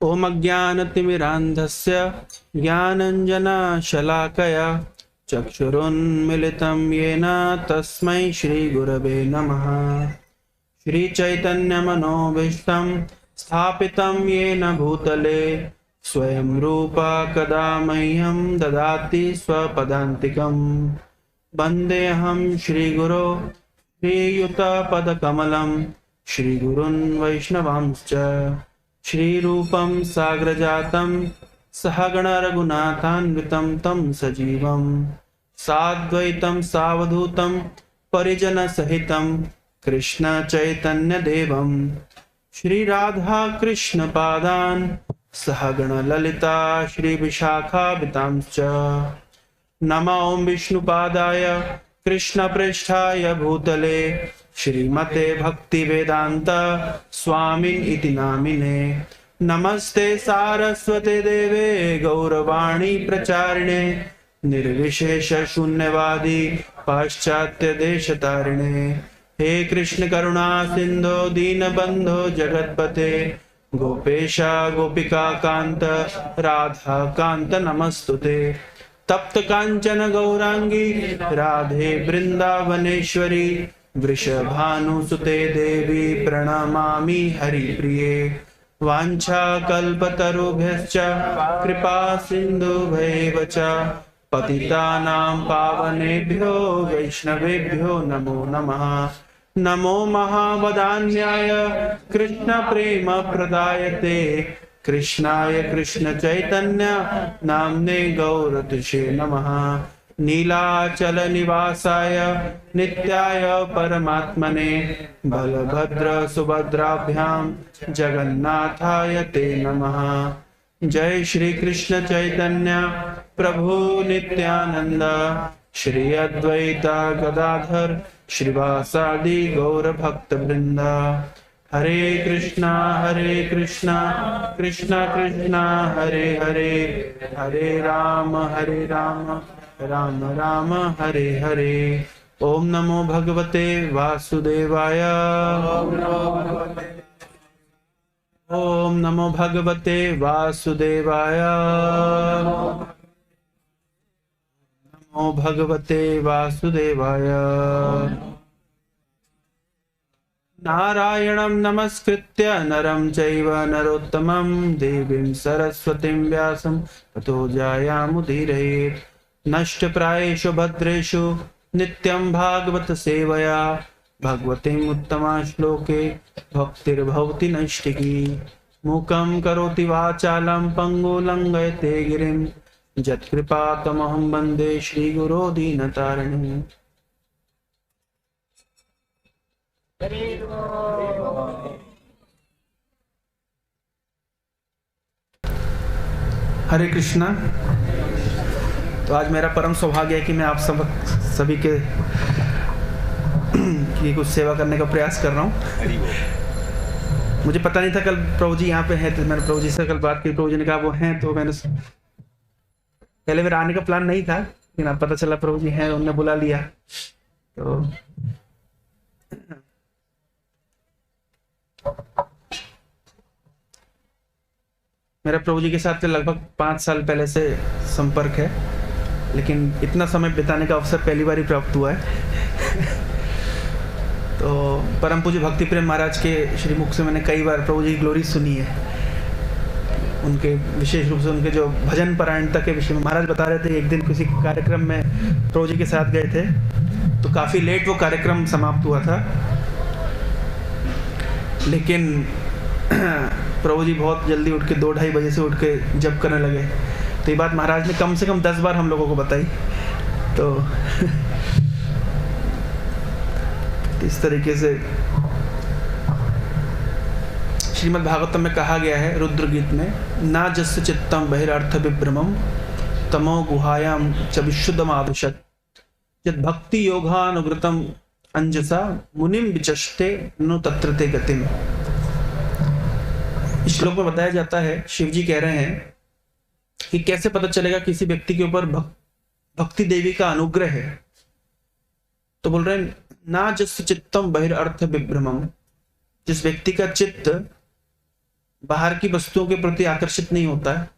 ॐ अज्ञानतिमिरान्धस्य ज्ञानञ्जनशलाकया चक्षुरुन्मिलितं येन तस्मै श्रीगुरवे नमः। श्रीचैतन्यमनोभीष्टं स्थापितं येन भूतले स्वयं रूपा कदा मह्यं ददाति स्वपदान्तिकम्। वन्देऽहं श्रीगुरो श्रीयुतपदकमलं श्रीगुरुन् वैष्णवांश्च। श्रीरूपं साग्रजातं सहगण रघुनाथान्वितं तं सजीवं साद्वैतं सावधूतं परिजनसहितं कृष्ण चैतन्य देवं श्री राधा कृष्ण पादान् सहगण ललिता श्री विशाखावितांश्च। नमो ओं विष्णुपादाय कृष्ण पृष्ठाय भूतले श्रीमते भक्ति वेदांत स्वामिन इति नामिने। नमस्ते सारस्वते देवे गौरवाणी प्रचारिणे निर्विशेष शून्यवादी पाश्चात्य देशतारिणे। हे कृष्ण करुणा सिंधो दीनबंधो जगतपते गोपेशा गोपिका कांत राधा कांत नमस्तुते। तप्त कांचन गौरांगी राधे वृंदावनेश्वरी वृषभानुसुते देवी प्रणमामि हरिप्रिये। वाञ्छाकल्पतरुभ्यश्च कृपा सिन्धुभ्यैव च पतितानां पावनेभ्यो वैष्णवेभ्यो नमो नमः। नमो महावदान्याय कृष्ण प्रेम प्रदायते कृष्णाय कृष्ण चैतन्य नाम्ने गौरतुषे नमः। नीलाचल निवासाय नित्याय परमात्मने बलभद्र सुभद्राभ्यां जगन्नाथाय ते नमः। जय श्री कृष्ण चैतन्य प्रभु नित्यानंद श्री अद्वैता गदाधर श्रीवासादि गौर भक्त वृंद। हरे कृष्णा कृष्णा कृष्णा हरे हरे, हरे राम राम राम हरे हरे। ओम नमो भगवते वासुदेवाय। ओम नमो भगवते वासुदेवाय। नमो भगवते वासुदेवाय। नारायणं नमस्कृत्य नरं चैव नरोत्तमं देवीं सरस्वतीं व्यासं ततो जयामुदीरयेत्। नष्टप्रायेषु भद्रेषु नित्यं भागवत सेवया भगवतीम् उत्तमा श्लोके भक्तिर्भवति नैष्टिकी। मूकं करोति वाचालं पङ्गुं लङ्घयते गिरिं यत्कृपातमहं वन्दे श्रीगुरो दीनतारिणीम्। हरे कृष्णा। तो आज मेरा परम सौभाग्य है कि मैं आप सभी के की कुछ सेवा करने का प्रयास कर रहा हूँ। मुझे पता नहीं था कल प्रभु जी यहाँ पे हैं, तो मैंने प्रभु जी से कल बात की। प्रभु जी ने कहा वो हैं, तो मैंने पहले मेरा आने का प्लान नहीं था, लेकिन अब पता चला प्रभु जी हैं, उन्होंने बुला लिया। तो मेरा प्रभु जी के साथ लगभग 5 साल पहले से संपर्क है, लेकिन इतना समय बिताने का अवसर पहली बार ही प्राप्त हुआ है। तो परम पूज्य भक्ति प्रेम महाराज के श्रीमुख से मैंने कई बार प्रभु जी की ग्लोरी सुनी है। उनके विशेष रूप से उनके जो भजन परायणता के विषय में महाराज बता रहे थे। एक दिन किसी कार्यक्रम में प्रभु जी के साथ गए थे, तो काफ़ी लेट वो कार्यक्रम समाप्त हुआ था, लेकिन प्रभु जी बहुत जल्दी उठ के 2-2:30 बजे से उठ के जप करने लगे। तो ये बात महाराज ने कम से कम 10 बार हम लोगों को बताई। तो इस तरीके से श्रीमद् भागवतम में कहा गया है, रुद्र गीत में, ना जस्य चित्तम बहिरर्थ विभ्रमम तमो गुहायाम च विशुद्धम आविशत् यद भक्ति योगानुगृतम अंजसा मुनिम विचष्टे नु तत्रते गतिम। इस श्लोक में बताया जाता है, शिव जी कह रहे हैं कि कैसे पता चलेगा किसी व्यक्ति के ऊपर भक्ति देवी का अनुग्रह है। तो बोल रहे हैं, ना जस्य चित्तम बहिरर्थ विभ्रमम, जिस व्यक्ति का चित्त बाहर की वस्तुओं के प्रति आकर्षित नहीं होता है,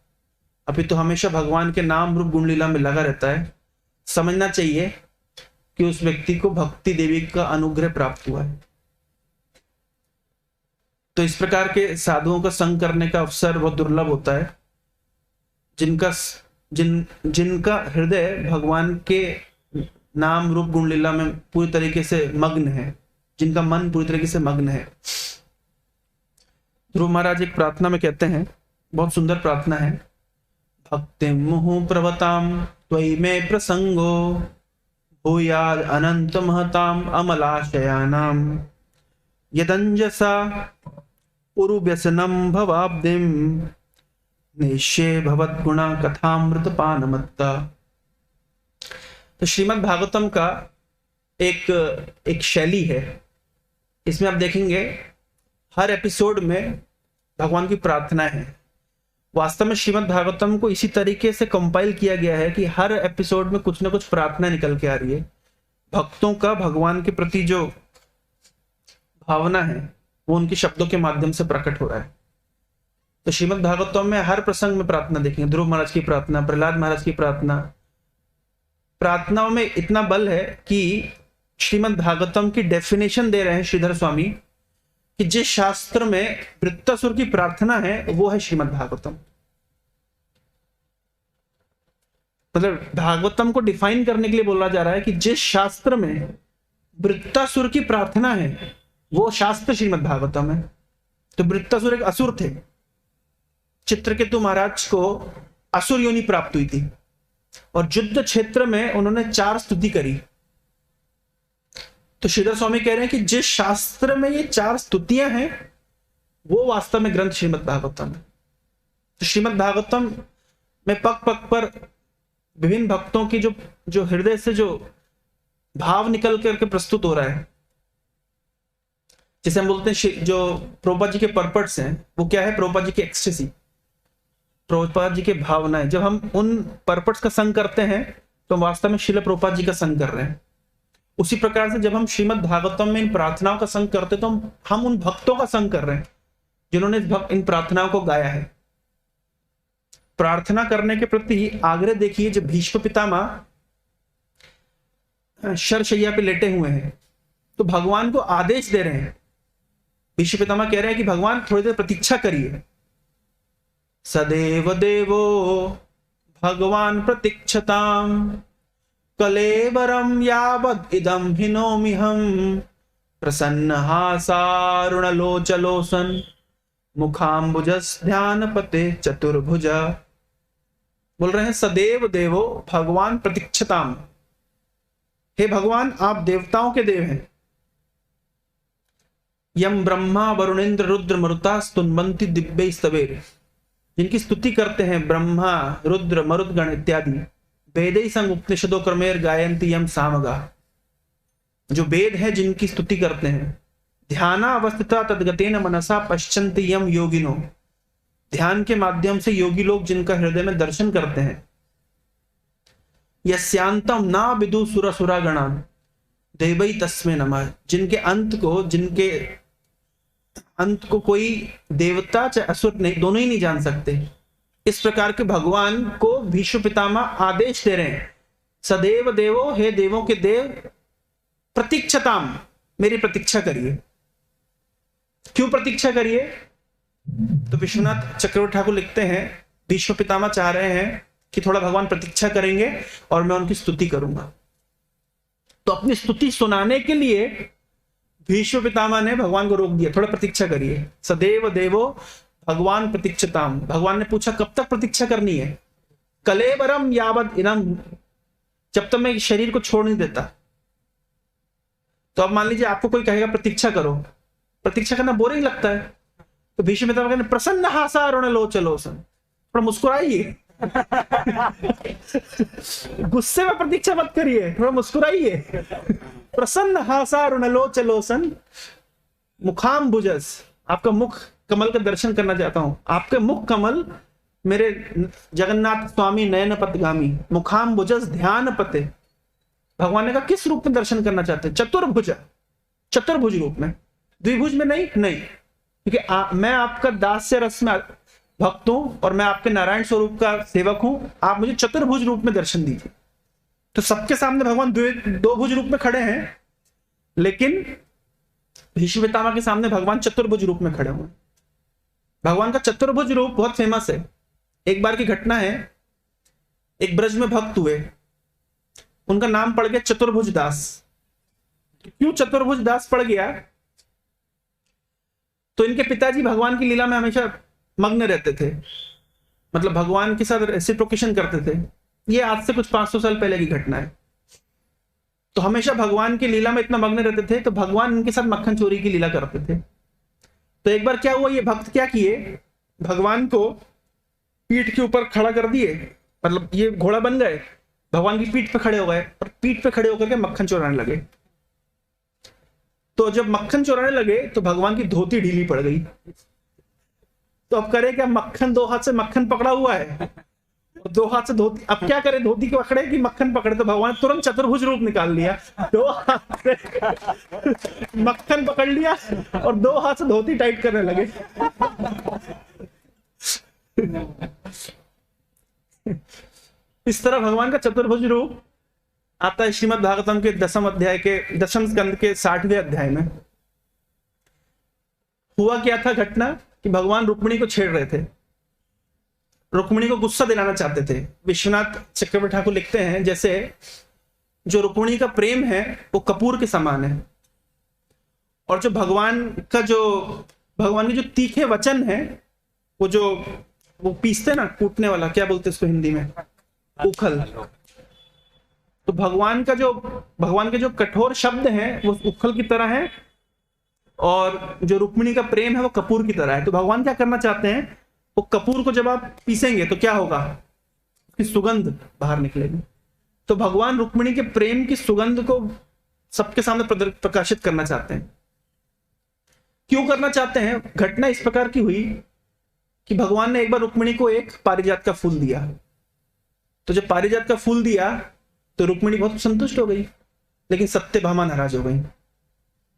अभी तो हमेशा भगवान के नाम रूप गुण लीला में लगा रहता है, समझना चाहिए कि उस व्यक्ति को भक्ति देवी का अनुग्रह प्राप्त हुआ है। तो इस प्रकार के साधुओं का संग करने का अवसर बहुत दुर्लभ होता है, जिनका हृदय भगवान के नाम रूप गुण लीला में पूरी तरीके से मग्न है, जिनका मन पूरी तरीके से मग्न है। ध्रुव महाराज एक प्रार्थना में कहते हैं, बहुत सुंदर प्रार्थना है, भक्ति मुहु प्रवताम त्वयि में प्रसंगो भूयाद अनंत महताम अमलाशयानाम यदंजसा उरु व्यसनम भवाब्दिम निश्चय भवत गुणा कथामृत पानमत्ता। तो श्रीमद् भागवतम का एक शैली है, इसमें आप देखेंगे हर एपिसोड में भगवान की प्रार्थना है। वास्तव में श्रीमद् भागवतम को इसी तरीके से कंपाइल किया गया है कि हर एपिसोड में कुछ ना कुछ प्रार्थना निकल के आ रही है। भक्तों का भगवान के प्रति जो भावना है वो उनके शब्दों के माध्यम से प्रकट हो रहा है। तो श्रीमद् भागवतम में हर प्रसंग में प्रार्थना देखेंगे, ध्रुव महाराज की प्रार्थना, प्रहलाद महाराज की प्रार्थना। प्रार्थनाओं में इतना बल है कि श्रीमद् भागवतम की डेफिनेशन दे रहे हैं श्रीधर स्वामी कि जिस शास्त्र में वृत्तासुर की प्रार्थना है वो है श्रीमद् भागवतम। मतलब भागवतम को डिफाइन करने के लिए बोला जा रहा है कि जिस शास्त्र में वृत्तासुर की प्रार्थना है वो शास्त्र श्रीमद् भागवतम है। तो वृत्तासुर एक असुर थे, चित्रकेतु महाराज को असुर योनि प्राप्त हुई थी और युद्ध क्षेत्र में उन्होंने 4 स्तुति करी। तो श्रीधर स्वामी कह रहे हैं कि जिस शास्त्र में ये 4 स्तुतियां हैं वो वास्तव में ग्रंथ श्रीमद् भागवतम है। तो श्रीमद् भागवतम में पग पग पर विभिन्न भक्तों की जो हृदय से जो भाव निकल करके प्रस्तुत हो रहा है, जैसे हम बोलते हैं जो प्रभुपाद जी के पर्पट्स हैं वो क्या है, प्रभुपाद जी की एक्सटेसी, प्रभुपाद जी के भावनाएं। जब हम उन पर्पट्स का संग करते हैं तो वास्तव में श्रील प्रभुपाद जी का संग कर रहे हैं। उसी प्रकार से जब हम श्रीमद् भागवतम में इन प्रार्थनाओं का संग करते तो हम उन भक्तों का संग कर रहे हैं जिन्होंने इन प्रार्थनाओं को गाया है। प्रार्थना करने के प्रति आग्रह देखिए, जब भीष्म पितामह शरशैया पे लेटे हुए हैं तो भगवान को आदेश दे रहे हैं। भीष्म पितामह कह रहे हैं कि भगवान थोड़ी देर प्रतीक्षा करिए। सदैव देवो भगवान प्रतीक्षताम कलेवरम यावद इदम हिनोमि हम प्रसन्न हासारुणलोचलोसन मुखाम्बुजस ध्यान पते चतुर्भुजा। बोल रहे हैं सदैव देवो भगवान प्रतीक्षताम, हे भगवान आप देवताओं के देव हैं। यम ब्रह्मा वरुणेन्द्र रुद्र मरुता स्तुन्वन्ति दिव्य स्तवेर, जिनकी स्तुति करते हैं ब्रह्मा रुद्र मरुदगण इत्यादि, वेदै संग उपनिषदों क्रमेर गायन्ति यम सामगा, जो वेद है जिनकी स्तुति करते हैं। ध्याना अवस्थिता तद्गतेन मनसा पश्चन्ति यम योगिनो, ध्यान के माध्यम से योगी लोग जिनका हृदय में दर्शन करते हैं। यस्यांतम ना विदु सुरसुरा गणान देवै तस्मै नमः, जिनके अंत को कोई देवता चाहे असुर नहीं, दोनों ही नहीं जान सकते। इस प्रकार के भगवान को भीष्म पितामह आदेश दे रहे हैं, सदैव देवो, हे देवों के देव, प्रतीक्षताम, मेरी प्रतीक्षा करिए। क्यों प्रतीक्षा करिए? तो विश्वनाथ चक्रवर्ती ठाकुर लिखते हैं भीष्म पितामह चाह रहे हैं कि थोड़ा भगवान प्रतीक्षा करेंगे और मैं उनकी स्तुति करूंगा। तो अपनी स्तुति सुनाने के लिए भीष्म पितामह ने भगवान को रोक दिया, थोड़ा प्रतीक्षा करिए। सदैव देवो भगवान प्रतीक्षताम, भगवान ने पूछा कब तक प्रतीक्षा करनी है? कलेवरम यावद इनम, जब तक मैं शरीर को छोड़ नहीं देता। तो अब मान लीजिए आपको कोई कहेगा प्रतीक्षा करो, प्रतीक्षा करना बोरिंग लगता है, तो भीष्म पितामह कहते प्रसन्न हासारुणलोचलोसन, थोड़ा मुस्कुराइए। गुस्से में प्रतीक्षा मत करिए, थोड़ा मुस्कुराइए। प्रसन्न हासारुणलोचलोसन मुखाम्बुजस, आपका मुख कमल का दर्शन करना चाहता हूं। आपके मुख कमल मेरे जगन्नाथ स्वामी नयन पथगामी, मुखाम्बुजस ध्यान पते। भगवान ने कहा किस रूप में दर्शन करना चाहते हैं? चतुर्भुज, चतुर्भुज रूप में, द्विभुज में नहीं। क्योंकि मैं आपका दास्य रस में भक्त हूं और मैं आपके नारायण स्वरूप का सेवक हूं, आप मुझे चतुर्भुज रूप में दर्शन दीजिए। तो सबके सामने भगवान दो भुज रूप में खड़े हैं, लेकिन भीष्म पितामह के सामने भगवान चतुर्भुज रूप में खड़े हुए हैं। भगवान का चतुर्भुज रूप बहुत फेमस है। एक बार की घटना है, एक ब्रज में भक्त हुए, उनका नाम पड़ गया चतुर्भुज दास। क्यों चतुर्भुज दास पड़ गया? तो इनके पिताजी भगवान की लीला में हमेशा मग्न रहते थे, मतलब भगवान के साथ रेसिप्रोकेशन करते थे। ये आज से कुछ 500 साल पहले की घटना है। तो हमेशा भगवान की लीला में इतना मग्न रहते थे, तो भगवान इनके साथ मक्खन चोरी की लीला करते थे। तो एक बार क्या हुआ, ये भक्त क्या किए, भगवान को पीठ के ऊपर खड़ा कर दिए, मतलब ये घोड़ा बन गए, भगवान की पीठ पे खड़े हो गए और पीठ पे खड़े होकर के मक्खन चुराने लगे। तो जब मक्खन चुराने लगे तो भगवान की धोती ढीली पड़ गई। तो अब करे क्या, मक्खन दो हाथ से मक्खन पकड़ा हुआ है, दो हाथ से धोती, अब क्या करे, धोती को पकड़े कि मक्खन पकड़े? तो भगवान तुरंत चतुर्भुज रूप निकाल लिया, दो हाथ से मक्खन पकड़ लिया और दो हाथ से धोती टाइट करने लगे। इस तरह भगवान का चतुर्भुज रूप आता है श्रीमद् भागवतम के 10वें अध्याय के 10वें स्कंद के 60वें अध्याय में। हुआ क्या था घटना कि भगवान रुक्मिणी को छेड़ रहे थे, रुक्मिणी को गुस्सा दिलाना चाहते थे। विश्वनाथ चक्रवर्ती ठाकुर लिखते हैं, जैसे जो रुक्मिणी का प्रेम है वो कपूर के समान है, और जो भगवान के जो तीखे वचन है, वो पीसते ना, कूटने वाला, क्या बोलते हैं इसको हिंदी में, उखल। तो भगवान के जो कठोर शब्द हैं वो उखल की तरह है, और जो रुक्मिणी का प्रेम है वो कपूर की तरह है। तो भगवान क्या करना चाहते हैं, वो कपूर को जब आप पीसेंगे तो क्या होगा, उसकी सुगंध बाहर निकलेगी। तो भगवान रुक्मिणी के प्रेम की सुगंध को सबके सामने प्रकाशित करना चाहते हैं। क्यों करना चाहते हैं? घटना इस प्रकार की हुई कि भगवान ने एक बार रुक्मिणी को एक पारिजात का फूल दिया। तो जब पारिजात का फूल दिया तो रुक्मिणी बहुत संतुष्ट हो गई, लेकिन सत्यभामा नाराज हो गई।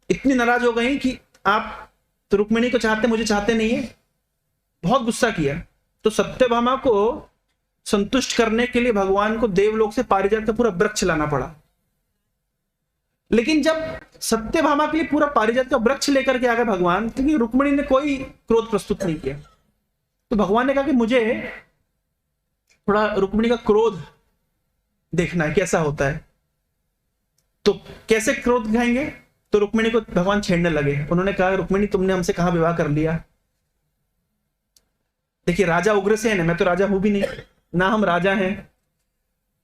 इतनी नाराज हो गई कि आप तो रुक्मिणी को चाहते, मुझे चाहते नहीं है, बहुत गुस्सा किया। तो सत्यभामा को संतुष्ट करने के लिए भगवान को देवलोक से पारिजात का पूरा वृक्ष लाना पड़ा। लेकिन जब सत्यभामा के लिए पूरा पारिजात का वृक्ष लेकर के आ गए भगवान, क्योंकि रुक्मिणी ने कोई क्रोध प्रस्तुत नहीं किया, तो भगवान ने कहा कि मुझे थोड़ा रुक्मिणी का क्रोध देखना है, कैसा होता है। तो कैसे क्रोध दिखाएंगे? तो रुक्मिणी को भगवान छेड़ने लगे। उन्होंने कहा, रुक्मिणी तुमने हमसे कहां विवाह कर लिया? देखिए, राजा उग्रसेन है, मैं तो राजा हूं भी नहीं, ना हम राजा हैं,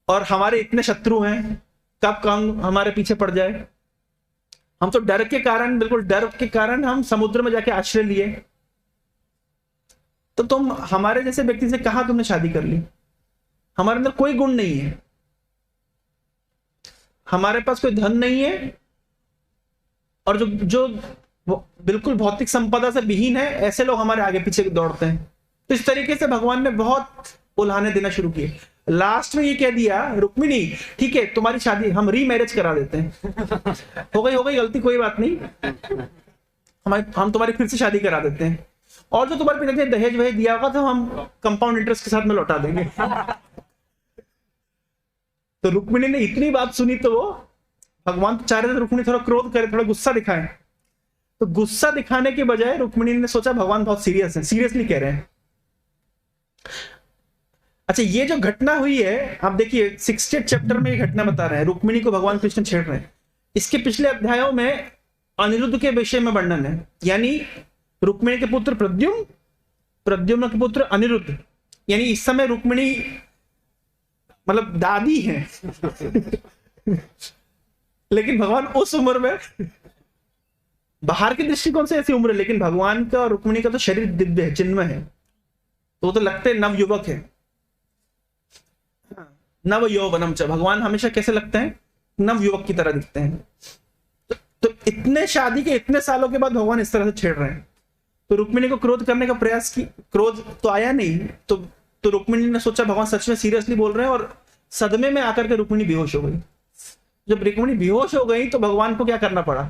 और हमारे इतने शत्रु हैं, कब काम हमारे पीछे पड़ जाए। हम तो डर के कारण, बिल्कुल डर के कारण हम समुद्र में जाके आश्रय लिए। तो तुम हमारे जैसे व्यक्ति से कहा तुमने शादी कर ली? हमारे अंदर कोई गुण नहीं है, हमारे पास कोई धन नहीं है, और जो बिल्कुल भौतिक संपदा से विहीन है, ऐसे लोग हमारे आगे पीछे दौड़ते हैं। तो इस तरीके से भगवान ने बहुत उल्हाने देना शुरू किए। लास्ट में ये कह दिया, रुक्मिणी ठीक है तुम्हारी शादी हम रीमैरिज करा देते हैं। हो गई गलती, कोई बात नहीं, हम तुम्हारी फिर से शादी करा देते हैं, और जो तुम्हारे पिताजी ने दहेज वहेज दिया होगा तो हम कंपाउंड इंटरेस्ट के साथ में लौटा देंगे। तो रुक्मिणी ने इतनी बात सुनी तो वो भगवान तो चाह रहे थे रुक्मिणी थोड़ा क्रोध करे, थोड़ा गुस्सा दिखाए। तो गुस्सा दिखाने के बजाय रुक्मिणी ने सोचा भगवान बहुत सीरियस है, सीरियसली कह रहे हैं। अच्छा, ये जो घटना हुई है, आप देखिए 68 चैप्टर में ये घटना बता रहे हैं, रुक्मिणी को भगवान कृष्ण छेड़ रहे हैं। इसके पिछले अध्यायों में अनिरुद्ध के विषय में वर्णन है, यानी रुक्मिणी के पुत्र प्रद्युम्न, प्रद्युम्न के पुत्र अनिरुद्ध, यानी इस समय रुक्मिणी मतलब दादी है। लेकिन भगवान उस उम्र में, बाहर के दृष्टिकोण से ऐसी उम्र है, लेकिन भगवान का और रुक्मिणी का तो शरीर दिव्य है, चिन्मय है, तो वो तो लगते नवयुवक है। नव यौवनम च, भगवान हमेशा कैसे लगते हैं? नवयुवक की तरह दिखते हैं। तो इतने शादी के इतने सालों के बाद भगवान इस तरह से छेड़ रहे हैं। तो रुक्मिणी को क्रोध करने का प्रयास की, क्रोध तो आया नहीं। तो रुक्मिणी ने सोचा भगवान सच में सीरियसली बोल रहे हैं, और सदमे में आकर के रुक्मिणी बेहोश हो गई। जब रुक्मिणी बेहोश हो गई तो भगवान को क्या करना पड़ा?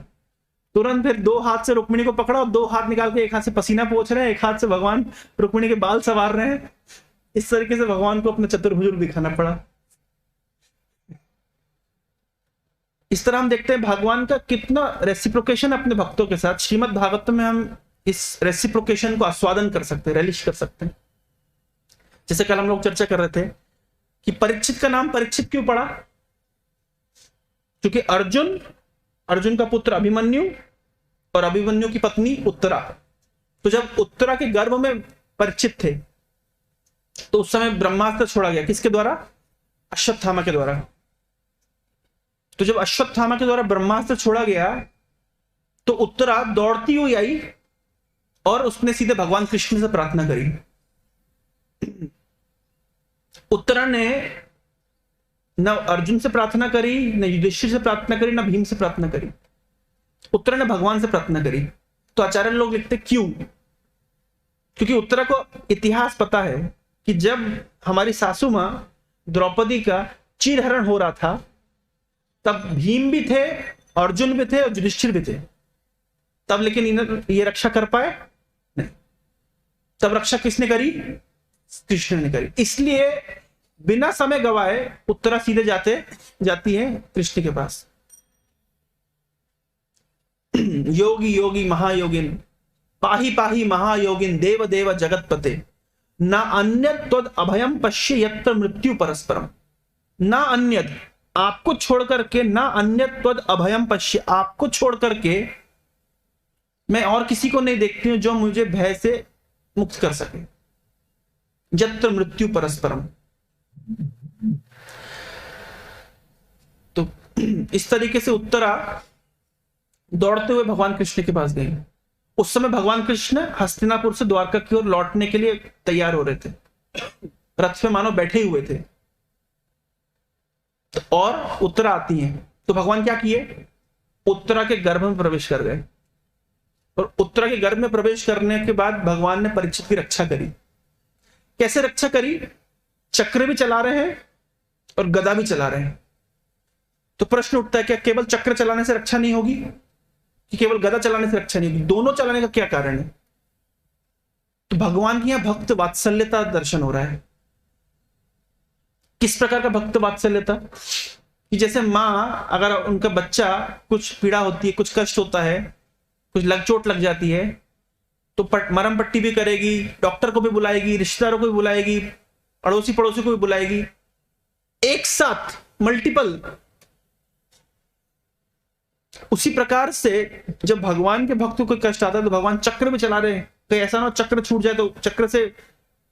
तुरंत फिर 2 हाथ से रुक्मिणी को पकड़ा और 2 हाथ निकाल के एक हाथ से पसीना पोंछ रहे हैं, एक हाथ से भगवान रुक्मिणी के बाल संवार रहे हैं। इस तरीके से भगवान को अपना चतुर्भुज रूप दिखाना पड़ा। इस तरह हम देखते हैं भगवान का कितना रेसिप्रोकेशन अपने भक्तों के साथ। श्रीमद् भागवत में हम इस रेसिप्रोकेशन को आस्वादन कर सकते हैं, रेलिश कर सकते हैं। जैसे कल हम लोग चर्चा कर रहे थे कि परीक्षित का नाम परीक्षित क्यों पड़ा, क्योंकि अर्जुन का पुत्र अभिमन्यु और अभिमन्यु की पत्नी उत्तरा। तो जब उत्तरा के गर्भ में परीक्षित थे तो उस समय ब्रह्मास्त्र छोड़ा गया, किसके द्वारा? अश्वत्थामा के द्वारा। तो जब अश्वत्थामा के द्वारा ब्रह्मास्त्र छोड़ा गया तो उत्तरा दौड़ती हुई आई और उसने सीधे भगवान कृष्ण से प्रार्थना करी। उत्तरा ने न अर्जुन से प्रार्थना करी, न युधिष्ठिर से प्रार्थना करी, न भीम से प्रार्थना करी। उत्तरा ने भगवान से प्रार्थना करी। तो आचार्य लोग लिखते क्यों? क्योंकि उत्तरा को इतिहास पता है कि जब हमारी सासू मां द्रौपदी का चीरहरण हो रहा था तब भीम भी थे, अर्जुन भी थे और युधिष्ठिर भी थे तब, लेकिन ये रक्षा कर पाए नहीं। तब रक्षा किसने करी? कृष्ण ने करी। इसलिए बिना समय गवाए उत्तरा सीधे जाती है कृष्ण के पास। योगी योगी महायोगिन पाहि पाहि महायोगिन देव देव जगतपते ना अन्यत त्वद अभयम पश्य यत्र मृत्यु परस्परम। ना अन्यत, आपको छोड़ करके, ना अन्यत त्वद अभयम पश्य, आपको छोड़ करके मैं और किसी को नहीं देखती हूं जो मुझे भय से मुक्त कर सके। यत्र मृत्यु परस्परम। तो इस तरीके से उत्तरा दौड़ते हुए भगवान कृष्ण के पास गई। उस समय भगवान कृष्ण हस्तिनापुर से द्वारका की ओर लौटने के लिए तैयार हो रहे थे, रथ पे मानो बैठे हुए थे। और उत्तरा आती है तो भगवान क्या किए? उत्तरा के गर्भ में प्रवेश कर गए। और उत्तरा के गर्भ में प्रवेश करने के बाद भगवान ने परीक्षित की रक्षा करी। कैसे रक्षा करी? चक्र भी चला रहे हैं और गदा भी चला रहे हैं। तो प्रश्न उठता है क्या केवल चक्र चलाने से रक्षा नहीं होगी कि केवल गदा चलाने से रक्षा नहीं होगी? दोनों चलाने का क्या कारण है? तो भगवान की यहां भक्त वात्सल्यता दर्शन हो रहा है। किस प्रकार का भक्त वात्सल्यता? कि जैसे मां, अगर उनका बच्चा कुछ पीड़ा होती है, कुछ कष्ट होता है, कुछ चोट लग जाती है तो मरहम पट्टी भी करेगी, डॉक्टर को भी बुलाएगी, रिश्तेदारों को भी बुलाएगी, अड़ोसी पड़ोसी को भी बुलाएगी, एक साथ मल्टीपल। उसी प्रकार से जब भगवान के भक्तों को कष्ट आता है तो भगवान चक्र भी चला रहे हैं। कहीं ऐसा ना हो चक्र छूट जाए तो चक्र से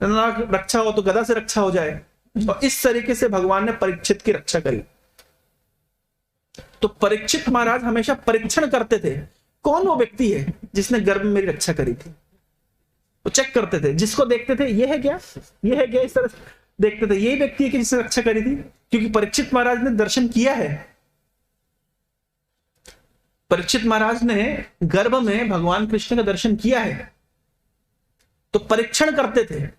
रक्षा हो तो गदा से रक्षा हो जाए। और इस तरीके से भगवान ने परीक्षित की रक्षा करी। तो परीक्षित महाराज हमेशा परीक्षण करते थे, कौन वो व्यक्ति है जिसने गर्भ में मेरी रक्षा करी थी। वो चेक करते थे, जिसको देखते थे ये है क्या, ये है क्या, इस तरह देखते थे यही व्यक्ति है कि जिसने रक्षा करी थी। क्योंकि परीक्षित महाराज ने दर्शन किया है। परीक्षित महाराज ने गर्भ में भगवान कृष्ण का दर्शन किया है तो परीक्षण करते थे, तो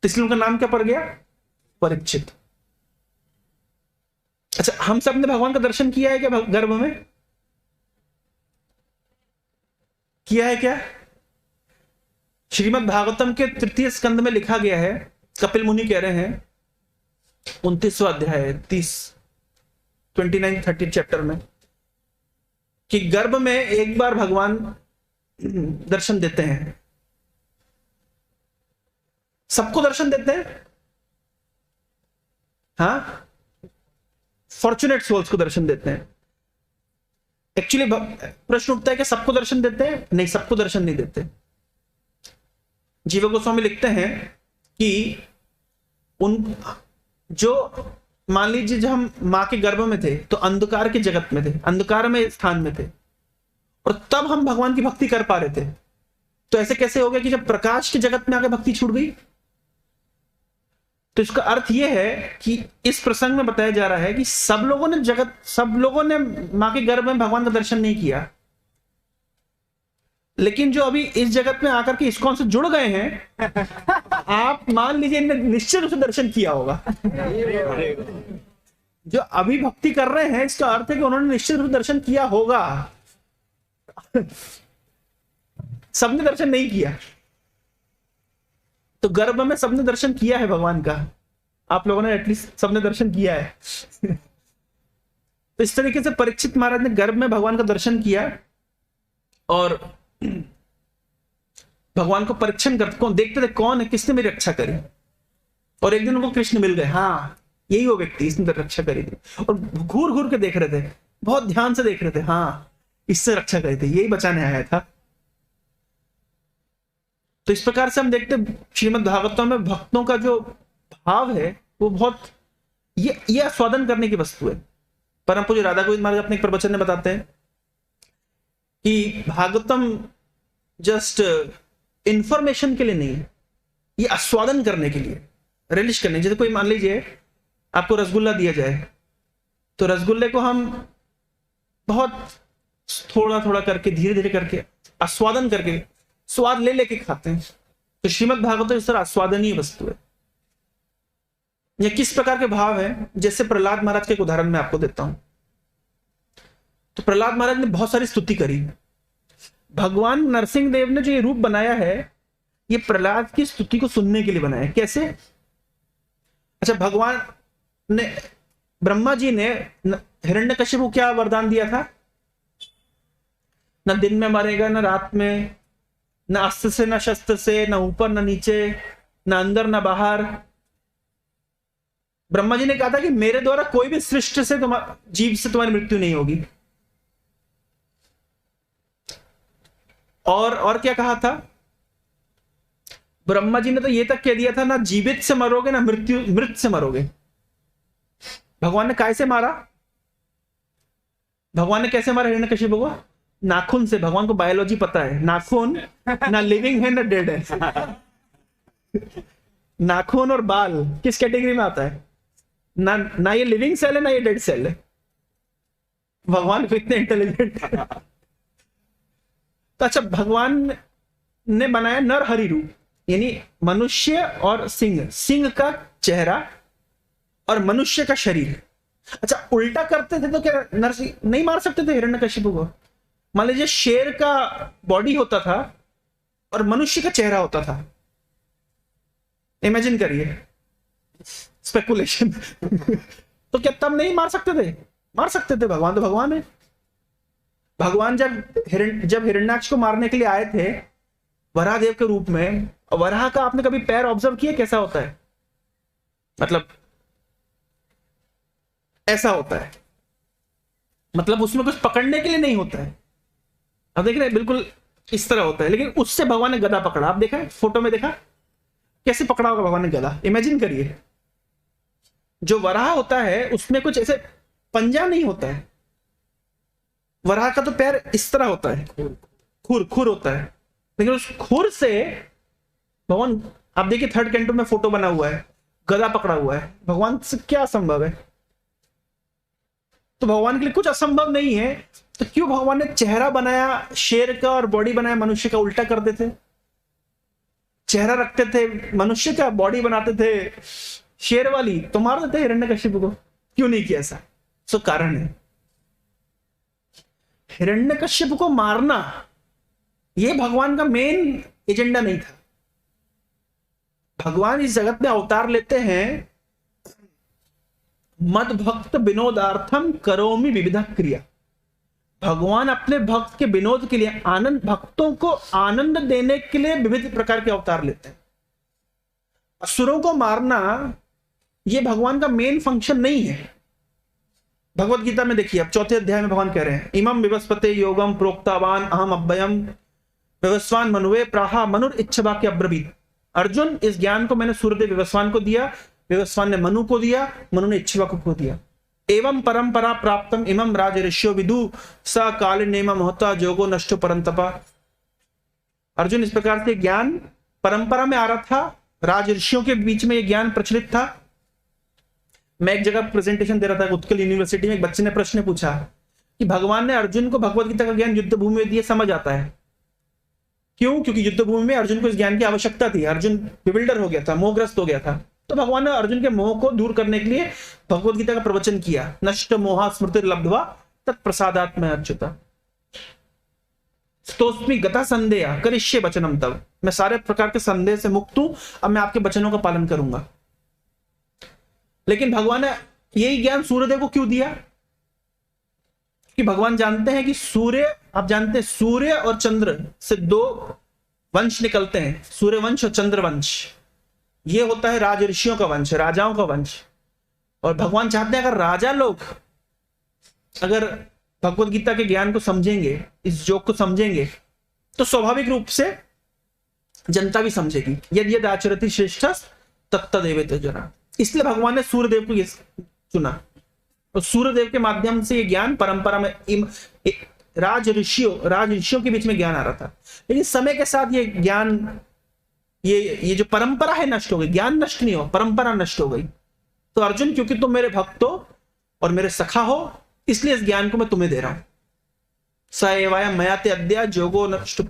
इसलिए उनका नाम क्या पड़ गया? परीक्षित। अच्छा, हम सब ने भगवान का दर्शन किया है क्या गर्भ में? किया है क्या? श्रीमद् भागवतम के 3 स्कंद में लिखा गया है, कपिल मुनि कह रहे हैं 29वां अध्याय 29-30 चैप्टर में, कि गर्भ में एक बार भगवान दर्शन देते हैं। सबको दर्शन देते हैं, हाँ, फॉर्चुनेट सोल्स को दर्शन देते हैं। एक्चुअली प्रश्न उठता है कि सबको दर्शन देते हैं? नहीं, सबको दर्शन नहीं देते। जीव गोस्वामी लिखते हैं कि उन जो मान लीजिए जब हम मां के गर्भ में थे तो अंधकार के जगत में थे, अंधकार में स्थान में थे, और तब हम भगवान की भक्ति कर पा रहे थे। तो ऐसे कैसे हो गया कि जब प्रकाश के जगत में आके भक्ति छूट गई? तो इसका अर्थ यह है कि इस प्रसंग में बताया जा रहा है कि सब लोगों ने मां के गर्भ में भगवान का दर्शन नहीं किया, लेकिन जो अभी इस जगत में आकर के इस्कॉन से जुड़ गए हैं, आप मान लीजिए इन्हें निश्चित रूप से दर्शन किया होगा। जो अभी भक्ति कर रहे हैं, इसका अर्थ है कि उन्होंने निश्चित रूप से दर्शन किया होगा। सबने दर्शन नहीं किया, तो गर्भ में सबने दर्शन किया है भगवान का, आप लोगों ने एटलीस्ट सबने दर्शन किया है। तो इस तरीके से परीक्षित महाराज ने गर्भ में भगवान का दर्शन किया और भगवान को परीक्षण करते, कौन देखते थे कौन है, किसने मेरी रक्षा करी। और एक दिन उनको कृष्ण मिल गए, हाँ यही वो व्यक्ति, इसने तो रक्षा करी थी। और घूर घूर के देख रहे थे, बहुत ध्यान से देख रहे थे, हाँ इससे रक्षा करी थी, यही बचाने आया था। तो इस प्रकार से हम देखते श्रीमद् भागवतम में भक्तों का जो भाव है वो बहुत ये आस्वादन करने की वस्तु है। परम पूज्य राधा गोविंद महाराज अपने एक प्रवचन में बताते हैं कि भागवतम जस्ट इंफॉर्मेशन के लिए नहीं है, ये आस्वादन करने के लिए, रिलिश करने। जैसे कोई मान लीजिए आपको रसगुल्ला दिया जाए, तो रसगुल्ले को हम बहुत थोड़ा थोड़ा करके, धीरे धीरे करके, आस्वादन करके, स्वाद ले लेके खाते हैं। तो श्रीमद् भागवत इस तरह आस्वादनीय वस्तु है। यह किस प्रकार के भाव है, जैसे प्रहलाद महाराज के एक उदाहरण मैं आपको देता हूं। तो प्रहलाद महाराज ने बहुत सारी स्तुति करी। भगवान नरसिंह देव ने जो ये रूप बनाया है, ये प्रहलाद की स्तुति को सुनने के लिए बनाया है। कैसे? अच्छा, भगवान ने, ब्रह्मा जी ने हिरण्यकश्यप को क्या वरदान दिया था? न दिन में मरेगा, न रात में, न अस्त्र से, न शस्त्र से, न ऊपर न नीचे, न अंदर न बाहर। ब्रह्मा जी ने कहा था कि मेरे द्वारा कोई भी सृष्टि से, जीव से तुम्हारी मृत्यु नहीं होगी। और क्या कहा था? ब्रह्मा जी ने तो ये तक कह दिया था, ना जीवित से मरोगे, ना मृत से मरोगे। भगवान ने कैसे मारा? भगवान ने कैसे मारा हिरण्यकश्यप को? नाखून से। भगवान को बायोलॉजी पता है, नाखून ना लिविंग है ना डेड है। नाखून और बाल किस कैटेगरी में आता है? ना ये लिविंग सेल है, ना ये डेड सेल है। भगवान को इतने इंटेलिजेंट है। तो अच्छा, भगवान ने बनाया नर हरि रूप, यानी मनुष्य और सिंह, सिंह का चेहरा और मनुष्य का शरीर। अच्छा, उल्टा करते थे तो क्या नरसिंह नहीं मार सकते थे हिरण्यकश्यप को? मान लीजिए शेर का बॉडी होता था और मनुष्य का चेहरा होता था, इमेजिन करिए, स्पेकुलेशन। तो क्या तब नहीं मार सकते थे? मार सकते थे। भगवान तो भगवान है। भगवान जब हिरण्याक्ष को मारने के लिए आए थे वराह देव के रूप में, वराह का आपने कभी पैर ऑब्जर्व किया कैसा होता है? मतलब ऐसा होता है, मतलब उसमें कुछ पकड़ने के लिए नहीं होता है। अब देख रहे हैं, बिल्कुल इस तरह होता है। लेकिन उससे भगवान ने गदा पकड़ा। आप देखा फोटो में, देखा कैसे पकड़ा होगा भगवान ने गदा? इमेजिन करिए, जो वराह होता है उसमें कुछ ऐसे पंजा नहीं होता है। वराह का तो पैर इस तरह होता है, खुर होता है। लेकिन उस खुर से भगवान, आप देखिए थर्ड कैंटो में फोटो बना हुआ है, गदा पकड़ा हुआ है। भगवान से क्या असंभव है? तो भगवान के लिए कुछ असंभव नहीं है। तो क्यों भगवान ने चेहरा बनाया शेर का और बॉडी बनाया मनुष्य का? उल्टा करते थे, चेहरा रखते थे मनुष्य का, बॉडी बनाते थे शेर वाली, तो मार देते हिरण्यकश्यप को। क्यों नहीं किया ऐसा? सो कारण है, हिरण्यकश्यप को मारना यह भगवान का मेन एजेंडा नहीं था। भगवान इस जगत में अवतार लेते हैं, मद भक्त विनोदार्थम करोमि विविधा क्रिया। भगवान अपने भक्त के विनोद के लिए, आनंद, भक्तों को आनंद देने के लिए विविध प्रकार के अवतार लेते हैं। असुरों को मारना यह भगवान का मेन फंक्शन नहीं है। भगवत गीता में देखिए, अब 4थे अध्याय में भगवान कह रहे हैं, इमं विवस्पते योगम प्रोक्तावान अहम अव्ययम विवस्वान मनुवे प्राहा मनुर इच्छवाक्य अब्रवीत। अर्जुन, इस ज्ञान को मैंने सूर्यदेव विवस्वान को दिया, विवस्वान ने मनु को दिया, मनु ने इच्छवाकु को दिया। एवं परंपरा प्राप्तम इमं राज ऋष्यो विदु स काल नेम महता जोगो नष्टो परंतपा। अर्जुन, इस प्रकार से ज्ञान परंपरा में आ रहा था, राज ऋषियों के बीच में यह ज्ञान प्रचलित था। मैं एक जगह प्रेजेंटेशन दे रहा था उत्कल यूनिवर्सिटी में, एक बच्चे ने प्रश्न पूछा कि भगवान ने अर्जुन को भगवत गीता का ज्ञान युद्ध भूमि में दिया, समझ आता है क्यों? क्योंकि युद्ध भूमि में अर्जुन को इस ज्ञान की आवश्यकता थी। अर्जुन बिविल्डर हो गया था, मोहग्रस्त हो गया था। तो भगवान ने अर्जुन के मोह को दूर करने के लिए भगवत गीता का प्रवचन किया। नष्ट मोहा स्मृति लब्ध्वा तत्प्रसादात्म अच्युता। स्तोस्मि गता संदेह करिष्ये वचनम तब, मैं सारे प्रकार के संदेह से मुक्त हूं, अब मैं आपके वचनों का पालन करूंगा। लेकिन भगवान ने यही ज्ञान सूर्यदेव को क्यों दिया? कि भगवान जानते हैं कि सूर्य, आप जानते हैं सूर्य और चंद्र से दो वंश निकलते हैं, सूर्य वंश और चंद्र वंश। ये होता है राज ऋषियों का वंश, राजाओं का वंश। और भगवान चाहते हैं अगर राजा लोग अगर भगवत गीता के ज्ञान को समझेंगे, इस जोक को समझेंगे, तो स्वाभाविक रूप से जनता भी समझेगी। यदि यद आचरति श्रेष्ठ तत्तदेवेत जना। इसलिए भगवान ने सूर्यदेव को ये चुना, और सूर्यदेव के माध्यम से ये ज्ञान परंपरा में राज ऋषियों के बीच में ज्ञान आ रहा था। लेकिन समय के साथ ये ज्ञान, ये जो परंपरा है नष्ट हो गई, ज्ञान नष्ट नहीं हो, परंपरा नष्ट हो गई। तो अर्जुन, क्योंकि तुम मेरे भक्त हो और मेरे सखा हो, इसलिए इस ज्ञान को मैं तुम्हें दे रहा हूं। स एवायम मयाते अद्या जोगो नष्ट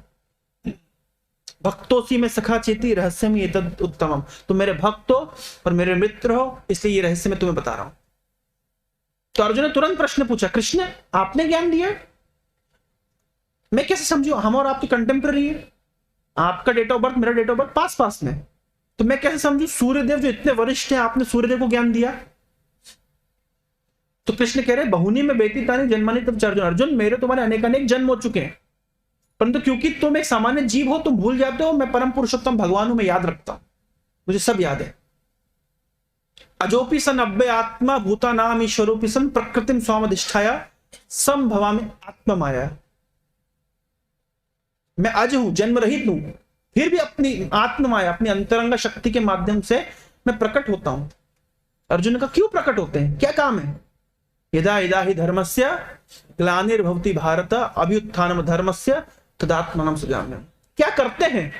भक्तोसी में सखा चेती रहस्य में एतद उत्तमम। तुम मेरे भक्त हो और मेरे मित्र हो, इसलिए ये रहस्य मैं तुम्हें बता रहा हूं। तो अर्जुन ने तुरंत प्रश्न पूछा, कृष्ण आपने ज्ञान दिया, मैं कैसे समझू? हम और आपकी कंटेम्प्रेरी है, आपका डेट ऑफ बर्थ मेरा डेट ऑफ बर्थ पास पास में, तो मैं कैसे समझू? सूर्यदेव जो इतने वरिष्ठ हैं, आपने सूर्यदेव को ज्ञान दिया। तो कृष्ण कह रहे बहुनी में व्यतीतानि जन्मानि तब अर्जुन, अर्जुन मेरे तुम्हारे अनेक अनेक जन्म हो चुके हैं, परंतु क्योंकि तुम एक सामान्य जीव हो, तुम भूल जाते हो। मैं परम पुरुषोत्तम भगवान हूं, मैं याद रखता हूं, मुझे सब याद है। अजोपि सन अव्यय आत्मा भूतानाम ईश्वरोपि सन प्रकृतिम स्वामधिष्ठाया संभवामि आत्मा माया। मैं अज हूं, जन्म रहित हूं, फिर भी अपनी आत्म माया, अपनी अंतरंग शक्ति के माध्यम से मैं प्रकट होता हूं। अर्जुन का क्यों प्रकट होते हैं, क्या काम है? यदा यदा हि धर्मस्य ग्लानिर्भवति भारत अभ्युत्थानम धर्मस्य तदात्मानं सृजाम्यहम्। क्या करते हैं?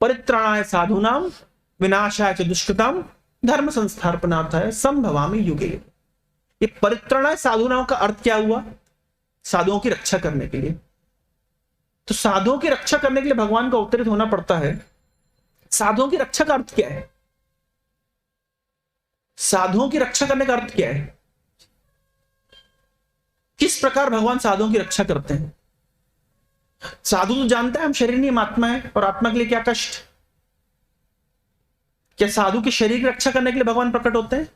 परित्राणाय साधूनां विनाशाय च दुष्कृतां धर्म संस्थापनार्थाय संभवामि युगे। ये परित्राणाय साधूनां का अर्थ क्या हुआ? साधुओं की रक्षा करने के लिए। तो साधुओं की रक्षा करने के लिए भगवान को अवतरित होना पड़ता है। साधुओं की रक्षा का अर्थ क्या है? साधुओं की रक्षा करने का अर्थ क्या है? किस प्रकार भगवान साधुओं की रक्षा करते हैं? साधु तो जानते हैं हम शरीर नहीं, हम आत्मा है, और आत्मा के लिए क्या कष्ट। क्या साधु के शरीर की रक्षा करने के लिए भगवान प्रकट होते हैं?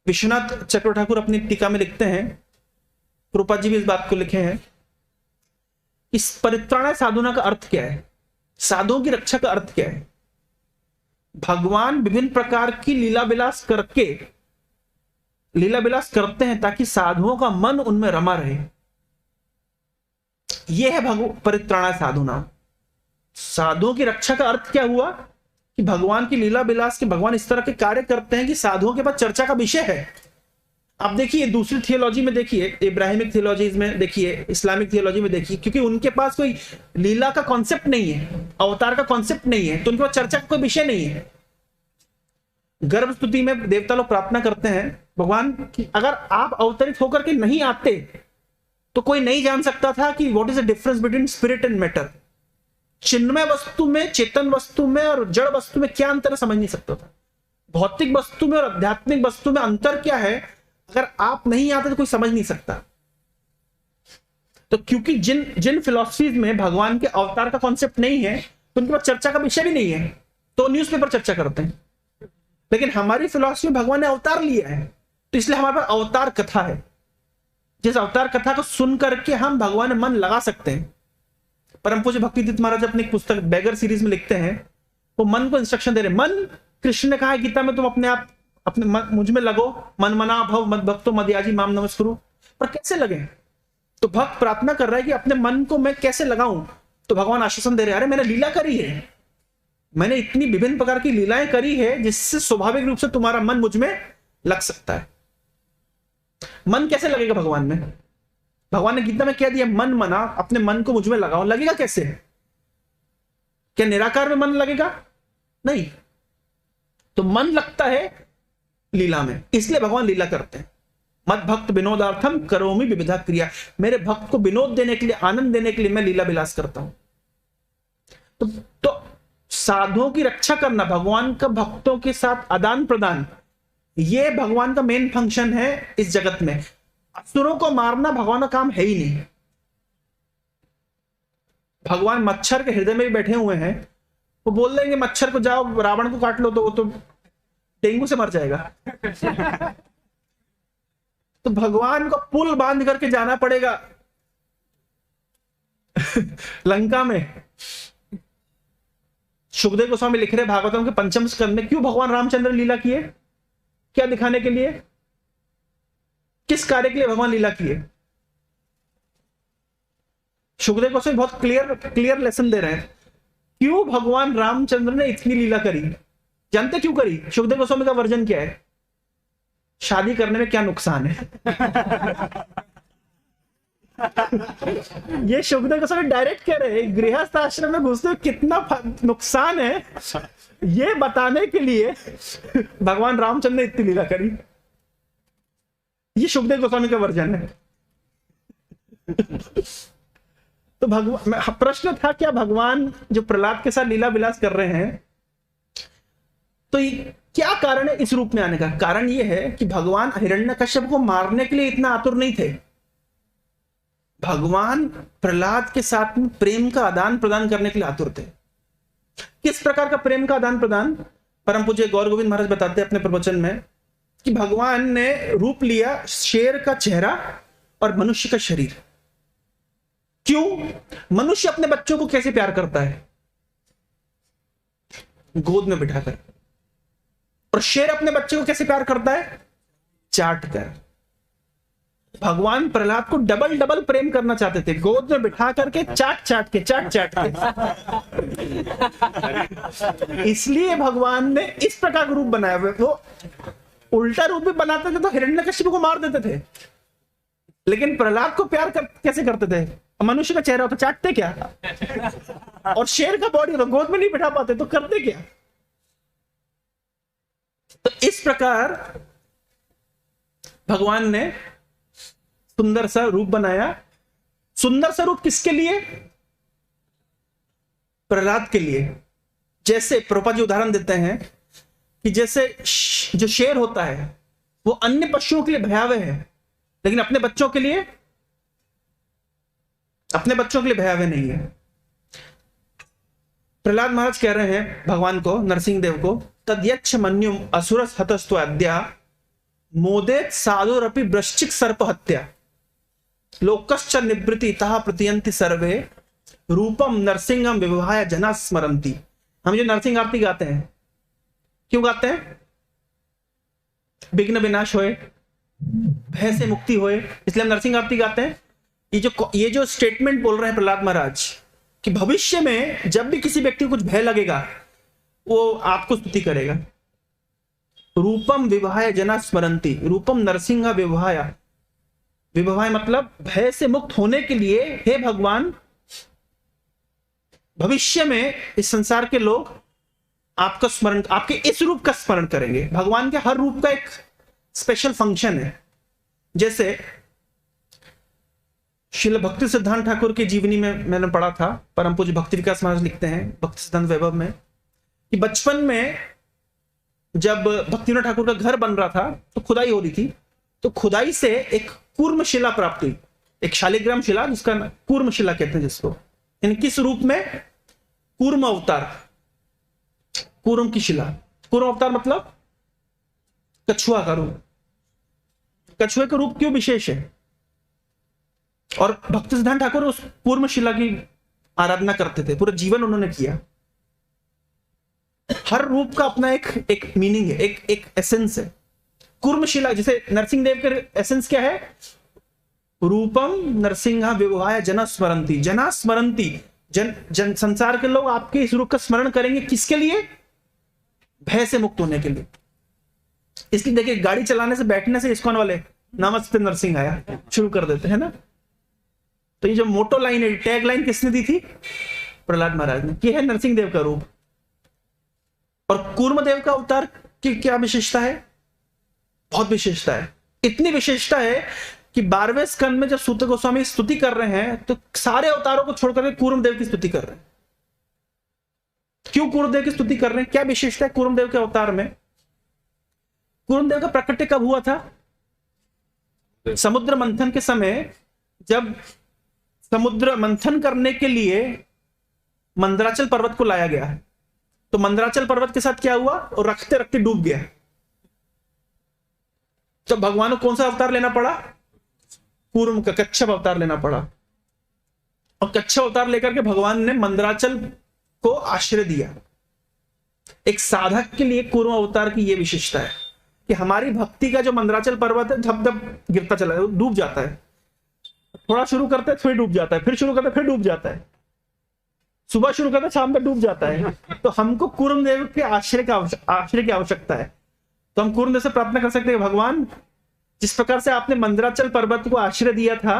विश्वनाथ चक्र ठाकुर अपनी टीका में लिखते हैं, कृपा जी भी इस बात को लिखे हैं, इस परित्राणाय साधुना का अर्थ क्या है, साधुओं की रक्षा का अर्थ क्या है? भगवान विभिन्न प्रकार की लीला विलास करते हैं ताकि साधुओं का मन उनमें रमा रहे। यह है परित्राणाय साधुना। साधुओं की रक्षा का अर्थ क्या हुआ? कि भगवान की लीला विलास के भगवान इस तरह के कार्य करते हैं कि साधुओं के पास चर्चा का विषय है। आप देखिए दूसरी थियोलॉजी में देखिए, इब्राहिमिक थियोलॉजीज में देखिए, इस्लामिक थियोलॉजी में देखिए, क्योंकि उनके पास कोई लीला का कॉन्सेप्ट नहीं है, अवतार का कॉन्सेप्ट नहीं है, तो उनके पास चर्चा का कोई विषय नहीं है। गर्भ स्तुति में देवता लोग प्रार्थना करते हैं भगवान कि अगर आप अवतरित होकर के नहीं आते तो कोई नहीं जान सकता था कि what is the difference between spirit and matter. चिन्मय वस्तु में, चेतन वस्तु में और जड़ वस्तु में क्या अंतर है समझ नहीं सकता था। भौतिक वस्तु में और आध्यात्मिक वस्तु में अंतर क्या है अगर आप नहीं आते तो कोई समझ नहीं सकता। तो क्योंकि जिन फिलॉसफीज में भगवान के अवतार का कॉन्सेप्ट नहीं है तो उनके पास चर्चा का विषय भी नहीं है, तो न्यूज़पेपर चर्चा करते हैं। लेकिन हमारी फिलॉसफी में भगवान ने अवतार लिया है, तो इसलिए हमारे पास अवतार कथा है, जिस अवतार कथा को सुन करके हम भगवान में मन लगा सकते हैं। परम पूज्य भक्तितीर्थ महाराज अपनी एक पुस्तक बैगर सीरीज में लिखते हैं, वो मन को इंस्ट्रक्शन दे रहे। मन, कृष्ण ने कहा है गीता में, तुम अपने मुझ में लगो, मन मना भव मद भक्तो मदयाजी माम नमस्कुरु। पर कैसे लगे? तो भक्त प्रार्थना कर रहा है कि अपने मन को मैं कैसे लगाऊं, तो भगवान आश्वासन दे रहे हैं, अरे मैंने लीला करी है, मैंने इतनी विभिन्न प्रकार की लीलाएं करी है जिससे स्वाभाविक रूप से तुम्हारा मन मुझ में लग सकता है। मन कैसे लगेगा भगवान में? भगवान ने गीता में कह दिया मन मना, अपने मन को मुझ में लगाओ। लगेगा कैसे? क्या निराकार में मन लगेगा? नहीं, तो मन लगता है लीला में, इसलिए भगवान लीला करते हैं। मत भक्त विनोदार्थम करोमि विविधा क्रिया, मेरे भक्त को विनोद देने के लिए, आनंद देने के लिए मैं लीला विलास करता हूं। तो साधुओं की रक्षा करना, भगवान का भक्तों के साथ आदान प्रदान, ये भगवान का मेन फंक्शन है इस जगत में। असुरों को मारना भगवान का काम है ही नहीं। भगवान मच्छर के हृदय में भी बैठे हुए हैं, वो बोल देंगे मच्छर को जाओ रावण को काट लो, तो वो तो डेंगू से मर जाएगा। तो भगवान को पुल बांध करके जाना पड़ेगा लंका में। सुखदेव गोस्वामी लिख रहे भागवतम के पंचम स्कंद में, क्यों भगवान रामचंद्र लीला किए, क्या दिखाने के लिए, किस कार्य के लिए भगवान लीला किए। सुखदेव गोस्वामी बहुत क्लियर लेसन दे रहे हैं, क्यों भगवान रामचंद्र ने इतनी लीला करी। जानते क्यों करी? सुखदेव गोस्वामी का वर्जन क्या है, शादी करने में क्या नुकसान है। ये सुखदेव गोस्वामी डायरेक्ट कह रहे हैं, गृहस्थ आश्रम में घुसते कितना नुकसान है, ये बताने के लिए भगवान रामचंद्र ने इतनी लीला करी। ये सुखदेव गोस्वामी का वर्जन है। तो भगवान, प्रश्न था क्या भगवान जो प्रहलाद के साथ लीला विलास कर रहे हैं, तो क्या कारण है इस रूप में आने का? कारण यह है कि भगवान हिरण्यकश्यप को मारने के लिए इतना आतुर नहीं थे। भगवान प्रहलाद के साथ में प्रेम का आदान प्रदान करने के लिए आतुर थे। किस प्रकार का प्रेम का आदान प्रदान? परम पूज्य गौर गोविंद महाराज बताते हैं अपने प्रवचन में कि भगवान ने रूप लिया शेर का चेहरा और मनुष्य का शरीर। क्यों? मनुष्य अपने बच्चों को कैसे प्यार करता है? गोद में बिठाकर। और शेर अपने बच्चे को कैसे प्यार करता है? चाट कर। भगवान प्रहलाद को डबल डबल प्रेम करना चाहते थे, गोद में बिठा करके चाट चाट के। इसलिए भगवान ने इस प्रकार का रूप बनाया। वो उल्टा रूप भी बनाते थे तो हिरण्यकश्यप को मार देते थे, लेकिन प्रहलाद को प्यार कैसे करते थे? मनुष्य का चेहरा हो तो चाटते क्या, और शेर का बॉडी तो गोद में नहीं बिठा पाते तो करते क्या? तो इस प्रकार भगवान ने सुंदर सा रूप बनाया। सुंदर सा रूप किसके लिए? प्रहलाद के लिए। जैसे प्रभुपाद जी उदाहरण देते हैं कि जैसे जो शेर होता है वो अन्य पशुओं के लिए भयावह है, लेकिन अपने बच्चों के लिए भयावह नहीं है। प्रहलाद महाराज कह रहे हैं भगवान को, नरसिंह देव को, तद्यच्छ मन्युम असुरस हतस्तु अद्या मोदेत साधुरपि वृश्चिक सर्प हत्या लोकश्च निवृत्ति तहा प्रतियंति सर्वे रूपम नरसिंहम विवाहाय जना स्मरंती। हम जो नरसिंह आरती गाते हैं, क्यों गाते हैं? विघ्न विनाश होए, भय से मुक्ति होए, इसलिए हम नरसिंह आरती गाते हैं। ये जो स्टेटमेंट बोल रहे हैं प्रहलाद महाराज कि भविष्य में जब भी किसी व्यक्ति को कुछ भय लगेगा वो आपको स्तुति करेगा। रूपम विवाहाय जना स्मरंती, रूपम नरसिंह विवाहाय। विवाहाय मतलब भय से मुक्त होने के लिए, हे भगवान भविष्य में इस संसार के लोग आपका स्मरण, आपके इस रूप का स्मरण करेंगे। भगवान के हर रूप का एक स्पेशल फंक्शन है। जैसे श्रील भक्ति सिद्धांत ठाकुर की जीवनी में मैंने पढ़ा था, परम पूज्य भक्ति विकास महाराज लिखते हैं भक्ति सिद्धांत वैभव में कि बचपन में जब भक्तिविनोद ठाकुर का घर बन रहा था तो खुदाई हो रही थी, तो खुदाई से एक कूर्म शिला प्राप्त हुई, एक शालिग्राम शिला जिसका कूर्म शिला कहते हैं जिसको। इन किस रूप में? कूर्म अवतार, कूर्म की शिला। कूर्म अवतार मतलब कछुआ का रूप। कछुए का रूप क्यों विशेष है? और भक्ति सिद्धांत ठाकुर उस कूर्म शिला की आराधना करते थे, पूरा जीवन उन्होंने किया। हर रूप का अपना एक मीनिंग है, एक एसेंस है। कूर्म शिला, जैसे नरसिंह देव के एसेंस क्या है? रूपम नरसिंह विवाहाय जना स्मरंती। जना स्मरंती, जन संसार के लोग आपके इस रूप का स्मरण करेंगे। किसके लिए? भय से मुक्त होने के लिए। इसलिए देखिए, गाड़ी चलाने से, बैठने से इस्कॉन वाले नमस्ते नरसिंह आया शुरू कर देते हैं ना। तो ये जो मोटो लाइन है, टैग लाइन किसने दी थी? प्रहलाद महाराज ने। ये है नरसिंह देव का रूप। और कूर्मदेव का अवतार की क्या विशेषता है? बहुत विशेषता है। इतनी विशेषता है कि 12वें स्कंद में जब सूत गोस्वामी स्तुति कर रहे हैं तो सारे अवतारों को छोड़कर के कूर्मदेव की स्तुति कर रहे हैं। क्यों कूर्मदेव की स्तुति कर रहे हैं? क्या विशेषता है कूर्मदेव के अवतार में? कूर्मदेव का प्रकट कब हुआ था? समुद्र मंथन के समय, जब समुद्र मंथन करने के लिए मंदराचल पर्वत को लाया गया। तो मंदराचल पर्वत के साथ क्या हुआ, और रखते रखते डूब गया। तो भगवान को कौन सा अवतार लेना पड़ा, कूर्म का कच्छप अवतार लेना पड़ा। और कच्छप अवतार लेकर के भगवान ने मंदराचल को आश्रय दिया। एक साधक के लिए कूर्म अवतार की यह विशेषता है कि हमारी भक्ति का जो मंदराचल पर्वत है धप धप गिरता चला है, डूब जाता है। थोड़ा शुरू करते हैं फिर डूब जाता है, फिर शुरू करते फिर डूब जाता है, सुबह शुरू करते शाम तक डूब जाता है। तो हमको कूर्म देव के आश्रय की आवश्यकता है। तो हम कूर्म देव से प्रार्थना कर सकते हैं, भगवान जिस प्रकार से आपने मंदराचल पर्वत को आश्रय दिया था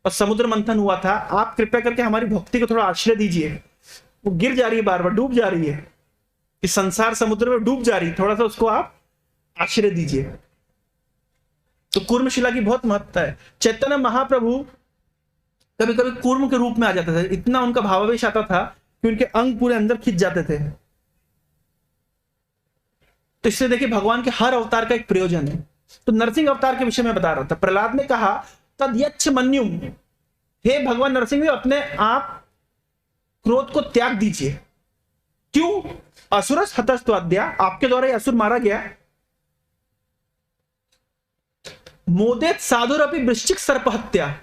और समुद्र मंथन हुआ था, आप कृपया करके हमारी भक्ति को थोड़ा आश्रय दीजिए। वो गिर जा रही है, बार बार डूब जा रही है, इस संसार समुद्र में डूब जा रही है, थोड़ा सा उसको आप आश्रय दीजिए। तो कूर्म शिला की बहुत महत्ता है। चैतन्य महाप्रभु कभी कभी कूर्म के रूप में आ जाते थे, इतना उनका भावावेश आता था कि उनके अंग पूरे अंदर खिंच जाते थे। तो इससे देखिए भगवान के हर अवतार का एक प्रयोजन है। तो नरसिंह अवतार के विषय में बता रहा था। प्रहलाद ने कहा तद्यच्छ मन्युम, हे भगवान नरसिंह देव अपने आप क्रोध को त्याग दीजिए। क्यों, असुरस हतस्त्वाद्या, आपके द्वारा ये असुर मारा गया। मोदेत साधुरपि वृश्चिक सर्प हत्या,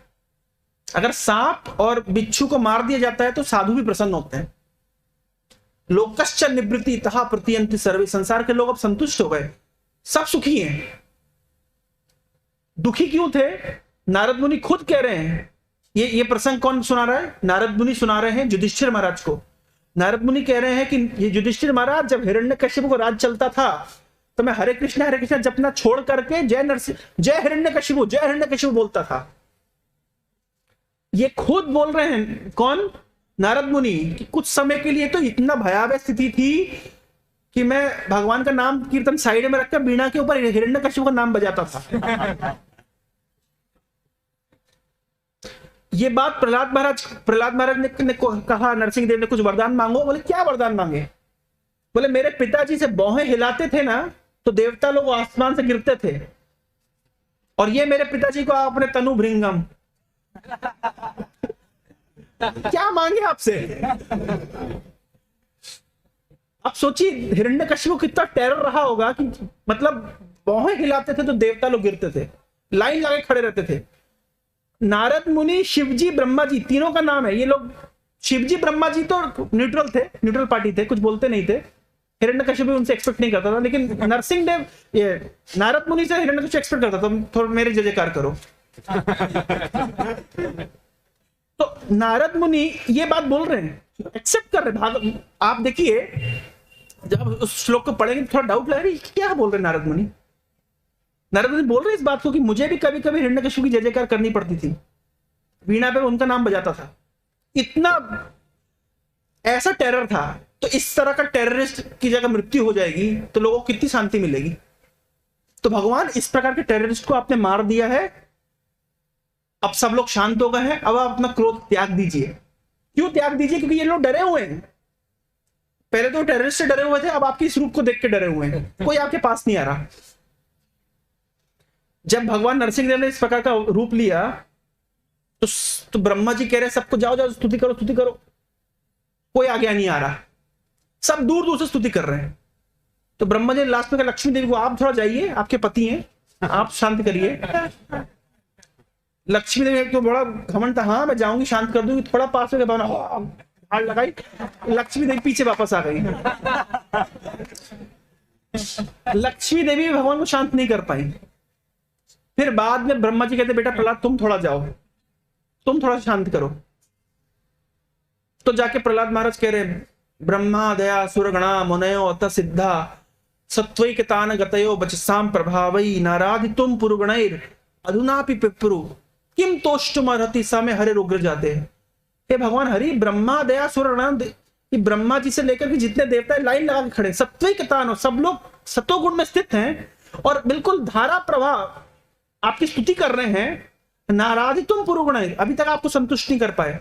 अगर सांप और बिच्छू को मार दिया जाता है तो साधु भी प्रसन्न होते हैं। लोकश्च निवृत्ति तहा प्रतियंति सर्वे, संसार के लोग अब संतुष्ट हो गए, सब सुखी हैं। दुखी क्यों थे, नारद मुनि खुद कह रहे हैं। ये प्रसंग कौन सुना रहा है, नारद मुनि सुना रहे हैं युधिष्ठिर महाराज को। नारद मुनि कह रहे हैं कि ये युधिष्ठिर महाराज जब हिरण्यकश्यप को राज चलता था तो मैं हरे कृष्णा जपना छोड़ करके जय हिरण्यकश्यप बोलता था। ये खुद बोल रहे हैं, कौन, नारद मुनि, कि कुछ समय के लिए तो इतना भयावह स्थिति थी कि मैं भगवान का नाम कीर्तन साइड में रखकर बीणा के ऊपर हिरण्यकश्यप का नाम बजाता था। ये बात प्रहलाद महाराज ने कहा, नरसिंह देव ने कुछ वरदान मांगो। बोले क्या वरदान मांगे, बोले मेरे पिताजी से भौहें हिलाते थे ना तो देवता लोग आसमान से गिरते थे, और ये मेरे पिताजी को अपने तनु भृंगम। क्या मांगे आपसे। अब सोचिए हिरण्यकश्यप को कितना टेरर रहा होगा कि मतलब भौहें हिलाते थे तो देवता लोग गिरते थे, लाइन लगे खड़े रहते थे। नारद मुनि, शिवजी, ब्रह्मा जी, तीनों का नाम है। ये लोग शिवजी ब्रह्मा जी तो न्यूट्रल थे, न्यूट्रल पार्टी थे, कुछ बोलते नहीं थे। हिरण्यकश्यप भी उनसे एक्सपेक्ट नहीं करता था, लेकिन नरसिंह देव ये नारद मुनि से हिरण्यकश्यप एक्सपेक्ट करता था, थोड़ा मेरे जय जयकार करो। तो नारद मुनि ये बात बोल रहे हैं, एक्सेप्ट कर रहे हैं। आप देखिए जब उस श्लोक को पढ़ेंगे थोड़ा डाउट लगेगा क्या बोल रहे हैं नारद मुनि। नारद मुनि बोल रहे इस बात को कि मुझे भी कभी कभी हिरण्यकश्यप की जय जयकार करनी पड़ती थी, वीणा पे उनका नाम बजाता था, इतना ऐसा टेरर था। तो इस तरह का टेररिस्ट की जगह मृत्यु हो जाएगी तो लोगों को कितनी शांति मिलेगी। तो भगवान इस प्रकार के टेररिस्ट को आपने मार दिया है, अब सब लोग शांत हो गए हैं, अब आप अपना क्रोध त्याग दीजिए। क्यों त्याग दीजिए, क्योंकि ये लोग डरे हुए हैं। पहले तो टेररिस्ट से डरे हुए थे, अब आपके इस रूप को देख के डरे हुए हैं, कोई आपके पास नहीं आ रहा। जब भगवान नरसिंह देव ने इस प्रकार का रूप लिया तो ब्रह्मा जी कह रहे सबको जाओ जाओ स्तुति करो स्तुति करो, कोई आगे नहीं आ रहा, सब दूर दूर से स्तुति कर रहे हैं। तो ब्रह्मा जी लास्ट में कहा लक्ष्मी देवी को आप थोड़ा जाइए, आपके पति हैं, आप शांत करिए। लक्ष्मी देवी तो बड़ा घमंड था, हाँ मैं जाऊंगी शांत कर दूंगी, थोड़ा पास में हाथ लगाई, लक्ष्मी देवी पीछे वापस आ गई। लक्ष्मी देवी भगवान को शांत नहीं कर पाई। फिर बाद में ब्रह्मा जी कहते बेटा प्रहलाद तुम थोड़ा जाओ, तुम थोड़ा शांत करो। तो जाके प्रहलाद महाराज कह रहे ब्रह्मा दया सुरगणा मुनयो अत सिद्धा सत्वैकतान गतयो वचसाम प्रभावई नाराधितुम पुरुगणैर अधुनापि पिप्परु किम तोष्टुमर्हति समे हरे रुग्र जाते। हे भगवान हरि, ब्रह्मा दया सुरगणा, ब्रह्मा जी से लेकर के जितने देवता लाइन लगा के खड़े, सत्वैकतान, सब लोग सतोगुण में स्थित हैं और बिल्कुल धारा प्रवाह आपकी स्तुति कर रहे हैं। नाराधितुम पुरुगणैर, अभी तक आपको संतुष्ट नहीं कर पाए।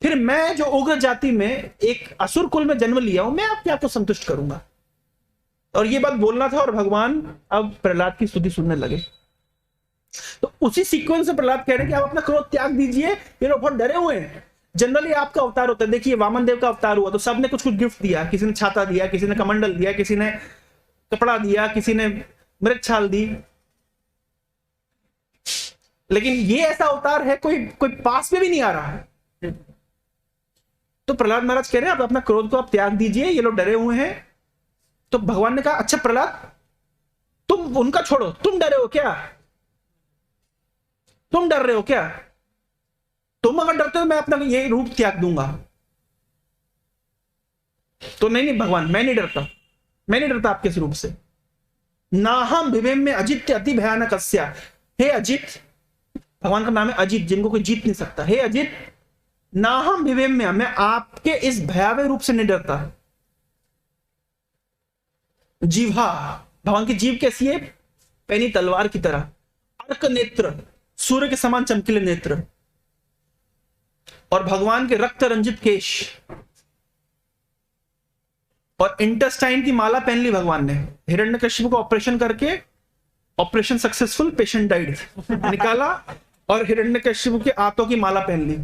फिर मैं जो उग्र जाति में एक असुर कुल में जन्म लिया हूं, मैं आपको संतुष्ट करूंगा। और ये बात बोलना था और भगवान अब प्रहलाद की स्तुति सुनने लगे। तो उसी सीक्वेंस से प्रहलाद कह रहे हैं कि आप अपना क्रोध त्याग दीजिए, ये लोग बहुत डरे हुए हैं। जनरली आपका अवतार होता है। देखिए वामन देव का अवतार हुआ तो सबने कुछ कुछ गिफ्ट दिया, किसी ने छाता दिया, किसी ने कमंडल दिया, किसी ने कपड़ा दिया, किसी ने मृत छाल दी। लेकिन ये ऐसा अवतार है कोई कोई पास में भी नहीं आ रहा है। तो प्रहलाद महाराज कह रहे हैं आप अपना क्रोध को आप त्याग दीजिए, ये लोग डरे हुए हैं। तो भगवान ने कहा अच्छा प्रहलाद तुम उनका छोड़ो, तुम डरे हो क्या? तुम डर रहे हो क्या? तुम अगर डरते हो मैं अपना ये रूप त्याग दूंगा। तो नहीं नहीं भगवान मैं नहीं डरता, मैं नहीं डरता आपके इस रूप से। नाहम विवेम में अजित अति भयानक। हे अजित, भगवान का नाम है अजित, जिनको कोई जीत नहीं सकता। हे अजित नाहम विवेम में, मैं आपके इस भयावह रूप से नहीं डरता। जीवा, भगवान की जीव कैसी है? पैनी तलवार की तरह। अर्क नेत्र, सूर्य के समान चमकीले नेत्र। और भगवान के रक्त रंजित केश और इंटेस्टाइन की माला पहन ली भगवान ने। हिरण्यकशिपु को ऑपरेशन करके, ऑपरेशन सक्सेसफुल, पेशेंट डाइड, निकाला और हिरण्यकशिपु के आंतों की माला पहन ली।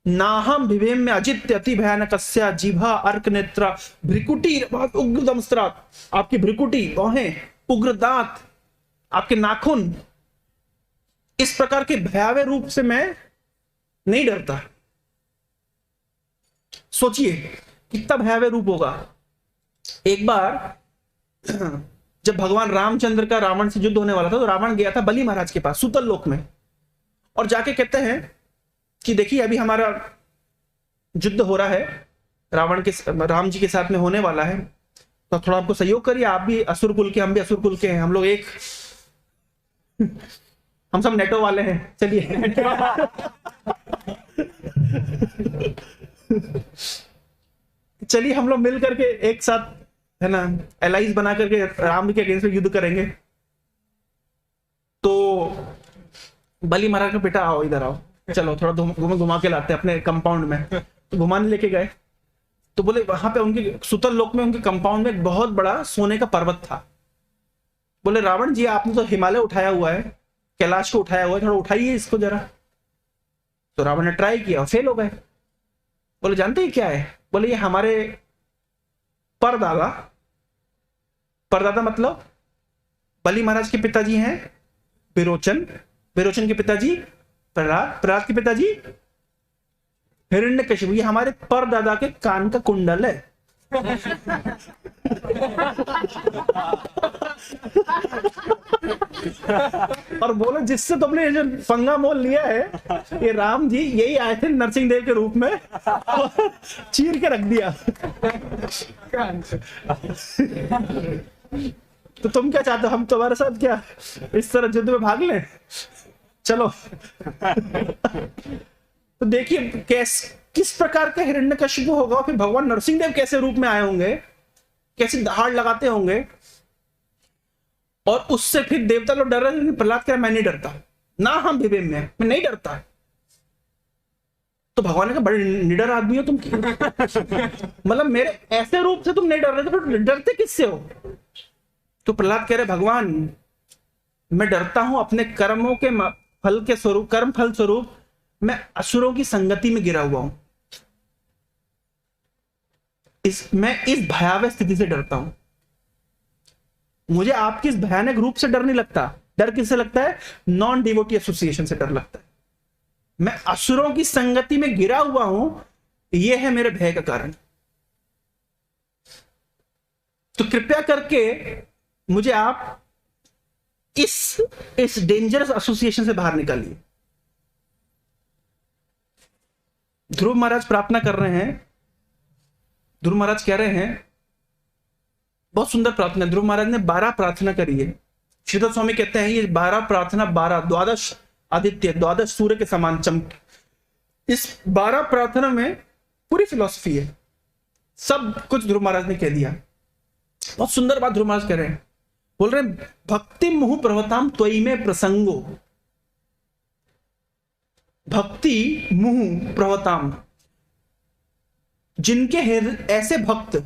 नाहम विवेम में अजित्य अति भयानक जीभा अर्क नेत्रा भ्रिकुटी उग्र दंस्त्रात। आपकी भ्रिकुटी, बाहें, उग्र दांत, आपके नाखून, इस प्रकार के भयावह रूप से मैं नहीं डरता। सोचिए कितना भयावह रूप होगा। एक बार जब भगवान रामचंद्र का रावण से युद्ध होने वाला था तो रावण गया था बलि महाराज के पास सुतल लोक में, और जाके कहते हैं कि देखिए अभी हमारा युद्ध हो रहा है, राम जी के साथ में होने वाला है, तो थोड़ा हमको सहयोग करिए। आप भी असुर कुल के, हम भी असुर कुल के हैं, हम लोग एक हम सब नेटो वाले हैं, चलिए। चलिए हम लोग मिल करके एक साथ, है ना, एलाइज बना करके राम के अगेंस्ट में युद्ध करेंगे। तो बलि महाराज का बेटा आओ इधर आओ, चलो थोड़ा घुमा के लाते हैं अपने कंपाउंड में। तो घुमाने लेके गए तो बोले वहां पे उनके सुतल लोक में, उनके कंपाउंड में एक बहुत बड़ा सोने का पर्वत था। बोले रावण जी आपने तो हिमालय उठाया हुआ है, कैलाश को उठाया हुआ है, थोड़ा उठाइए इसको जरा। तो रावण ने ट्राई किया, फेल हो गए। बोले जानते ही क्या है? बोले ये हमारे परदादा, परदादा मतलब बलि महाराज के पिताजी हैं विरोचन, विरोचन के पिताजी प्रहलाद, प्रहलाद के पिताजी हिरण्यकशिपु, ये हमारे परदादा के कान का कुंडल है। और बोलो जिससे तुमने जो पंगा मोल लिया है, ये राम जी यही आए थे नरसिंह देव के रूप में, चीर के रख दिया। तो तुम क्या चाहते हो, हम तुम्हारे साथ क्या इस तरह युद्ध में भाग लें? चलो। तो देखिए किस प्रकार का हिरण्यकशिपु होगा, फिर भगवान नरसिंह देव कैसे रूप में आए होंगे, कैसे दहाड़ लगाते होंगे। और उससे फिर देवता लोग डर रहे हैं। प्रहलाद कह मैं नहीं डरता, ना हम विवेम में, मैं नहीं डरता। तो भगवान ने कहा बड़े निडर आदमी हो तुम। मतलब मेरे ऐसे रूप से तुम नहीं डर रहे, तो फिर डरते किससे हो? तो प्रहलाद कह रहे भगवान मैं डरता हूं अपने कर्मों के फल के स्वरूप, कर्म फल स्वरूप मैं असुरों की संगति में गिरा हुआ हूं। मैं इस भयावह स्थिति से डरता हूं। मुझे आपकी इस भयानक रूप से डर नहीं लगता। डर किससे लगता है? नॉन डिवोटी एसोसिएशन से डर लगता है। मैं असुरों की संगति में गिरा हुआ हूं, यह है मेरे भय का कारण। तो कृपया करके मुझे आप इस डेंजरस एसोसिएशन से बाहर निकालिए। ध्रुव महाराज प्रार्थना कर रहे हैं। ध्रुव महाराज कह रहे हैं, बहुत सुंदर प्रार्थना। ध्रुव महाराज ने 12 प्रार्थना करी है। श्रीधर स्वामी कहते हैं ये 12 प्रार्थना, 12 द्वादश आदित्य, द्वादश सूर्य के समान चमक। इस 12 प्रार्थना में पूरी फिलॉसफी है, सब कुछ ध्रुव महाराज ने कह दिया। बहुत सुंदर बात ध्रुव महाराज कह रहे हैं। बोल रहे हैं भक्ति मुहु प्रवताम त्वयि में प्रसंगो। भक्ति मुहु प्रवताम, जिनके ऐसे भक्त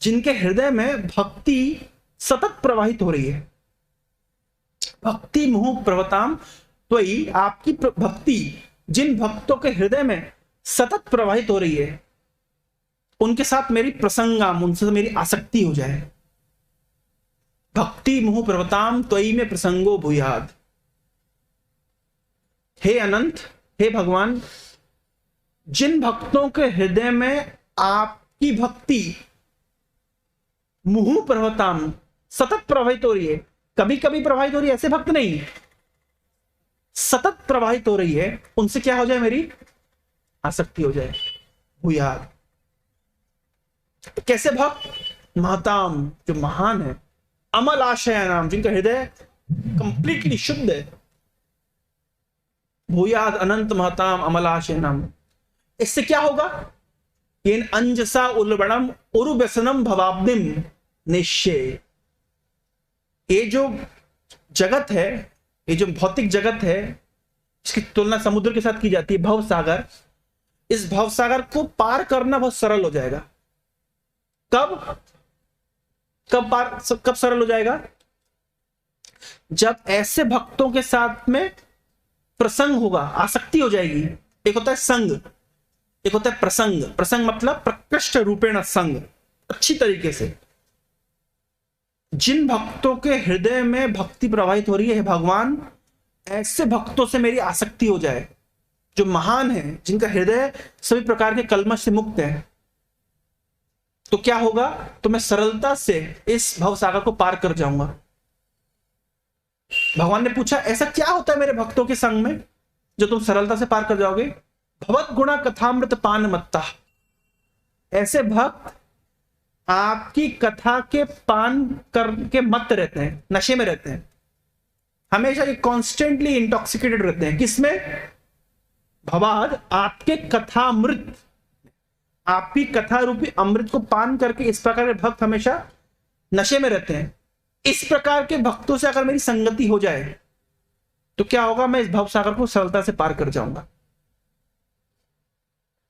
जिनके हृदय में भक्ति सतत प्रवाहित हो रही है। भक्ति मुहु प्रवताम त्वयि, आपकी भक्ति जिन भक्तों के हृदय में सतत प्रवाहित हो रही है, उनके साथ मेरी प्रसंगाम, उनसे मेरी आसक्ति हो जाए। भक्ति मुहु प्रवताम त्वयि में प्रसंगो भूयाद। हे अनंत, हे भगवान, जिन भक्तों के हृदय में आपकी भक्ति मुहु प्रवताम सतत प्रवाहित हो रही है, कभी कभी प्रवाहित हो रही है, ऐसे भक्त नहीं, सतत प्रवाहित हो रही है, उनसे क्या हो जाए, मेरी आसक्ति हो जाए। भूयाद, कैसे भक्त? महताम, जो महान है, अमल आशय नाम, जिनका हृदय कंप्लीटली शुद्ध है। भूयाद अनंत महताम अमल आशय नाम। इससे क्या होगा? येन अंजसा उल्बणम उरुव्यसनम भवाब्दिम निश्चय। ये जो जगत है, ये जो भौतिक जगत है, इसकी तुलना समुद्र के साथ की जाती है, भव सागर। इस भव सागर को पार करना बहुत सरल हो जाएगा। कब सरल हो जाएगा? जब ऐसे भक्तों के साथ में प्रसंग होगा, आसक्ति हो जाएगी। एक होता है संग, एक होता है प्रसंग। प्रसंग मतलब प्रकृष्ट रूपेण संग, अच्छी तरीके से। जिन भक्तों के हृदय में भक्ति प्रवाहित हो रही है, भगवान ऐसे भक्तों से मेरी आसक्ति हो जाए, जो महान है, जिनका हृदय सभी प्रकार के कलमश से मुक्त है। तो क्या होगा? तो मैं सरलता से इस भवसागर को पार कर जाऊंगा। भगवान ने पूछा, ऐसा क्या होता है मेरे भक्तों के संग में जो तुम सरलता से पार कर जाओगे? भवत गुणा कथामृत पान मत्ता। ऐसे भक्त आपकी कथा के पान करके मत रहते हैं, नशे में रहते हैं, हमेशा ये कॉन्स्टेंटली इंटॉक्सिकेटेड रहते हैं। किसमें? भवाद, आपके कथामृत, आपकी कथा रूपी अमृत को पान करके इस प्रकार के भक्त हमेशा नशे में रहते हैं। इस प्रकार के भक्तों से अगर मेरी संगति हो जाए तो क्या होगा? मैं इस भव सागर को सरलता से पार कर जाऊंगा।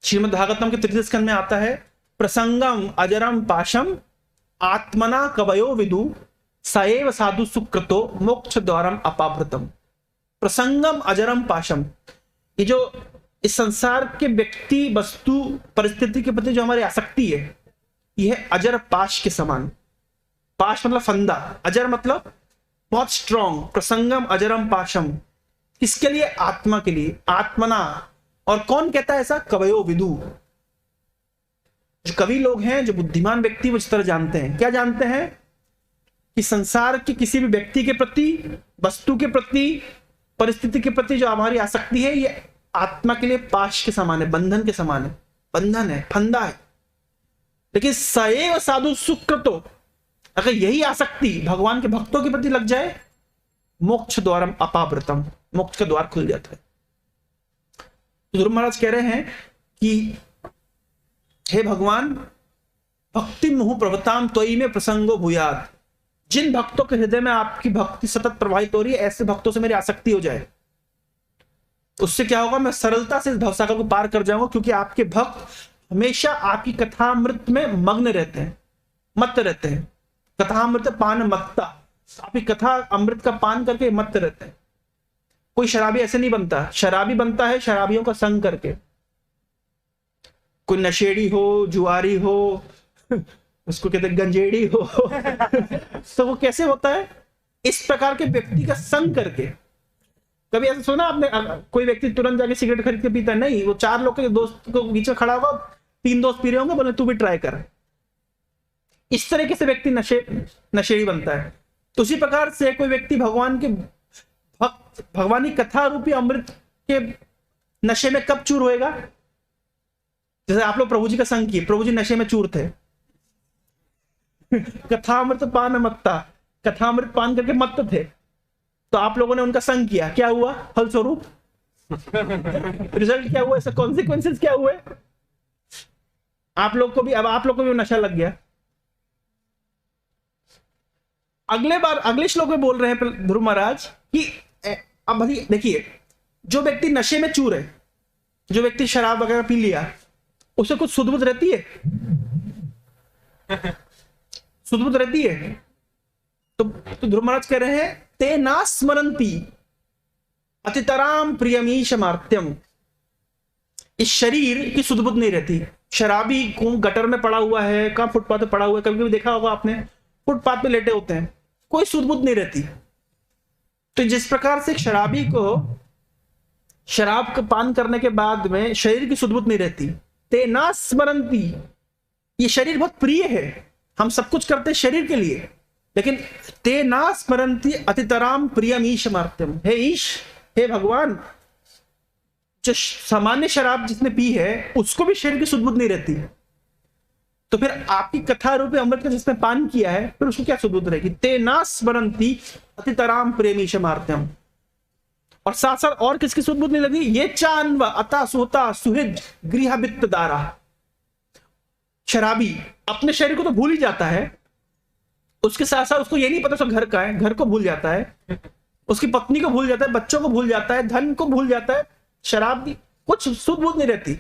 श्रीमद् भागवतम के तृतीय स्कंद में आता है, प्रसंगम अजरम पाशम आत्मना कवयो विदु सएव साधु सुकृतो मोक्ष द्वारम अपावृतम। प्रसंगम अजरम पाशम, ये जो इस संसार के व्यक्ति, वस्तु, परिस्थिति के प्रति जो हमारी आसक्ति है, यह अजर पाश के समान। पाश मतलब फंदा, अजर मतलब बहुत स्ट्रॉन्ग। प्रसंगम अजरम पाशम, किसके लिए? आत्मा के लिए, आत्मना। और कौन कहता है ऐसा? कवयो विदु। जो कवि लोग हैं, जो बुद्धिमान व्यक्ति, वो इस तरह जानते हैं। क्या जानते हैं? कि संसार के किसी भी व्यक्ति के प्रति, वस्तु के प्रति, परिस्थिति के प्रति जो हमारी आसक्ति है, ये आत्मा के लिए पाश के समान है, बंधन के समान है, बंधन है, फंदा है। लेकिन सएव साधु सुकृतो, अगर यही आसक्ति भगवान के भक्तों के प्रति लग जाए, मोक्ष द्वारम अपावृतम, मोक्ष का द्वार खुल जाता है। तो ध्रुव महाराज कह रहे हैं कि हे भगवान, भक्ति मुहु प्रवताम त्वयि में प्रसंगो भूयाद। जिन भक्तों के हृदय में आपकी भक्ति सतत प्रवाहित हो रही है, ऐसे भक्तों से मेरी आसक्ति हो जाए, उससे क्या होगा? मैं सरलता से इस भवसागर को पार कर जाऊंगा, क्योंकि आपके भक्त हमेशा आपकी कथामृत में मग्न रहते हैं, मत रहते हैं। कथामृत पान मत्ता, आपकी कथा अमृत का पान करके मत रहते हैं। कोई शराबी ऐसे नहीं बनता। शराबी बनता है शराबियों का संग करके। कोई नशेड़ी हो, जुआरी हो, उसको कहते गंजेड़ी हो तो वो कैसे होता है? इस प्रकार के व्यक्ति का संग करके। कभी ऐसा सुना आपने? कोई व्यक्ति तुरंत जाके सिगरेट खरीद के पीता नहीं, वो चार लोग के दोस्त को बीच में खड़ा होगा, तीन दोस्त पी रहे होंगे, बोले तू भी ट्राई कर। इस तरीके से व्यक्ति नशेड़ी बनता है। तो उसी प्रकार से कोई व्यक्ति भगवान के भक्त, भगवानी कथा रूपी अमृत के नशे में कब चूर होएगा? जैसे आप लोग प्रभु जी का संग किए, प्रभु जी नशे में चूर थे कथामृत पान मत्ता, कथामृत पान करके मत्त थे, तो आप लोगों ने उनका संग किया, क्या हुआ फलस्वरूप? रिजल्ट क्या हुआ? इसका कॉन्सिक्वेंसेस क्या हुए? आप लोग को भी, अब आप लोग को भी नशा लग गया। अगले श्लोक में बोल रहे हैं ध्रुव महाराज कि अब भाई देखिए, जो व्यक्ति नशे में चूर है, जो व्यक्ति शराब वगैरह पी लिया, उसे कुछ सुध बुध रहती है? सुध बुध रहती है? तो ध्रुव महाराज कह रहे हैं, ते ना स्मरंती अतितराम प्रियमीश मार्त्यम इस शरीर की सुध बुध नहीं रहती। शराबी को गटर में पड़ा हुआ है, कहाँ फुटपाथ पे पड़ा हुआ है, कभी कभी देखा होगा आपने, फुटपाथ पे लेटे होते हैं, कोई सुध बुध नहीं रहती। तो जिस प्रकार से शराबी को शराब का पान करने के बाद में शरीर की सुध बुध नहीं रहती, तेना स्मरंती, ये शरीर बहुत प्रिय है, हम सब कुछ करते हैं शरीर के लिए, लेकिन तेना स्मरंती अतितराम प्रियम ईश मार्त्यम, हे ईश, हे भगवान, जो सामान्य शराब जिसने पी है उसको भी शरीर की सुध बुध नहीं रहती, तो फिर आपकी कथा रूपी अमृत का जिसने पान किया है फिर उसको क्या सुध बुध रहेगी। तेना स्मरंती अतितराम प्रियम ईश मार्त्यम। और साथ साथ और किसकी सुध बुध नहीं लगी, ये चान्व अता सोता सुहृद गृह वित्त दारा। शराबी अपने शरीर को तो भूल ही जाता है, उसके साथ साथ उसको ये नहीं पता उसका घर का है, घर को भूल जाता है, उसकी पत्नी को भूल जाता है, बच्चों को भूल जाता है, धन को भूल जाता है। शराब भी कुछ सुध बुध नहीं रहती।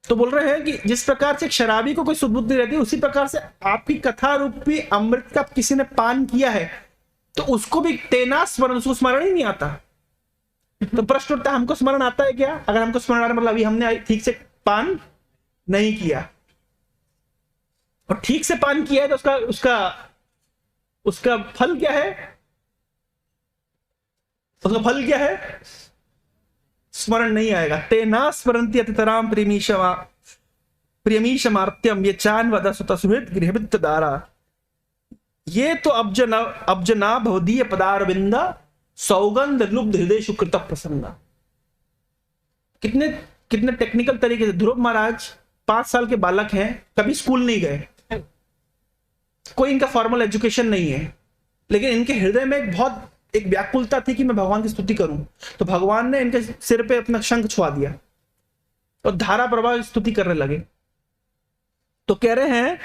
तो बोल रहे हैं कि जिस प्रकार से शराबी को कोई सुध बुध नहीं रहती, उसी प्रकार से आपकी कथा रूपी अमृत का किसी ने पान किया है तो उसको भी तेना स्मरण, उसको स्मरण ही नहीं आता। तो प्रश्न उठता है, हमको स्मरण आता है क्या? अगर हमको स्मरण आ रहा है मतलब अभी हमने ठीक से पान नहीं किया, और ठीक से पान किया है तो उसका उसका उसका फल क्या है? उसका फल क्या है? स्मरण नहीं आएगा। तेना स्मरंती अतितराम प्रियमीश मार्त्यम ये चान वदा सुता सुहृद गृहवित्त दारा। ये तो अब्जना भवदीय पदारविंदा सौगंध लुब्ध हृदय सुकृत प्रसन्ना। कितने कितने टेक्निकल तरीके से ध्रुव महाराज 5 साल के बालक हैं, कभी स्कूल नहीं गए, कोई इनका फॉर्मल एजुकेशन नहीं है, लेकिन इनके हृदय में एक व्याकुलता थी कि मैं भगवान की स्तुति करूं। तो भगवान ने इनके सिर पे अपना शंख छुआ दिया और धारा प्रवाह स्तुति करने लगे। तो कह रहे हैं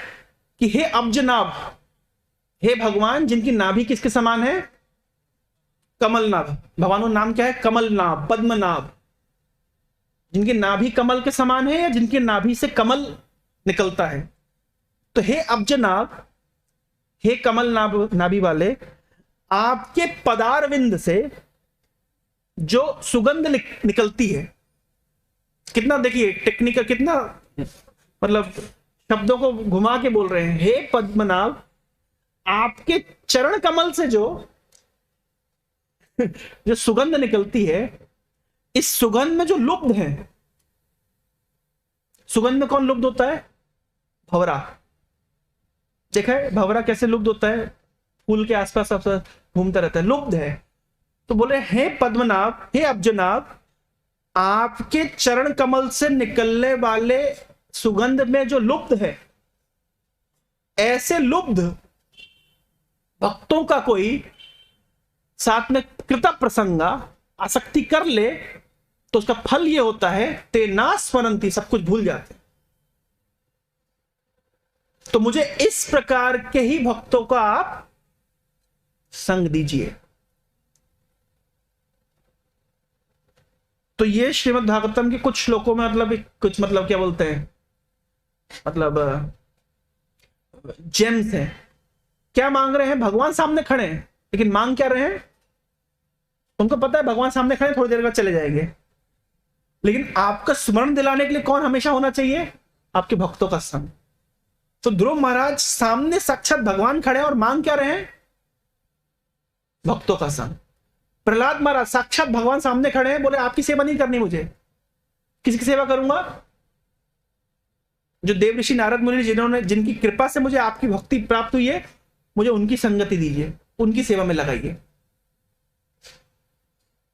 कि हे अब्जनाभ, हे भगवान जिनकी नाभि किसके समान है? कमलनाभ। भगवान का नाम क्या है? कमलनाभ, पद्मनाभ। जिनकी नाभि कमल के समान है या जिनकी नाभि से कमल निकलता है। तो हे अब्जनाभ, हे कमल नाभि वाले, आपके पदारविंद से जो सुगंध निकलती है, कितना देखिए टेक्निकल, कितना मतलब शब्दों को घुमा के बोल रहे हैं। हे पद्मनाभ, आपके चरण कमल से जो सुगंध निकलती है, इस सुगंध में जो लुब्ध है, सुगंध में कौन लुब्ध होता है? भंवरा। देखा है भंवरा कैसे लुब्ध होता है? फूल के आसपास घूमता रहता है, लुब्ध है। तो बोले हे पद्मनाभ, हे अब्जनाभ, आपके चरण कमल से निकलने वाले सुगंध में जो लुब्ध है, ऐसे लुब्ध भक्तों का कोई साथ में कृत प्रसंगा आसक्ति कर ले तो उसका फल ये होता है तेना स्मरंती, सब कुछ भूल जाते। तो मुझे इस प्रकार के ही भक्तों का आप संग दीजिए। तो ये श्रीमद् भागवतम के कुछ श्लोकों में कुछ क्या बोलते हैं, जेम्स है। क्या मांग रहे हैं? भगवान सामने खड़े हैं, लेकिन मांग क्या रहे हैं? उनको पता है भगवान सामने खड़े, थोड़ी देर बाद चले जाएंगे, लेकिन आपका स्मरण दिलाने के लिए कौन हमेशा होना चाहिए? आपके भक्तों का संग। तो ध्रुव महाराज सामने साक्षात भगवान खड़े हैं और मांग क्या रहे हैं? भक्तों का संग। प्रहलाद महाराज साक्षात भगवान सामने खड़े हैं, बोले आपकी सेवा नहीं करनी मुझे, किसकी सेवा करूंगा? जो देव ऋषि नारद मुनि जिनकी कृपा से मुझे आपकी भक्ति प्राप्त हुई है, मुझे उनकी संगति दीजिए, उनकी सेवा में लगाइए।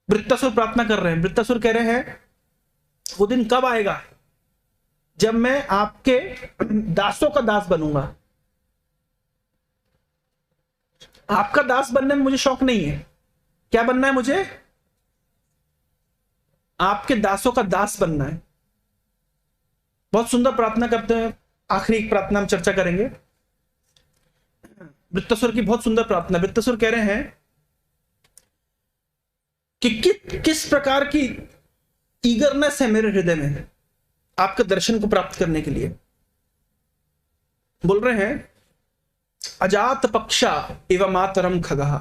वृत्तासुर प्रार्थना कर रहे हैं। वृत्तासुर कह रहे हैं वो दिन कब आएगा जब मैं आपके दासों का दास बनूंगा। आपका दास बनने में मुझे शौक नहीं है। क्या बनना है मुझे? आपके दासों का दास बनना है। बहुत सुंदर प्रार्थना करते हैं। आखिरी एक प्रार्थना हम चर्चा करेंगे, वृत्तासुर की बहुत सुंदर प्रार्थना। वृत्तासुर कह रहे हैं कि किस प्रकार की ईगरनेस है मेरे हृदय में आपके दर्शन को प्राप्त करने के लिए। बोल रहे हैं अजात पक्षा एवं मातरम खगः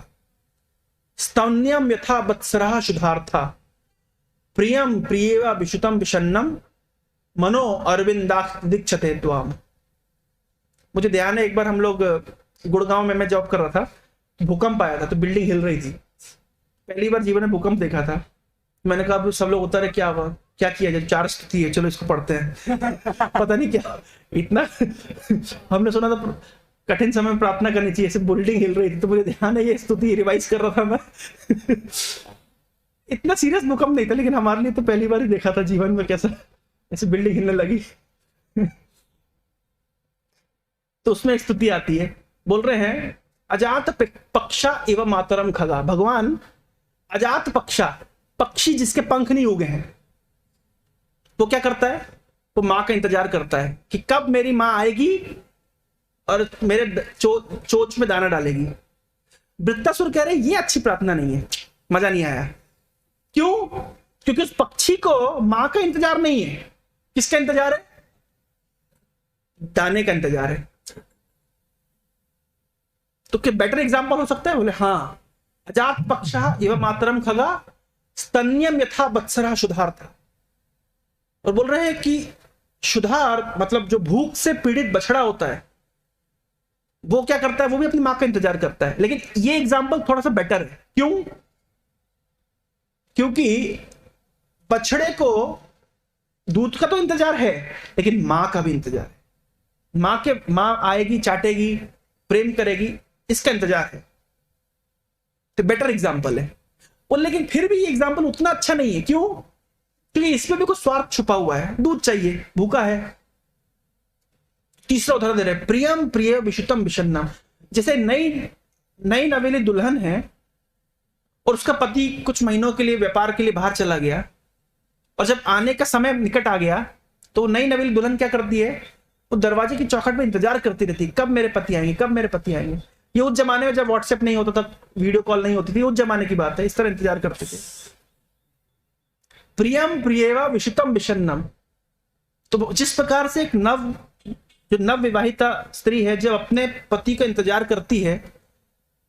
स्तन्यम यथा वत्सरः शुधार्था प्रियम प्रियेव विशुतम विषन्नम मनो अरविंदाक्षते त्वाम। मुझे ध्यान है एक बार हम लोग गुड़गांव में मैं जॉब कर रहा था, भूकंप आया था तो बिल्डिंग हिल रही थी। पहली बार जीवन में भूकंप देखा था। मैंने कहा सब लोग उतरे, क्या हुआ, क्या किया जाए, 4 स्तुति है, चलो इसको पढ़ते हैं। पता नहीं क्या इतना हमने सुना था कठिन समय में प्रार्थना करनी चाहिए, ऐसे बिल्डिंग हिल रही थी तो मुझे ध्यान है ये स्तुति रिवाइज कर रहा था मैं। इतना सीरियस भूकंप नहीं था, लेकिन हमारे लिए तो पहली बार ही देखा था जीवन में कैसा ऐसे बिल्डिंग हिलने लगी। तो उसमें स्तुति आती है, बोल रहे हैं अजात पक्षा एवं मातरम खगा। भगवान अजात पक्षा, पक्षी जिसके पंख नहीं उगे हैं, तो क्या करता है, वो मां का इंतजार करता है कि कब मेरी मां आएगी और मेरे चोंच में दाना डालेगी। वृत्तासुर कह रहे ये अच्छी प्रार्थना नहीं है, मजा नहीं आया। क्यों? क्योंकि उस पक्षी को मां का इंतजार नहीं है। किसका इंतजार है? दाने का इंतजार है। तो क्या बेटर एग्जाम्पल हो सकता है? बोले हाँ, अजात पक्षा एवं मातरम खगा स्तन्यम यथा बत्सरा शुधार्थ। और बोल रहे हैं कि शुधार मतलब जो भूख से पीड़ित बछड़ा होता है वो क्या करता है, वो भी अपनी मां का इंतजार करता है। लेकिन ये एग्जाम्पल थोड़ा सा बेटर है। क्यों? क्योंकि बछड़े को दूध का तो इंतजार है, लेकिन मां का भी इंतजार है। मां आएगी, चाटेगी, प्रेम करेगी, इसका इंतजार है। तो बेटर एग्जाम्पल है वो। लेकिन फिर भी ये एग्जाम्पल उतना अच्छा नहीं है। क्यों? क्योंकि इसमें भी कुछ स्वार्थ छुपा हुआ है। दूध चाहिए, भूखा है। तीसरा उदाहरण दे रहे, प्रियम प्रिय विशुतम विषन्नम। जैसे नई नवेली दुल्हन है और उसका पति कुछ महीनों के लिए व्यापार के लिए बाहर चला गया, और जब आने का समय निकट आ गया तो नई नवेली दुल्हन क्या करती है, वो दरवाजे की चौखट में इंतजार करती रहती, कब मेरे पति आएंगे, कब मेरे पति आएंगे। ये उस जमाने में जब व्हाट्सएप नहीं होता था, वीडियो कॉल नहीं होती थी, उस जमाने की बात है। इस तरह इंतजार करते थे। प्रियम प्रियेवा विशुतम विषन्नम। तो जिस प्रकार से एक नव विवाहिता स्त्री है जब अपने पति का इंतजार करती है,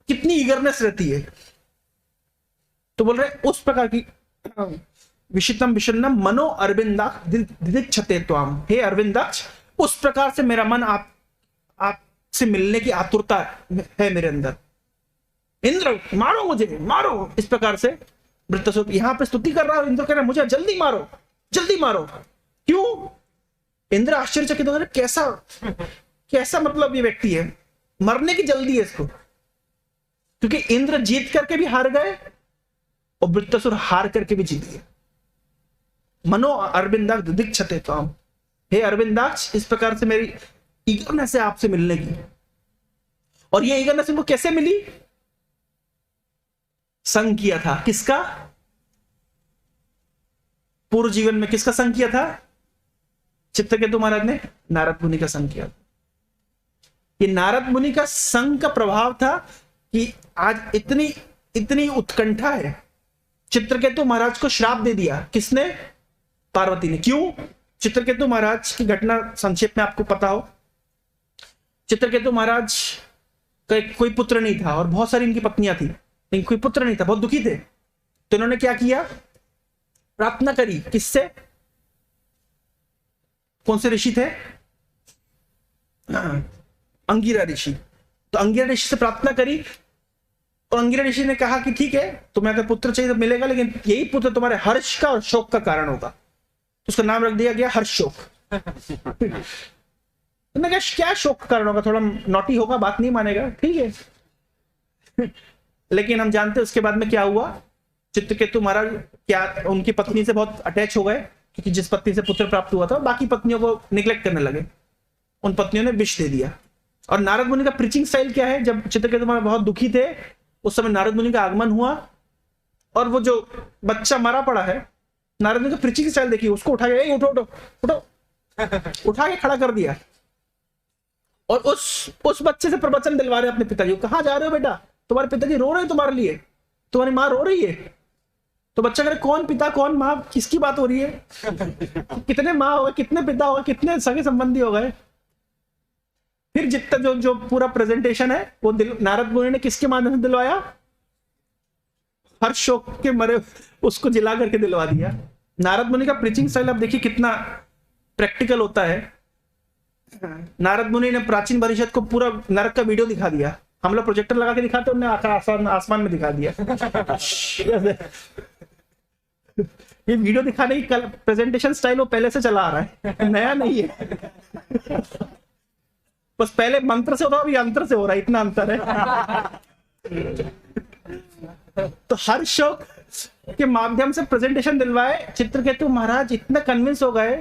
कितनी ईगरनेस रहती है। तो बोल रहे उस प्रकार की विशुतम विषन्नम मनो अरविंदाक्ष दिदिक्षते त्वाम। हे अरविंदाक्ष, उस प्रकार से मेरा मन आपसे मिलने की आतुरता है मेरे अंदर। इंद्र मारो, मुझे मारो। इस प्रकार से वृत्तासुर यहां पे स्तुति कर रहा है। इंद्र कह रहा है मुझे जल्दी मारो, जल्दी मारो। क्यों? इंद्र आश्चर्यचकित हो रहे, कैसा मतलब ये व्यक्ति है, मरने की जल्दी है इसको। क्योंकि इंद्र जीत करके भी हार गए और वृत्तासुर हार करके भी जीत गए। मनो अरविंदाक्ष दिदिक्षते त्वाम। हे अरविंदाक्ष, इस प्रकार से मेरी ईगरनेस है आपसे मिलने की। और ये ईगरनेस इनको कैसे मिली? संग किया था। किसका? पूर्व जीवन में किसका संग किया था? चित्रकेतु महाराज ने नारद मुनि का संग किया था। ये नारद मुनि का संग का प्रभाव था कि आज इतनी उत्कंठा है। चित्रकेतु महाराज को श्राप दे दिया। किसने? पार्वती ने। क्यों? चित्रकेतु महाराज की घटना संक्षेप में आपको पता हो। चित्रकेतु महाराज का कोई पुत्र नहीं था और बहुत सारी इनकी पत्नियां थी, लेकिन कोई पुत्र नहीं था, बहुत दुखी थे। तो इन्होंने क्या किया? प्रार्थना करी। किससे? कौन से ऋषि थे? अंगिरा ऋषि। तो अंगिरा ऋषि से प्रार्थना करी और अंगिरा ऋषि ने कहा कि ठीक है, तुम्हें अगर पुत्र चाहिए तो मिलेगा, लेकिन यही पुत्र तुम्हारे हर्ष का और शोक का कारण होगा। तो उसका नाम रख दिया गया हर्ष शोक। तुमने कहा क्या शोक का कारण होगा? थोड़ा नॉटी होगा, बात नहीं मानेगा, ठीक है। लेकिन हम जानते हैं उसके बाद में क्या हुआ। चित्रकेतु महाराज क्या उनकी पत्नी से बहुत अटैच हो गए, क्योंकि जिस पत्नी से पुत्र प्राप्त हुआ था बाकी पत्नियों को निग्लेक्ट करने लगे। उन पत्नियों ने विष दे दिया। और नारद मुनि का प्रीचिंग स्टाइल क्या है? जब चित्रकेतु महाराज बहुत दुखी थे उस समय नारद मुनि का आगमन हुआ और वो जो बच्चा मरा पड़ा है, नारद मुनि का प्रीचिंग स्टाइल देखिए, उसको उठा के उठो उठो उठो उठा के खड़ा कर दिया और उस बच्चे से प्रवचन दिलवा रहे अपने पिताजी को। कहाँ जा रहे हो बेटा? तुम्हारे पिताजी रो रहे हैं तुम्हारे लिए, तुम्हारी माँ रो रही है। तो बच्चा कह रहे कौन पिता कौन माँ, किसकी बात हो रही है? कितने माँ हो गए, कितने पिता हो गए, कितने सगे संबंधी हो गए? फिर जितना जो पूरा प्रेजेंटेशन है वो नारद मुनि ने किसके माध्यम से दिलवाया? हर्ष शोक के मरे उसको जिला करके दिलवा दिया। नारद मुनि का प्रीचिंग स्टाइल आप देखिए कितना प्रैक्टिकल होता है। नारद मुनि ने प्राचीन परिषद को पूरा नरक का वीडियो दिखा दिया। हम लोग प्रोजेक्टर लगा के दिखाते, उन्होंने आसमान में दिखा दिया। ये वीडियो दिखाने की प्रेजेंटेशन स्टाइल वो पहले से चला आ रहा है, नया नहीं है। बस पहले मंत्र से होता, अभी यंत्र से हो रहा है, इतना अंतर है। तो हर शो के माध्यम से प्रेजेंटेशन दिलवाए। चित्रकेतु महाराज इतने कन्विंस हो गए,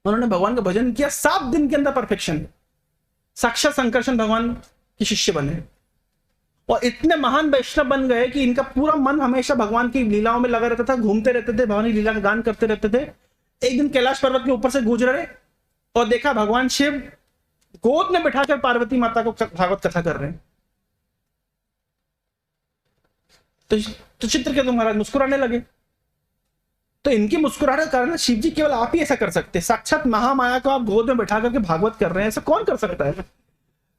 उन्होंने भगवान का भजन किया 7 दिन के अंदर परफेक्शन, साक्षात संकर्षण भगवान के शिष्य बने और इतने महान वैष्णव बन गए कि इनका पूरा मन हमेशा भगवान की लीलाओं में लगा रहता था, घूमते रहते थे, भगवान की लीला का गान करते रहते थे। एक दिन कैलाश पर्वत के ऊपर से गुजरे और देखा भगवान शिव गोद में बैठाकर पार्वती माता को भागवत कथा कर रहे हैं। तो चित्रकेतु महाराज मुस्कुराने लगे। तो इनकी मुस्कुराहट के कारण शिव जी केवल आप ही ऐसा कर सकते हैं, साक्षात महामाया को आप गोद में बैठा करके भागवत कर रहे हैं, ऐसा कौन कर सकता है।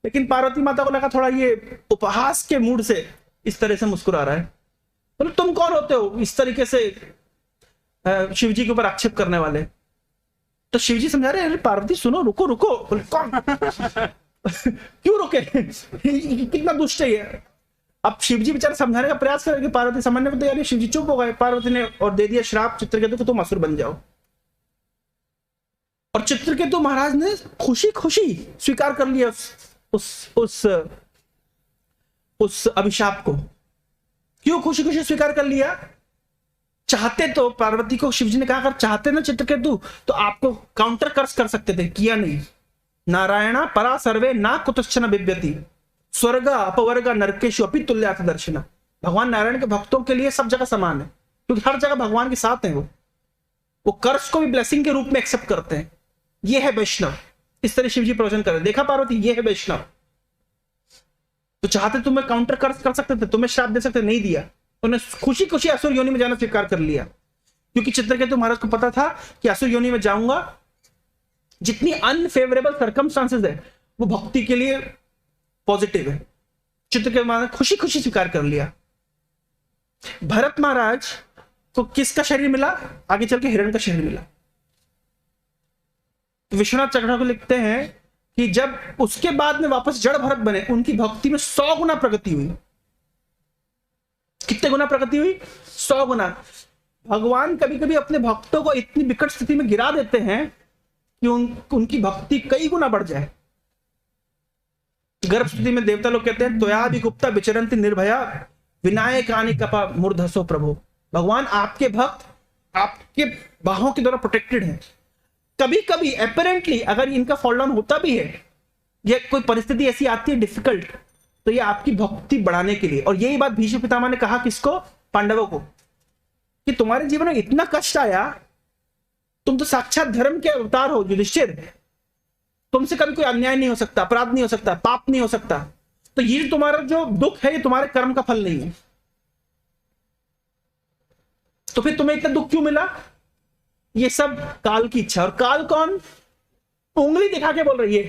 लेकिन पार्वती माता को लगा थोड़ा ये उपहास के मूड से इस तरह से मुस्कुरा रहा है, बोले तुम कौन होते हो इस तरीके से शिव जी के ऊपर आक्षेप करने वाले। तो शिव जी समझा रहे, अरे पार्वती सुनो, रुको रुको। बोले कौन? क्यों रुके? कितना दुष्ट है ये। अब शिव जी बेचारे समझाने का प्रयास करेंगे, पार्वती समझने में तैयार। शिव जी चुप हो गए। पार्वती ने और दे दिया श्राप चित्रकेतु को, तुम असुर बन जाओ। और चित्रकेतु महाराज ने खुशी खुशी स्वीकार कर लिया उस अभिशाप को। क्यों खुशी खुशी स्वीकार कर लिया? चाहते तो पार्वती को शिव जी ने कहा, अगर चाहते ना चित्रकेतु तो आपको काउंटर कर्स कर सकते थे, किया नहीं। नारायणा परा सर्वे ना कुतश्चन बिभ्यति स्वर्ग अपवर्ग नरकेशु अपि तुल्यार्थ दर्शना। भगवान नारायण के भक्तों के लिए सब जगह समान है, क्योंकि हर जगह भगवान के साथ हैं। वो कर्स को भी ब्लेसिंग के रूप में एक्सेप्ट करते हैं। ये है वैष्णव। इस तरह शिव जी प्रवचन कर रहे, देखा पार्वती, ये है वैष्णव। तो चाहते तुम्हें काउंटर कर्स कर सकते थे, तुम्हें श्राप दे सकते, नहीं दिया। उन्हें खुशी खुशी असुर योनि में जाना स्वीकार कर लिया, क्योंकि चित्रकेतु महाराज को पता था कि असुर योनि में जाऊंगा, जितनी अनफेवरेबल सर्कमस्टांसेस है वो भक्ति के लिए पॉजिटिव है। चित्रकेतु महाराज खुशी खुशी स्वीकार कर लिया। भरत महाराज को किसका शरीर मिला? आगे चल के हिरण का शरीर मिला। विश्वनाथ चक्रवर्ती को लिखते हैं कि जब उसके बाद में वापस जड़ भरत बने, उनकी भक्ति में 100 गुना प्रगति हुई। कितने गुना प्रगति हुई? 100 गुना। भगवान कभी कभी अपने भक्तों को इतनी विकट स्थिति में गिरा देते हैं कि उनकी भक्ति कई गुना बढ़ जाए। गर्भ स्थिति में देवता लोग कहते हैं, त्वया विगुप्ता विचरन्ति निर्भया विनायकानि कपा मूर्धसो प्रभु। भगवान आपके भक्त आपके बाहों के द्वारा प्रोटेक्टेड हैं। कभी कभी अपेरेंटली अगर इनका फॉल डाउन होता भी है, या कोई परिस्थिति ऐसी आती है डिफिकल्ट, तो ये आपकी भक्ति बढ़ाने के लिए। और यही बात भीष्म पितामह ने कहा किसको? पांडवों को, कि तुम्हारे जीवन में इतना कष्ट आया, तुम तो साक्षात धर्म के अवतार हो युधिष्ठिर, तुमसे कभी कोई अन्याय नहीं हो सकता, अपराध नहीं हो सकता, पाप नहीं हो सकता। तो ये तुम्हारा जो दुख है, ये तुम्हारे कर्म का फल नहीं है। तो फिर तुम्हें इतना दुख क्यों मिला? ये सब काल की इच्छा। और काल कौन? उंगली दिखा के बोल रही है।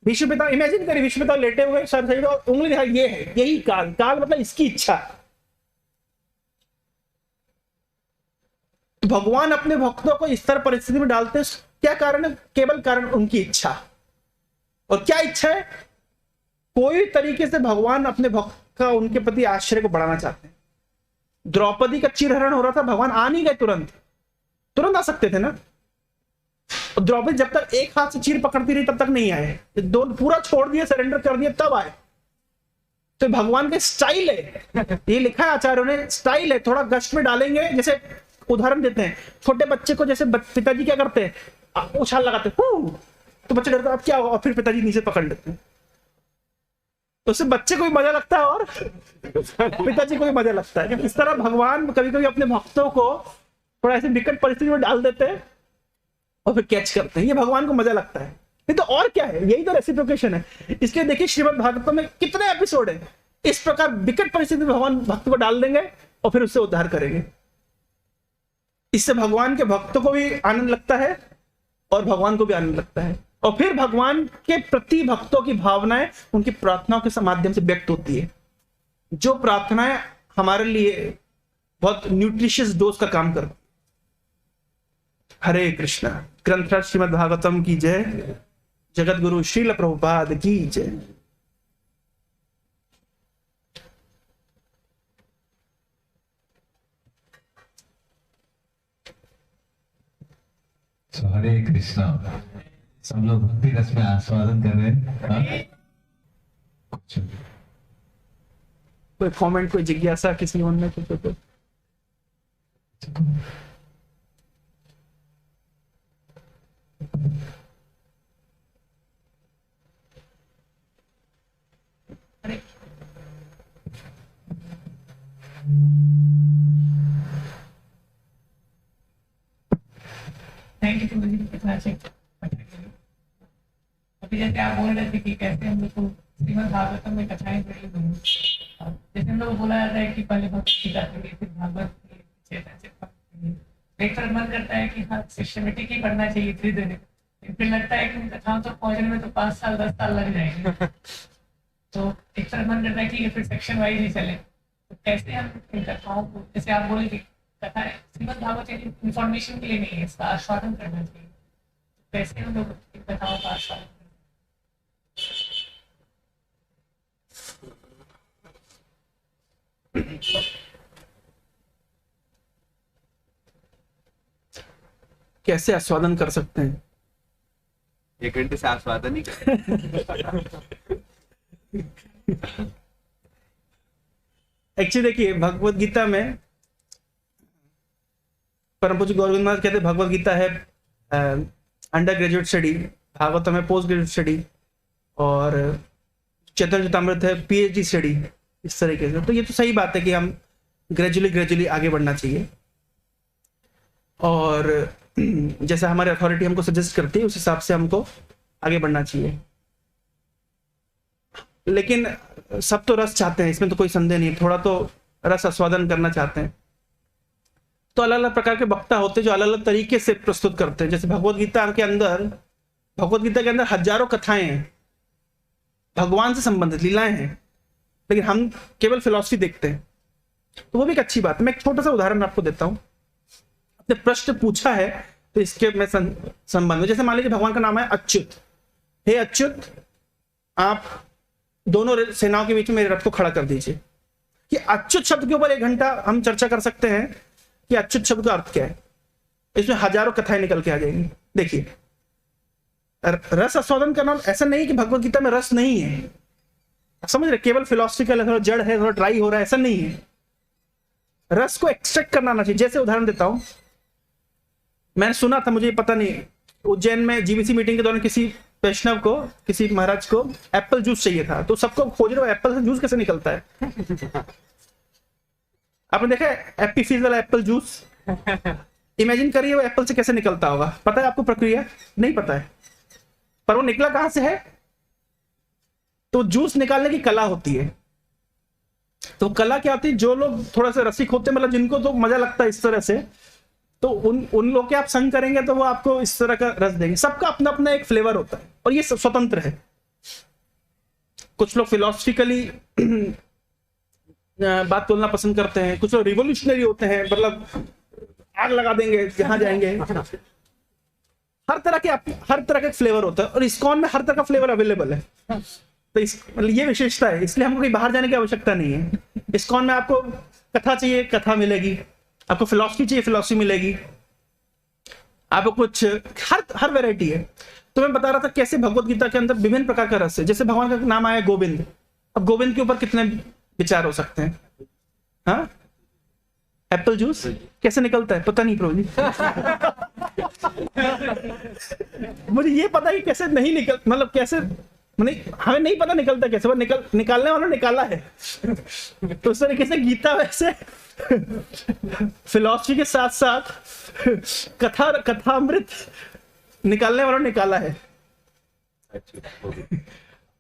विश्व पिता, इमेजिन करिए, विश्व पिता लेटे हुए सर सही, उंगली दिखा, ये है, यही काल। काल मतलब इसकी इच्छा। तो भगवान अपने भक्तों को इस तरह परिस्थिति में डालते हैं, क्या कारण है? केवल कारण उनकी इच्छा। और क्या इच्छा है? कोई तरीके से भगवान अपने भक्त का उनके प्रति आश्चर्य को बढ़ाना चाहते हैं। द्रौपदी का चिरहरण हो रहा था, भगवान आ नहीं गए, तुरंत आ सकते थे ना। द्रौपदी जब तक एक हाथ से चीर पकड़ती रही तब तक नहीं आए, दोनों पूरा छोड़ दिया, सरेंडर कर दिया, तब आए। तो भगवान का स्टाइल है, ये लिखा है आचार्यों ने, स्टाइल है। थोड़ा गश्त में डालेंगे, जैसे उदाहरण देते हैं, छोटे बच्चे को जैसे पिताजी क्या करते हैं, उछाल लगाते हैं, तो बच्चे डरते हैं अब क्या होगा, और फिर पिताजी नीचे पकड़ लेते हैं। तो उससे बच्चे को भी मजा लगता है और पिताजी को भी मजा लगता है। इस तरह भगवान कभी कभी अपने भक्तों को थोड़ा ऐसे विकट परिस्थिति में डाल देते हैं और फिर कैच करते हैं, ये भगवान को मजा लगता है। नहीं तो और क्या है, यही तो रेसिप्रोकेशन है। इसलिए देखिए श्रीमद् भागवत में कितने एपिसोड है, इस प्रकार विकट परिस्थिति में भगवान भक्त को डाल देंगे और फिर उससे उद्धार करेंगे। इससे भगवान के भक्तों को भी आनंद लगता है और भगवान को भी आनंद लगता है। और फिर भगवान के प्रति भक्तों की भावनाएं उनकी प्रार्थनाओं के माध्यम से व्यक्त होती है। जो प्रार्थनाएं हमारे लिए बहुत न्यूट्रिशियस डोज का काम करती। हरे कृष्णा। ग्रंथराज श्रीमद् भागवतम की जय। जगत गुरु श्रील प्रभुपाद की जय। हरे कृष्णा। सब लोग भक्ति रस में आस्वादन कर रहे हैं। कोई कमेंट, कोई जिज्ञासा किसी मन में कुछ तो? थैंक यू मुझे इतना अच्छा। अभी जैसे आप बोल रहे थे कि कैसे हम लोग को श्रीमद् भागवतम में कथाएं पढ़ी हुई, जैसे हम लोग बोला जाता है कि पहले भगवत गीता पढ़िए फिर भागवत एक तरफ मन करता है कि हाँ सिस्टमेटिक ही पढ़ना चाहिए धीरे धीरे, फिर लगता है कि उन कथाओं तक पहुंचने में तो 5 साल 10 साल लग जाएंगे। तो एक तरफ मन करता है कि फिर सेक्शन वाइज ही चले। तो कैसे हम इन कथाओं को, जैसे आप बोले कि कथा श्रीमद् भागवत इंफॉर्मेशन के लिए नहीं है, इसका आस्वादन करना चाहिए, कैसे हम लोग इन कथाओं का आस्वादन करें? कैसे आस्वादन कर सकते हैं? 1 घंटे से आस्वादन ही कर। एक्चुअली देखिए, भगवत गीता में परम पूज्य गौरविंद महाराज कहते हैं भगवत गीता है अंडर ग्रेजुएट स्टडी, भागवतम है पोस्ट ग्रेजुएट स्टडी, और चैतन्य चरितामृत है पीएचडी स्टडी, इस तरीके से। तो ये तो सही बात है कि हम ग्रेजुअली आगे बढ़ना चाहिए, और जैसा हमारी अथॉरिटी हमको सजेस्ट करती है उस हिसाब से हमको आगे बढ़ना चाहिए। लेकिन सब तो रस चाहते हैं, इसमें तो कोई संदेह नहीं, थोड़ा तो रस आस्वादन करना चाहते हैं। तो अलग अलग प्रकार के वक्ता होते हैं जो अलग अलग तरीके से प्रस्तुत करते हैं। जैसे भगवत गीता के अंदर हजारों कथाएं हैं, भगवान से संबंधित लीलाएं हैं, लेकिन हम केवल फिलॉसफी देखते हैं, तो वो भी एक अच्छी बात है। मैं एक छोटा सा उदाहरण आपको देता हूं। आपने प्रश्न पूछा है तो इसके मैं संबंध में, जैसे मान लीजिए भगवान का नाम है अच्युत। हे अच्युत, आप दोनों सेनाओं के बीच में मेरे रथ को खड़ा कर दीजिए। कि अच्युत शब्द के ऊपर 1 घंटा हम चर्चा कर सकते हैं कि अच्युत शब्द का अर्थ क्या है। इसमें हजारों कथाएं निकल के आ जाएंगी। देखिए, रस आस्वादन करना ऐसा नहीं कि भगवत गीता में रस नहीं है, समझ रहे, केवल फिलोसफिकल है, थोड़ा जड़ है, थोड़ा ड्राई हो रहा है, ऐसा नहीं है। रस को एक्सट्रैक्ट करना आना चाहिए। जैसे उदाहरण देता हूं, मैंने सुना था, मुझे पता नहीं, उज्जैन में जीबीसी मीटिंग के दौरान किसी वैष्णव को, किसी महाराज को एप्पल जूस चाहिए था, तो सबको खोज रहे हो एप्पल से जूस कैसे निकलता है। आपने देखा है एप्पी फीज वाला एप्पल जूस? इमेजिन करिए वो एप्पल से कैसे निकलता होगा। पता है आपको प्रक्रिया? नहीं पता है, पर वो निकला कहां से है? तो जूस निकालने की कला होती है। तो कला क्या होती है? जो लोग थोड़ा सा रसिक होते हैं, मतलब जिनको तो मजा लगता है इस तरह से, तो उन लोग के आप संग करेंगे तो वो आपको इस तरह का रस देंगे। सबका अपना अपना एक फ्लेवर होता है और ये स्वतंत्र है। कुछ लोग फिलोसफिकली बात बोलना पसंद करते हैं, कुछ लोग रिवोल्यूशनरी होते हैं, मतलब आग लगा देंगे जहां जाएंगे। हर तरह के फ्लेवर होता है, और इस्कॉन में हर तरह का फ्लेवर अवेलेबल है। तो ये विशेषता है, इसलिए हमको कहीं बाहर जाने की आवश्यकता नहीं है। इस्कॉन में आपको कथा चाहिए, कथा मिलेगी, आपको फिलॉसफी चाहिए, फिलॉसफी मिलेगी, आपको कुछ हर वैरायटी है। तो मैं बता रहा था कैसे भगवत गीता के अंदर विभिन्न प्रकार का रस है। जैसे भगवान का नाम आया गोविंद, अब गोविंद के ऊपर कितने विचार हो सकते हैं। हाँ, एप्पल जूस कैसे निकलता है पता नहीं प्रभु जी। मुझे ये पता है कि कैसे नहीं निकल, मतलब कैसे, हमें नहीं पता निकलता कैसे, वो निकालने वाला निकाला है। तो उस तरीके से गीता वैसे फिलॉसफी के साथ साथ कथामृत निकालने वाला निकाला है।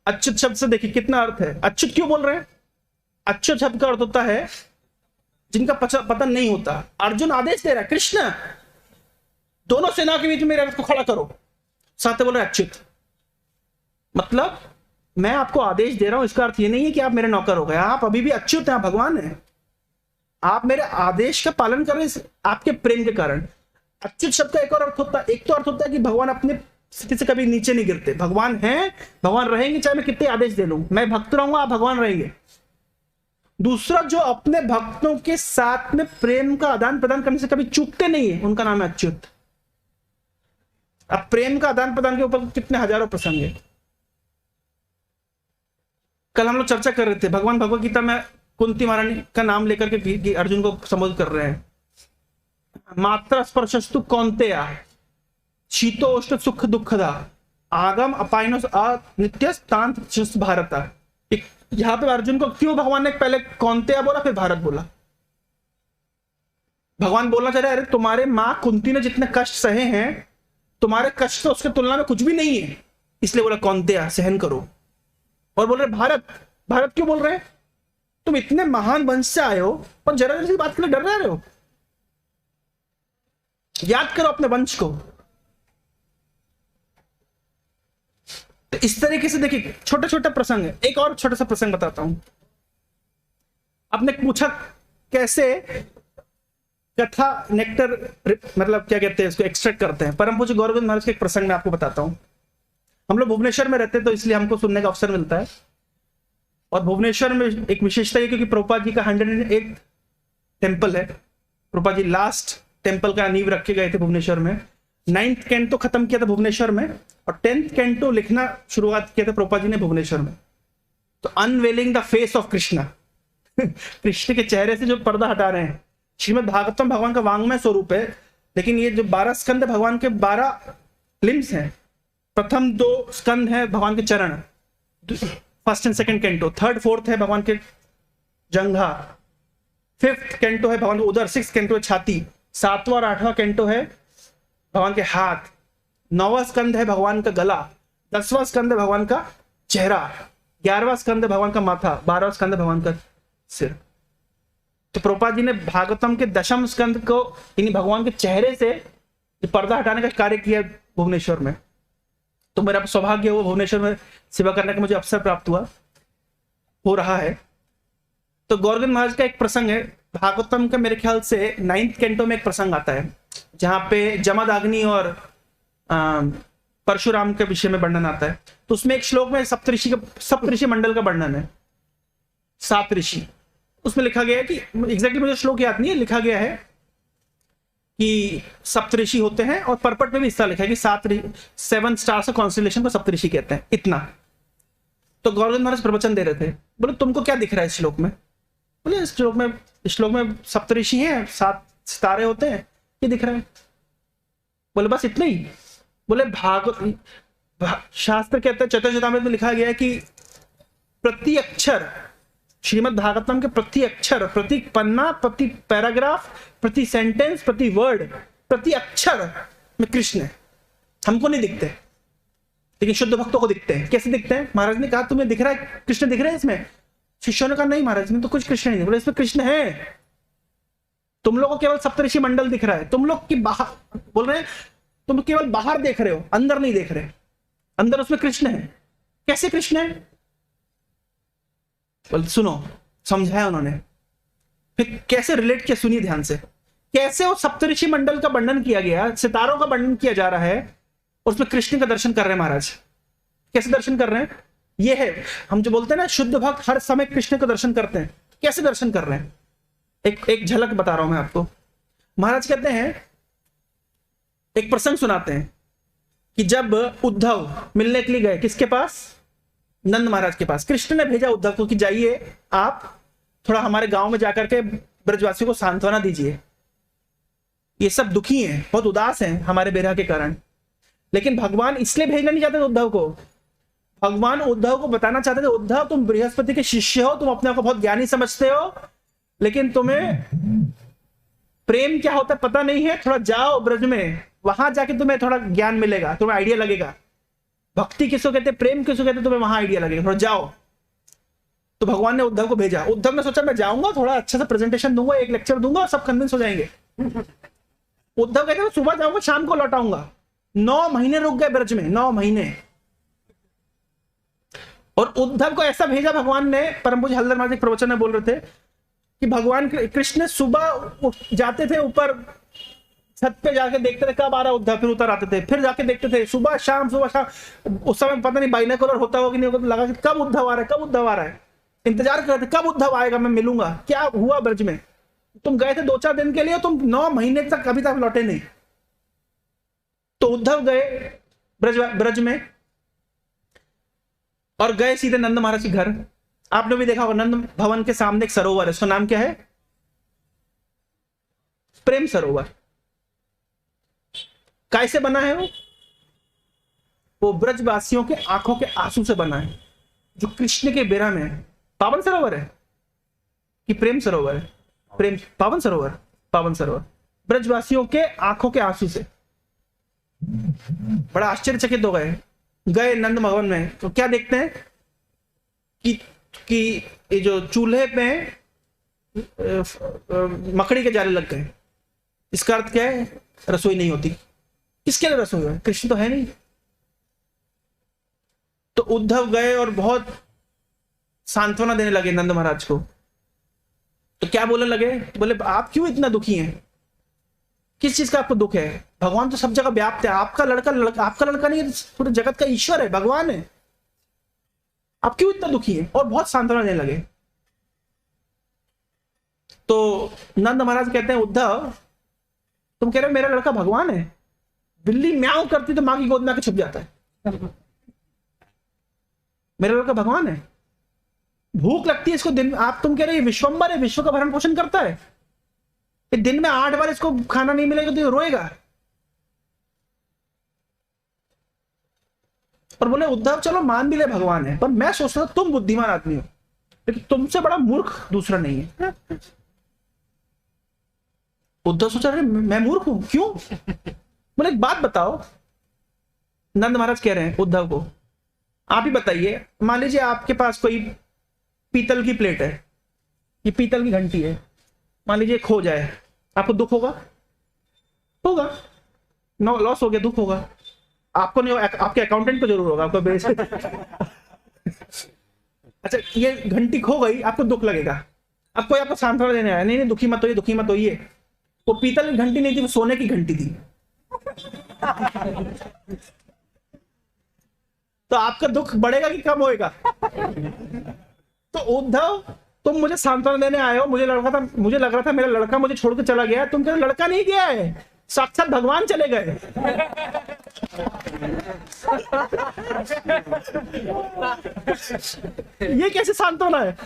अच्युत शब्द से देखिए कितना अर्थ है। अच्युत क्यों बोल रहे हैं? अच्युत शब्द का अर्थ होता है जिनका पता नहीं होता। अर्जुन आदेश दे रहा है, कृष्ण दोनों सेना के बीच में मेरे रथ को खड़ा करो, साथ बोल रहे अच्युत, मतलब मैं आपको आदेश दे रहा हूं। इसका अर्थ ये नहीं है कि आप मेरे नौकर हो गए, आप अभी भी अच्युत हैं, आप भगवान हैं। आप मेरे आदेश का पालन कर रहे हैं आपके प्रेम के कारण। अच्युत शब्द का एक और अर्थ होता है, एक तो अर्थ होता है कि भगवान अपने स्थिति से कभी नीचे नहीं गिरते, भगवान हैं, भगवान रहेंगे, चाहे मैं कितने आदेश दे लूं, मैं भक्त रहूंगा, आप भगवान रहेंगे। दूसरा, जो अपने भक्तों के साथ में प्रेम का आदान प्रदान करने से कभी चूकते नहीं है, उनका नाम है अच्युत। अब प्रेम का आदान प्रदान के ऊपर कितने हजारों प्रसंग है। कल हम लोग चर्चा कर रहे थे, भगवान भगवत गीता में कुंती महारानी का नाम लेकर के अर्जुन को संबोधित कर रहे हैं। मात्रा स्पर्शस्तु कौन्तेया शीतोष्ण सुख दुखदा आगम अपायनो नित्य तांत भारत। यहां पे अर्जुन को क्यों भगवान ने पहले कौन्तेया बोला फिर भारत बोला? भगवान बोलना चाह रहे अरे तुम्हारे मां कुंती ने जितने कष्ट सहे हैं, तुम्हारे कष्ट तो उसके तुलना में कुछ भी नहीं है, इसलिए बोला कौन्तेया सहन करो। और बोल रहे भारत, भारत क्यों बोल रहे हैं? तुम इतने महान वंश से आए हो और जरा जरा सी बात के लिए डर रहे हो। याद करो अपने वंश को। तो इस तरीके से देखिए छोटे छोटे प्रसंग है। एक और छोटा सा प्रसंग बताता हूं। आपने पूछा कैसे कथा नेक्टर मतलब क्या कहते हैं इसको एक्सट्रैक्ट करते हैं। परम पूज्य गौरव महाराज के एक प्रसंग में आपको बताता हूं। हम लोग भुवनेश्वर में रहते हैं तो इसलिए हमको सुनने का अवसर मिलता है। और भुवनेश्वर में एक विशेषता है क्योंकि प्रभुपाद जी का 108 टेम्पल है। प्रभुपाद जी लास्ट टेम्पल का नींव रखे गए थे भुवनेश्वर में। 9th कैंटो खत्म किया था भुवनेश्वर में और 10th कैंटो लिखना शुरुआत किया था प्रभुपाद जी ने भुवनेश्वर में। तो unveiling the face of Krishna Krishna के चेहरे से जो पर्दा हटा रहे हैं। श्रीमद् भागवतम भगवान का वांग्मय स्वरूप है, लेकिन ये जो 12 स्कंद भगवान के 12 लिम्स हैं। प्रथम 2 स्कंद है भगवान के चरण, 1st and 2nd canto. 3rd 4th है भगवान के जंघा। 5th कैंटो है भगवान के उदर। 6th कैंटो है छाती। 7वां और 8वां कैंटो है भगवान के हाथ। 9वां स्कंद है भगवान का गला। 10वां स्कंद है भगवान का चेहरा। 11वां स्कंद है भगवान का माथा। 12वां स्कंद है भगवान का सिर। तो प्रभुपाद जी ने भागवतम के 10th स्कंद को यानी भगवान के चेहरे से पर्दा हटाने का कार्य किया भुवनेश्वर में। तो मेरा सौभाग्य हुआ भुवनेश्वर में सेवा करने का मुझे अवसर प्राप्त हुआ, हो रहा है। तो गौरगन महाराज का एक प्रसंग है भागवतम का, मेरे ख्याल से 9th कैंटो में एक प्रसंग आता है जहां पे जमदग्नि और परशुराम के विषय में वर्णन आता है। तो उसमें एक श्लोक में सप्तऋषि मंडल का वर्णन है। 7 ऋषि उसमें लिखा गया है कि एग्जैक्टली मुझे श्लोक याद नहीं है, लिखा गया है कि सप्तऋषि होते हैं और परपट में भी हिस्सा लिखा है कि 7 स्टार्स ऑफ कॉन्स्टेलेशन को सप्तऋषि कहते हैं। इतना तो गौरगन महाराज प्रवचन दे रहे थे। बोले तुमको क्या दिख रहा है इस श्लोक में? बोले इस श्लोक में सप्तऋषि हैं, 7 सितारे होते हैं, ये दिख रहा है। बोले बस इतना ही? बोले शास्त्र कहते हैं, चतुर्वेदामृत में लिखा गया है कि प्रति अक्षर, श्रीमद् भागवतम के प्रति अक्षर, प्रति पन्ना, प्रति पैराग्राफ, प्रति सेंटेंस, प्रति वर्ड, प्रति अक्षर में कृष्ण है। हमको नहीं दिखते लेकिन शुद्ध भक्तों को दिखते हैं। कैसे दिखते हैं? महाराज ने कहा तुम्हें दिख रहा है कृष्ण दिख रहे हैं इसमें? शिष्यों ने कहा नहीं महाराज में तो कुछ कृष्ण नहीं। बोले इसमें कृष्ण है, तुम लोगों को केवल सप्तऋषि मंडल दिख रहा है। तुम लोग की बाहर बोल रहे हैं, तुम केवल बाहर देख रहे हो, अंदर नहीं देख रहे। अंदर उसमें कृष्ण है। कैसे कृष्ण है? बोल सुनो, समझाया उन्होंने। फिर कैसे रिलेट किया सुनिए ध्यान से। कैसे वो सप्तऋषि मंडल का वर्णन किया गया, सितारों का वर्णन किया जा रहा है, उसमें कृष्ण का दर्शन कर रहे हैं महाराज। कैसे दर्शन कर रहे हैं? ये है हम जो बोलते हैं ना शुद्ध भक्त हर समय कृष्ण का दर्शन करते हैं। कैसे दर्शन कर रहे हैं? एक झलक बता रहा हूं मैं आपको। महाराज कहते हैं, एक प्रसंग सुनाते हैं कि जब उद्धव मिलने के लिए गए किसके पास? नंद महाराज के पास। कृष्ण ने भेजा उद्धव को कि जाइए आप थोड़ा हमारे गांव में जाकर के ब्रजवासियों को सांत्वना दीजिए, ये सब दुखी हैं, बहुत उदास हैं हमारे बेरह के कारण। लेकिन भगवान इसलिए भेजना नहीं चाहते थे उद्धव को। भगवान उद्धव को बताना चाहते थे, उद्धव तुम बृहस्पति के शिष्य हो, तुम अपने आप को बहुत ज्ञानी समझते हो, लेकिन तुम्हें प्रेम क्या होता है पता नहीं है। थोड़ा जाओ ब्रज में, वहां जाके तुम्हें थोड़ा ज्ञान मिलेगा, तुम्हें आइडिया लगेगा। भक्ति किसको कहते, प्रेम किसको कहते, तुम्हें वहां आइडिया लगेगा, थोड़ा जाओ। तो भगवान ने उद्धव को भेजा। उद्धव ने सोचा मैं जाऊंगा, थोड़ा अच्छा सा प्रेजेंटेशन दूंगा, एक लेक्चर दूंगा और सब कन्विंस हो जाएंगे। उद्धव कहते सुबह जाऊंगा शाम को लौट आऊंगा। 9 महीने रुक गए ब्रज में, 9 महीने। और उद्धव को ऐसा भेजा भगवान ने, परम पूज्य हल्दर महाराज प्रवचन में बोल रहे थे कि भगवान कृष्ण सुबह जाते थे ऊपर छत पे, जाके देखते थे कब आ रहा उद्धव, फिर उतर आते थे, फिर जाके देखते थे सुबह शाम सुबह शाम। उस समय पता नहीं बाइनोकुलर होता होगा कि नहीं होगा, तो लगा कि कब उद्धव आ रहा है, कब उद्धव आ रहा है, इंतजार कर रहे थे कब उद्धव आएगा, मैं मिलूंगा। क्या हुआ ब्रज में? तुम गए थे 2-4 दिन के लिए, तुम 9 महीने तक अभी तक लौटे नहीं। तो उद्धव गए ब्रज में और गए सीधे नंद महाराज के घर। आपने भी देखा होगा नंद भवन के सामने एक सरोवर है, उसका नाम क्या है? प्रेम सरोवर। कैसे बना है वो ब्रजवासियों के आंखों के आंसू से बना है, जो कृष्ण के बेरा में है। पावन सरोवर है कि प्रेम सरोवर है? प्रेम, पावन सरोवर, पावन सरोवर। ब्रजवासियों के आंखों के आंसू से बड़ा आश्चर्यचकित हो गए नंद भवन में। तो क्या देखते हैं कि ये जो चूल्हे पे मकड़ी के जाले लग गए। इसका अर्थ क्या है? रसोई नहीं होती। किसके लिए रसोई है? कृष्ण तो है नहीं। तो उद्धव गए और बहुत सांत्वना देने लगे नंद महाराज को। तो क्या बोलने लगे? बोले आप क्यों इतना दुखी हैं? किस चीज का आपको दुख है? भगवान तो सब जगह व्याप्त है। आपका लड़का नहीं है, पूरे जगत का ईश्वर है, भगवान है। आप क्यों इतना दुखी है? और बहुत सांत्वना देने लगे। तो नंद महाराज कहते हैं उद्धव, तुम कह रहे हो मेरा लड़का भगवान है? बिल्ली म्याऊं करती तो मां की गोद में आके छुप जाता है। मेरा लड़का भगवान है। भूख लगती है इसको दिन, तुम कह रहे हो विश्वम्बर है, विश्व का भरण पोषण करता है, दिन में 8 बार इसको खाना नहीं मिलेगा तो रोएगा। और बोले उद्धव चलो मान भी ले भगवान है, पर मैं सोचता हूं तुम बुद्धिमान आदमी हो, लेकिन तुमसे बड़ा मूर्ख दूसरा नहीं है। उद्धव सोचा रहे मैं मूर्ख हूं? क्यों? बोले एक बात बताओ। नंद महाराज कह रहे हैं उद्धव को, आप ही बताइए, मान लीजिए आपके पास कोई पीतल की प्लेट है, ये पीतल की घंटी है, मान लीजिए खो जाए, आपको दुख होगा? होगा। नो लॉस हो गया, दुख होगा। आपको नहीं, आपके अकाउंटेंट को जरूर होगा, आपको बेच। अच्छा ये घंटी खो गई, आपको दुख लगेगा। अब कोई आपको सांत्वना देने आया, नहीं दुखी मत होइए, दुखी मत होइए। वो पीतल की घंटी नहीं थी, वो सोने की घंटी थी। तो आपका दुख बढ़ेगा कि कम होएगा? तो उद्धव तुम मुझे सांत्वना देने आए हो, मुझे लग रहा था मेरा लड़का मुझे छोड़ के चला गया। तुम कह रहे लड़का नहीं गया है, साक्षात भगवान चले गए। ये कैसे सांत्वना है?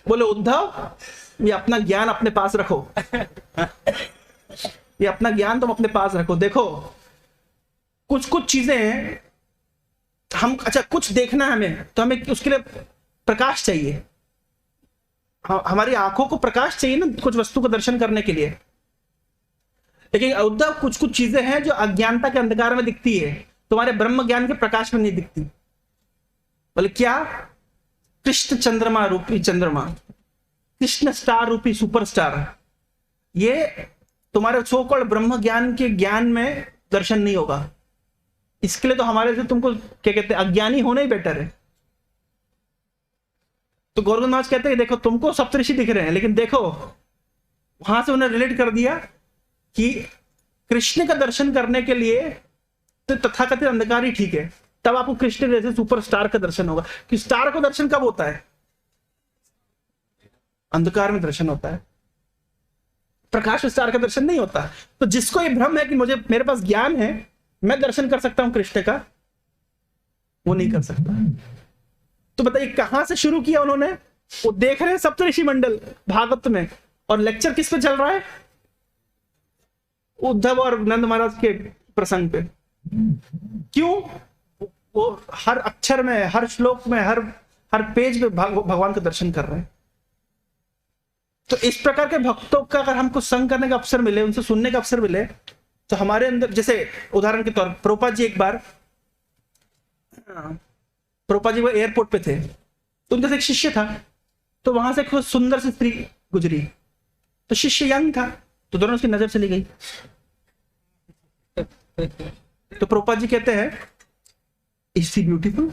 बोले उद्धव ये अपना ज्ञान अपने पास रखो, ये अपना ज्ञान तुम अपने पास रखो। देखो कुछ चीजें हैं हम, अच्छा कुछ देखना है हमें, तो हमें उसके लिए प्रकाश चाहिए। हमारी आंखों को प्रकाश चाहिए ना कुछ वस्तु को दर्शन करने के लिए। लेकिन उद्धव कुछ चीजें हैं जो अज्ञानता के अंधकार में दिखती है, तुम्हारे ब्रह्म ज्ञान के प्रकाश में नहीं दिखती। बोले क्या? कृष्ण चंद्रमा रूपी चंद्रमा, कृष्ण स्टार रूपी सुपरस्टार, ये तुम्हारे सो कॉल्ड ब्रह्म ज्ञान के ज्ञान में दर्शन नहीं होगा। इसके लिए तो हमारे से तुमको क्या कहते हैं, अज्ञानी होना ही बेटर है। तो गौरव महाराज कहते हैं देखो तुमको सप्तऋषि दिख रहे हैं, लेकिन देखो वहां से उन्हें रिलेट कर दिया कि कृष्ण का दर्शन करने के लिए तो तथाकथित अंधकार ही ठीक है, तब आपको कृष्ण जैसे सुपरस्टार का दर्शन होगा। कि स्टार को दर्शन कब होता है? अंधकार में दर्शन होता है, प्रकाश में स्टार का दर्शन नहीं होता। तो जिसको ये भ्रम है कि मेरे पास ज्ञान है, मैं दर्शन कर सकता हूं कृष्ण का, वो नहीं कर सकता। तो बताइए कहां से शुरू किया उन्होंने? वो देख रहे हैं सप्तऋषि मंडल भागवत में, और लेक्चर किस पे चल रहा है? उद्धव और नंद महाराज के प्रसंग पे। क्यों? वो हर अक्षर में, हर श्लोक में, हर पेज पे भगवान का दर्शन कर रहे हैं। तो इस प्रकार के भक्तों का अगर हमको संग करने का अवसर मिले, उनसे सुनने का अवसर मिले, तो हमारे अंदर, जैसे उदाहरण के तौर पर प्रभुपाद जी एक बार, प्रभुपाद जी वो एयरपोर्ट पे थे, तो उनका एक शिष्य था, तो वहां से एक सुंदर सी स्त्री गुजरी, तो शिष्य यंग था, तो दोनों उसकी नजर चली गई। तो प्रभुपाद जी कहते हैं इज शी ब्यूटीफुल?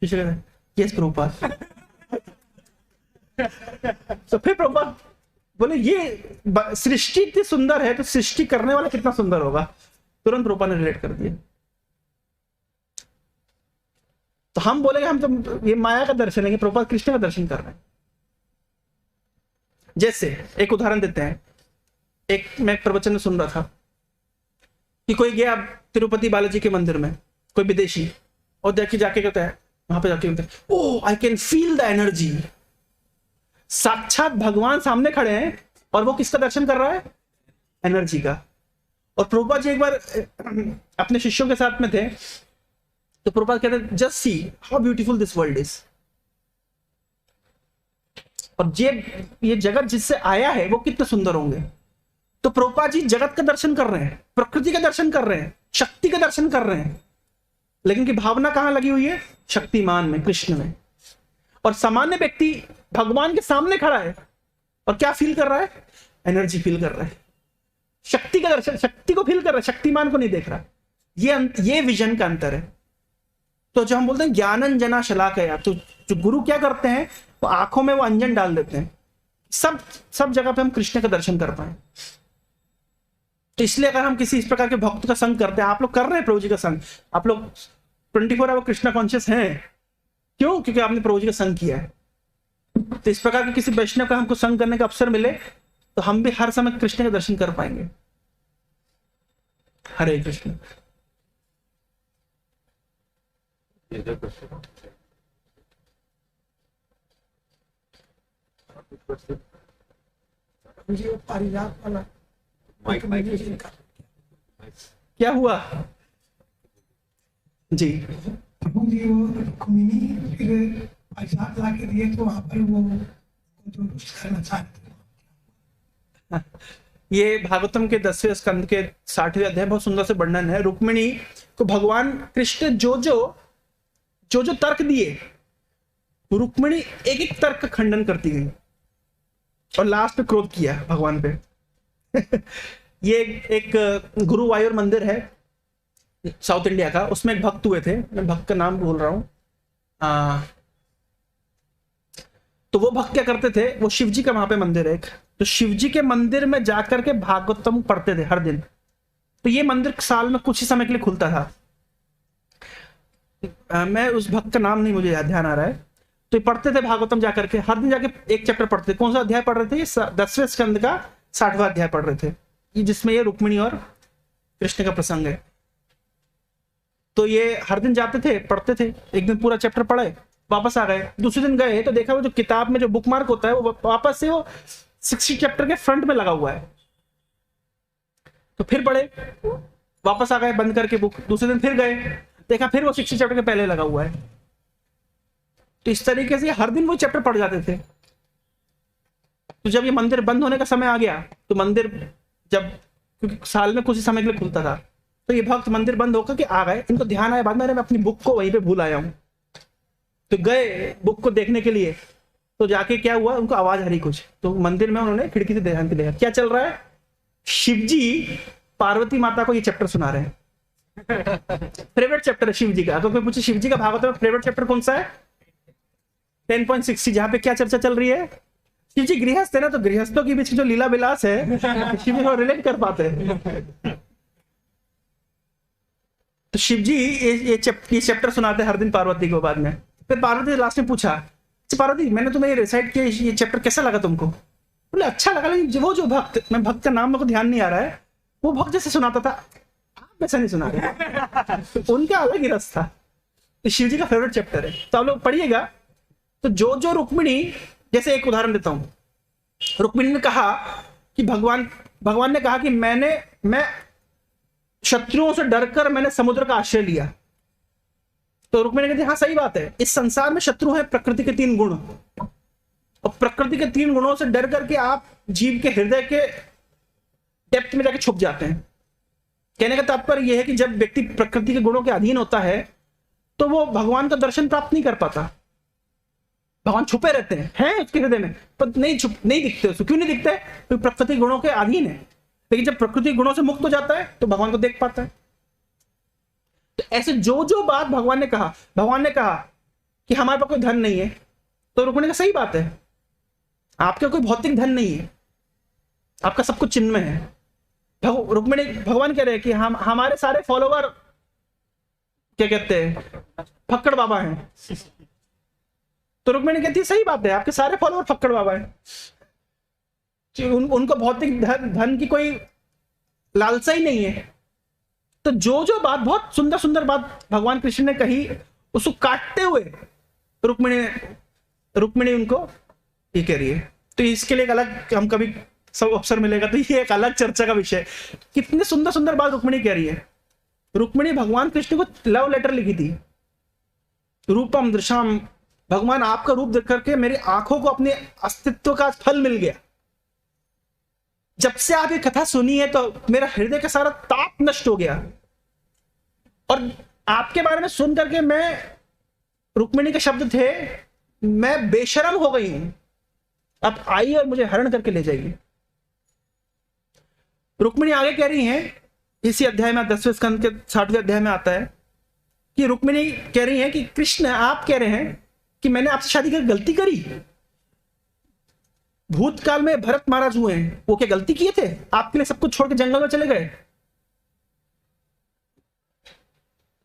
शिष्य कहता है यस प्रभुपाद। तो फिर प्रभुपाद बोले ये सृष्टि इतनी सुंदर है तो सृष्टि करने वाला कितना सुंदर होगा। तुरंत प्रभुपाद ने रिलेट कर दिया। तो हम बोलेंगे हम तो ये माया का दर्शन है, प्रभुपाद कृष्ण का दर्शन कर रहे हैं। जैसे एक उदाहरण देते हैं, मैं एक प्रवचन में सुन रहा था कि कोई गया तिरुपति बालाजी के मंदिर में, कोई विदेशी, और जाके कहता है वहां पे जाके oh I can feel the energy. साक्षात भगवान सामने खड़े हैं और वो किसका दर्शन कर रहा है? एनर्जी का। और प्रभुपाद जी एक बार अपने शिष्यों के साथ में थे, तो प्रभुपाद कहते हैं just see how beautiful this world is. और ये जगत जिससे आया है वो कितने सुंदर होंगे। तो प्रभुपाद जी जगत का दर्शन कर रहे हैं, प्रकृति का दर्शन कर रहे हैं, शक्ति का दर्शन कर रहे हैं, लेकिन की भावना कहां लगी हुई है? शक्तिमान में, कृष्ण में। और सामान्य व्यक्ति भगवान के सामने खड़ा है और क्या फील कर रहा है? एनर्जी फील कर रहा है, शक्ति का दर्शन, शक्ति को फील कर रहा है, शक्तिमान को नहीं देख रहा। ये विजन का अंतर है। तो जो हम बोलते हैं ज्ञानंजना शलाकया, तो जो गुरु क्या करते हैं वो आंखों में वो अंजन डाल देते हैं, सब जगह पे हम कृष्ण का दर्शन कर पाए। तो इसलिए अगर हम किसी इस प्रकार के भक्त का संग करते हैं, आप लोग कर रहे हैं प्रभु जी का संग, आप लोग 24 आवर कृष्णा कॉन्शियस हैं, क्यों? क्योंकि आपने प्रभु जी का संग किया है। तो इस प्रकार के किसी वैष्णव का हमको संग करने का अवसर मिले तो हम भी हर समय कृष्ण के दर्शन कर पाएंगे। हरे कृष्ण। पारिजात वाला क्या हुआ जी? प्रभु जी वो रुक्मिणी फिर पैसा ला के दिए तो वहां पर वो जो करना चाहते। ये भागवतम के 10वें स्कंद के 60वें अध्याय बहुत सुंदर से वर्णन है। रुक्मिणी को भगवान कृष्ण जो जो तर्क दिए, रुक्मिणी एक एक तर्क का खंडन करती गई और लास्ट में क्रोध किया भगवान पे। ये एक गुरुवायूर मंदिर है साउथ इंडिया का, उसमें एक भक्त हुए थे, मैं भक्त का नाम बोल रहा हूं। तो वो भक्त क्या करते थे, वो शिव जी का वहां पे मंदिर है एक, तो शिव जी के मंदिर में जाकर के भागवतम पढ़ते थे हर दिन। तो ये मंदिर साल में कुछ ही समय के लिए खुलता था। मैं उस भक्त का नाम नहीं मुझे ध्यान आ रहा है। तो ये पढ़ते थे भागवतम जाकर के, हर दिन जाके एक चैप्टर पढ़ते थे। कौन सा अध्याय पढ़ रहे थे? ये 10वें स्कंद का 60वां अध्याय पढ़ रहे थे, जिसमें ये रुक्मिणी और कृष्ण का प्रसंग है। तो ये हर दिन जाते थे, पढ़ते थे, एक दिन पूरा चैप्टर पढ़े, वापस आ गए। दूसरे दिन गए तो देखा वो जो किताब में जो बुक मार्क होता है वो वापस से वो 60 चैप्टर के फ्रंट में लगा हुआ है। तो फिर पढ़े, वापस आ गए बंद करके बुक। दूसरे दिन फिर गए, देखा फिर वो 60 चैप्टर के पहले लगा हुआ है। तो इस तरीके से हर दिन वो चैप्टर पढ़ जाते थे। तो जब ये मंदिर बंद होने का समय आ गया, तो मंदिर जब, क्योंकि साल में कुछ ही समय के लिए खुलता था, तो ये भक्त मंदिर बंद होकर के आ गए। इनको ध्यान आया बाद में, मैं अपनी बुक को वहीं पे भूल आया हूँ। तो गए बुक को देखने के लिए, तो जाके क्या हुआ, उनको आवाज आ रही कुछ, तो मंदिर में उन्होंने खिड़की से ध्यान के देखा क्या चल रहा है। शिव जी पार्वती माता को ये चैप्टर सुना रहे हैं। फेवरेट चैप्टर है शिव जी का। अगर कोई पूछे शिव जी का भागवत में फेवरेट चैप्टर कौन सा है? 10.60, जहां पे क्या चर्चा चल रही है? शिव जी गृहस्थ है ना, तो गृहस्थों के बीच जो लीला विलास है शिव जी को रिलेट कर पाते हैं। तो शिव जी ये चैप्टर सुनाते हर दिन पार्वती को। बाद में फिर पार्वती लास्ट में पूछा, पार्वती मैंने तुम्हें रिसाइट किया, ये चैप्टर कैसा लगा तुमको? बोले अच्छा लगा, लेकिन वो जो भक्त, मैं भक्त का नाम मेरे को ध्यान नहीं आ रहा है, वो भक्त जैसे सुनाता था, आप वैसा नहीं सुना रहे। उनका अलग ही रस था। तो शिव जी का फेवरेट चैप्टर है, तो आप लोग पढ़िएगा। तो जो रुक्मिणी, जैसे एक उदाहरण देता हूं, रुक्मिणी ने कहा कि भगवान ने कहा कि मैं शत्रुओं से डरकर मैंने समुद्र का आश्रय लिया। तो रुक्मिणी कहती हाँ सही बात है, इस संसार में शत्रु है प्रकृति के 3 गुण, और प्रकृति के 3 गुणों से डर करके आप जीव के हृदय के डेप्थ में जाके छुप जाते हैं। कहने का तात्पर्य यह है कि जब व्यक्ति प्रकृति के गुणों के अधीन होता है तो वो भगवान का दर्शन प्राप्त नहीं कर पाता। भगवान छुपे रहते हैं उसके हृदय में, पर नहीं दिखते उसको। क्यों नहीं दिखते? क्योंकि प्रकृति गुणों के अधीन है। लेकिन जब प्रकृति गुणों से मुक्त हो जाता है तो भगवान को देख पाता है। तो ऐसे जो बात भगवान ने कहा कि हमारे पास कोई धन नहीं है, तो रुक्मिणी का सही बात है, आपके कोई भौतिक धन नहीं है, आपका सब कुछ चिन्मय है। रुक्मिणी, भगवान कह रहे हैं कि हम हमारे सारे फॉलोवर क्या कहते हैं, फक्कड़ बाबा हैं। तो रुक्मिणी कहती है सही बात है, आपके सारे फॉलोवर फक्कड़ बाबा हैं, उनको भौतिक धन की कोई लालसा ही नहीं है। तो जो बात, बहुत सुंदर सुंदर बात भगवान कृष्ण ने कही, उसको काटते हुए रुक्मिणी उनको ये कह रही है। तो इसके लिए एक अलग, हम कभी सब अवसर मिलेगा तो ये एक अलग चर्चा का विषय। कितने सुंदर सुंदर बात रुक्मिणी कह रही है। रुक्मिणी भगवान कृष्ण को लव लेटर लिखी थी, रूपम दृश्याम, भगवान आपका रूप देख करके मेरी आंखों को अपने अस्तित्व का फल मिल गया। जब से आप ये कथा सुनी है तो मेरा हृदय का सारा ताप नष्ट हो गया, और आपके बारे में सुन करके मैं, रुक्मिणी के शब्द थे, मैं बेशरम हो गई हूं, अब आइए और मुझे हरण करके ले जाइए। रुक्मिणी आगे कह रही हैं, इसी अध्याय में 10वें स्कंद के 60वें अध्याय में आता है कि रुक्मिणी कह रही हैं कि कृष्ण, आप कह रहे हैं कि मैंने आपसे शादी कर गलती करी। भूतकाल में भरत महाराज हुए हैं, वो क्या गलती किए थे? आपके लिए सब कुछ छोड़ के जंगल में चले गए।